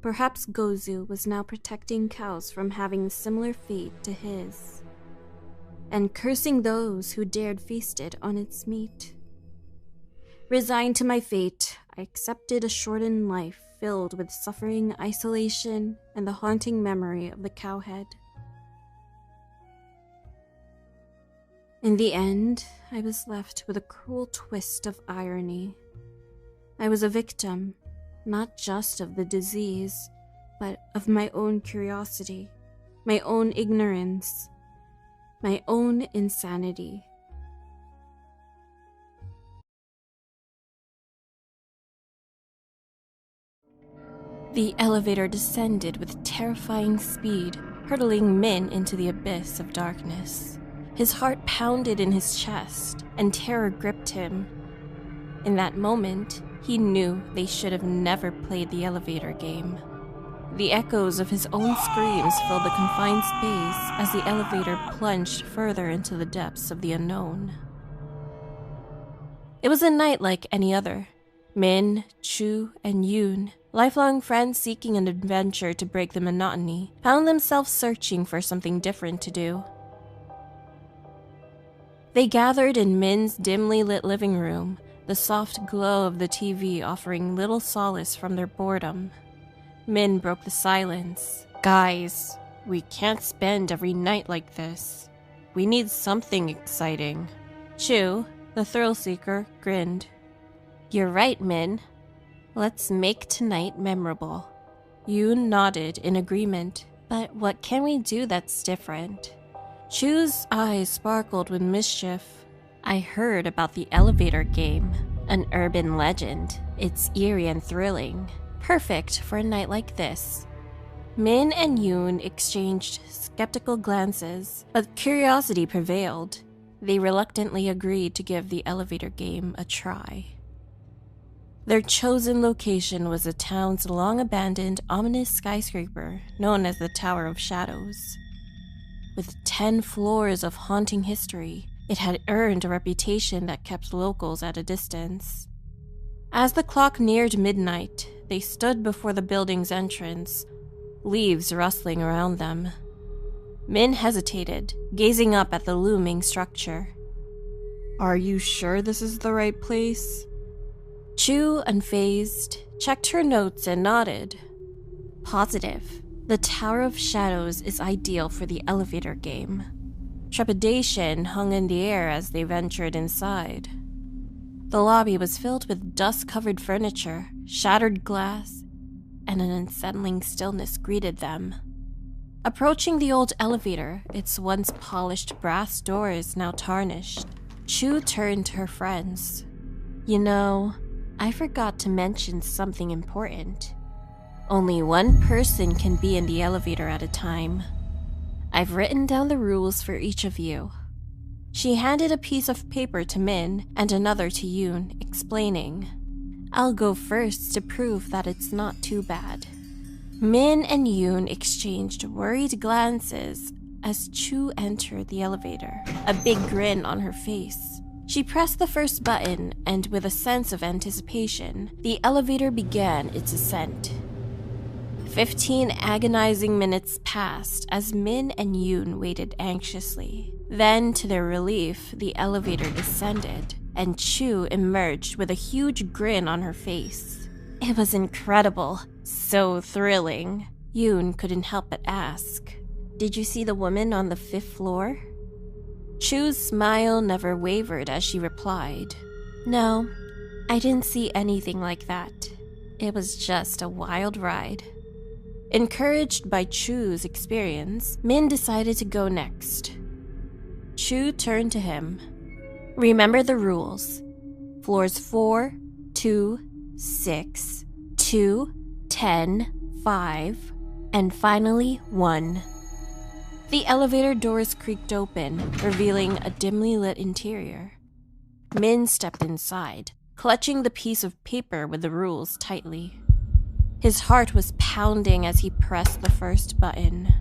Perhaps Gozu was now protecting cows from having a similar fate to his, and cursing those who dared feast it on its meat. Resigned to my fate, I accepted a shortened life filled with suffering, isolation, and the haunting memory of the Cowhead. In the end, I was left with a cruel twist of irony. I was a victim, not just of the disease, but of my own curiosity, my own ignorance, my own insanity. The elevator descended with terrifying speed, hurtling Min into the abyss of darkness. His heart pounded in his chest, and terror gripped him. In that moment, he knew they should have never played the elevator game. The echoes of his own screams filled the confined space as the elevator plunged further into the depths of the unknown. It was a night like any other. Min, Chu, and Yoon, lifelong friends seeking an adventure to break the monotony, found themselves searching for something different to do. They gathered in Min's dimly lit living room, the soft glow of the TV offering little solace from their boredom. Min broke the silence. "Guys, we can't spend every night like this. We need something exciting." Chu, the thrill seeker, grinned. "You're right, Min. Let's make tonight memorable." Yoon nodded in agreement. "But what can we do that's different?" Chu's eyes sparkled with mischief. "I heard about the elevator game. An urban legend. It's eerie and thrilling. Perfect for a night like this." Min and Yoon exchanged skeptical glances, but curiosity prevailed. They reluctantly agreed to give the elevator game a try. Their chosen location was the town's long-abandoned, ominous skyscraper known as the Tower of Shadows. With 10 floors of haunting history, it had earned a reputation that kept locals at a distance. As the clock neared midnight, they stood before the building's entrance, leaves rustling around them. Min hesitated, gazing up at the looming structure. "Are you sure this is the right place?" Chu, unfazed, checked her notes and nodded. "Positive. The Tower of Shadows is ideal for the elevator game." Trepidation hung in the air as they ventured inside. The lobby was filled with dust-covered furniture, shattered glass, and an unsettling stillness greeted them. Approaching the old elevator, its once polished brass doors now tarnished, Chu turned to her friends. "You know, I forgot to mention something important. Only one person can be in the elevator at a time. I've written down the rules for each of you." She handed a piece of paper to Min and another to Yoon, explaining, "I'll go first to prove that it's not too bad." Min and Yoon exchanged worried glances as Chu entered the elevator, a big grin on her face. She pressed the first button, and with a sense of anticipation, the elevator began its ascent. 15 agonizing minutes passed as Min and Yoon waited anxiously. Then, to their relief, the elevator descended, and Chu emerged with a huge grin on her face. It was incredible, so thrilling. Yoon couldn't help but ask, "Did you see the woman on the 5th floor?" Chu's smile never wavered as she replied, "No, I didn't see anything like that. It was just a wild ride." Encouraged by Chu's experience, Min decided to go next. Chu turned to him. "Remember the rules. Floors 4, 2, 6, 2, 10, 5, and finally 1. The elevator doors creaked open, revealing a dimly lit interior. Min stepped inside, clutching the piece of paper with the rules tightly. His heart was pounding as he pressed the first button.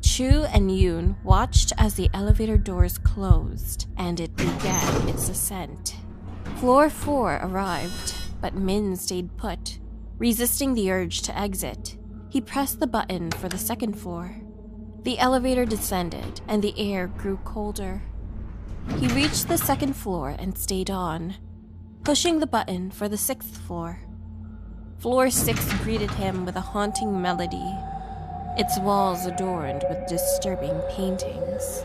Chu and Yoon watched as the elevator doors closed, and it began its ascent. Floor 4 arrived, but Min stayed put, resisting the urge to exit. He pressed the button for the 2nd floor. The elevator descended, and the air grew colder. He reached the 2nd floor and stayed on, pushing the button for the 6th floor. Floor 6 greeted him with a haunting melody, its walls adorned with disturbing paintings.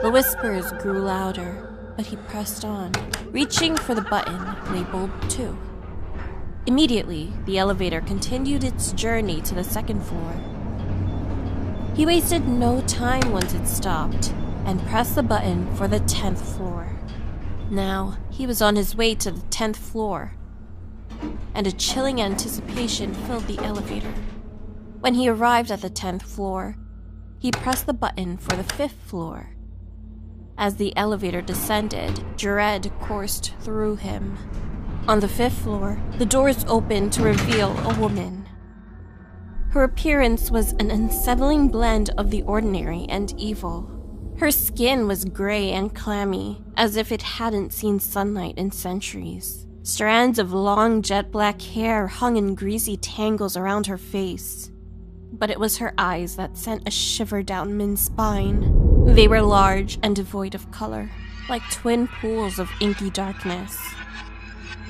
The whispers grew louder, but he pressed on, reaching for the button labeled 2. Immediately, the elevator continued its journey to the 2nd floor. He wasted no time once it stopped, and pressed the button for the 10th floor. Now, he was on his way to the 10th floor, and a chilling anticipation filled the elevator. When he arrived at the 10th floor, he pressed the button for the 5th floor. As the elevator descended, dread coursed through him. On the 5th floor, the doors opened to reveal a woman. Her appearance was an unsettling blend of the ordinary and evil. Her skin was gray and clammy, as if it hadn't seen sunlight in centuries. Strands of long jet black hair hung in greasy tangles around her face. But it was her eyes that sent a shiver down Min's spine. They were large and devoid of color, like twin pools of inky darkness.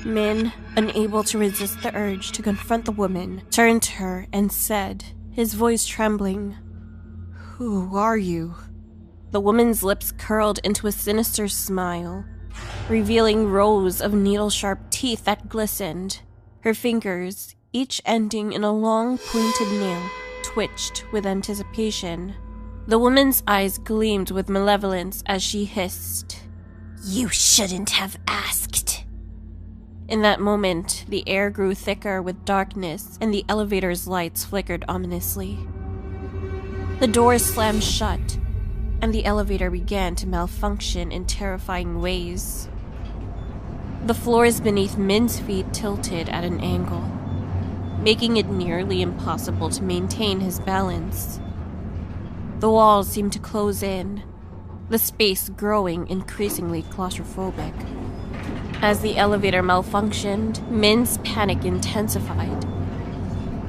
Min, unable to resist the urge to confront the woman, turned to her and said, his voice trembling, "Who are you?" The woman's lips curled into a sinister smile, revealing rows of needle-sharp teeth that glistened. Her fingers, each ending in a long, pointed nail, twitched with anticipation. The woman's eyes gleamed with malevolence as she hissed, "You shouldn't have asked." In that moment, the air grew thicker with darkness, and the elevator's lights flickered ominously. The doors slammed shut, and the elevator began to malfunction in terrifying ways. The floors beneath Min's feet tilted at an angle, making it nearly impossible to maintain his balance. The walls seemed to close in, the space growing increasingly claustrophobic. As the elevator malfunctioned, Min's panic intensified.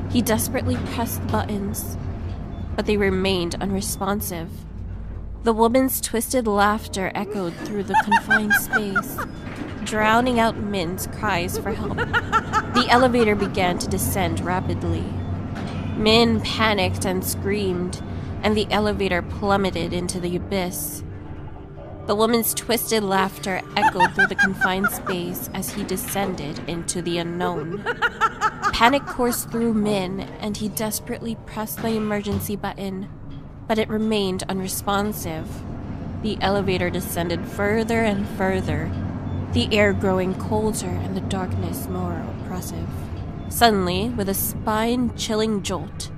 He desperately pressed the buttons, but they remained unresponsive. The woman's twisted laughter echoed through the confined space, drowning out Min's cries for help. The elevator began to descend rapidly. Min panicked and screamed, and the elevator plummeted into the abyss. The woman's twisted laughter echoed through the confined space as he descended into the unknown. Panic coursed through Min, and he desperately pressed the emergency button, but it remained unresponsive. The elevator descended further and further, the air growing colder and the darkness more oppressive. Suddenly, with a spine-chilling jolt,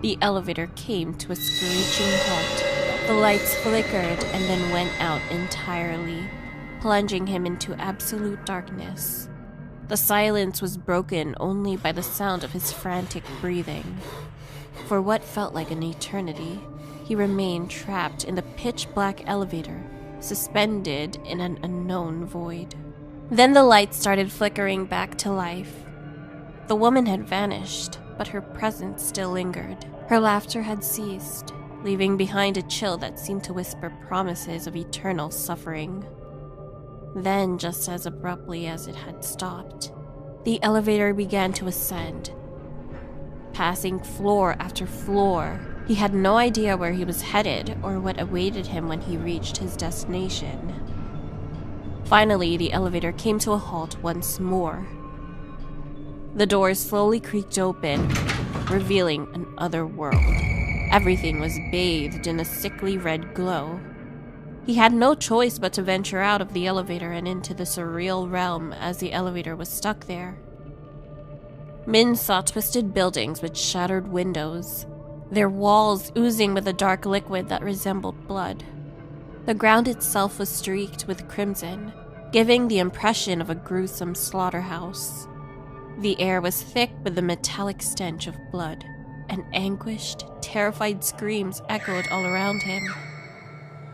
the elevator came to a screeching halt. The lights flickered and then went out entirely, plunging him into absolute darkness. The silence was broken only by the sound of his frantic breathing. For what felt like an eternity, he remained trapped in the pitch-black elevator, suspended in an unknown void. Then the lights started flickering back to life. The woman had vanished, but her presence still lingered. Her laughter had ceased, leaving behind a chill that seemed to whisper promises of eternal suffering. Then, just as abruptly as it had stopped, the elevator began to ascend, passing floor after floor. He had no idea where he was headed or what awaited him when he reached his destination. Finally, the elevator came to a halt once more. The doors slowly creaked open, revealing an other world. Everything was bathed in a sickly red glow. He had no choice but to venture out of the elevator and into the surreal realm as the elevator was stuck there. Min saw twisted buildings with shattered windows, their walls oozing with a dark liquid that resembled blood. The ground itself was streaked with crimson, giving the impression of a gruesome slaughterhouse. The air was thick with the metallic stench of blood, and anguished, terrified screams echoed all around him.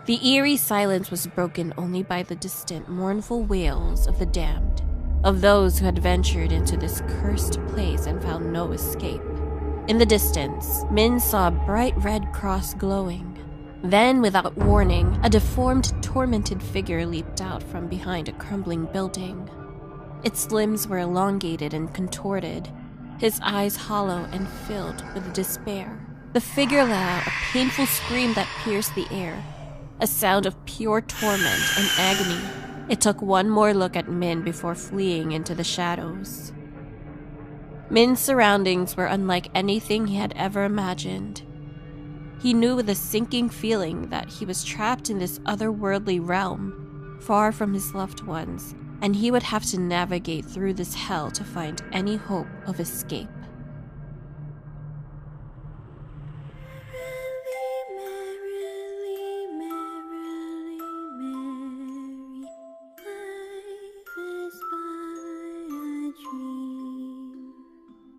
The eerie silence was broken only by the distant, mournful wails of the damned, of those who had ventured into this cursed place and found no escape. In the distance, Min saw a bright red cross glowing. Then, without warning, a deformed, tormented figure leaped out from behind a crumbling building. Its limbs were elongated and contorted, his eyes hollow and filled with despair. The figure let out a painful scream that pierced the air, a sound of pure torment and agony. It took one more look at Min before fleeing into the shadows. Min's surroundings were unlike anything he had ever imagined. He knew with a sinking feeling that he was trapped in this otherworldly realm, far from his loved ones, and he would have to navigate through this hell to find any hope of escape.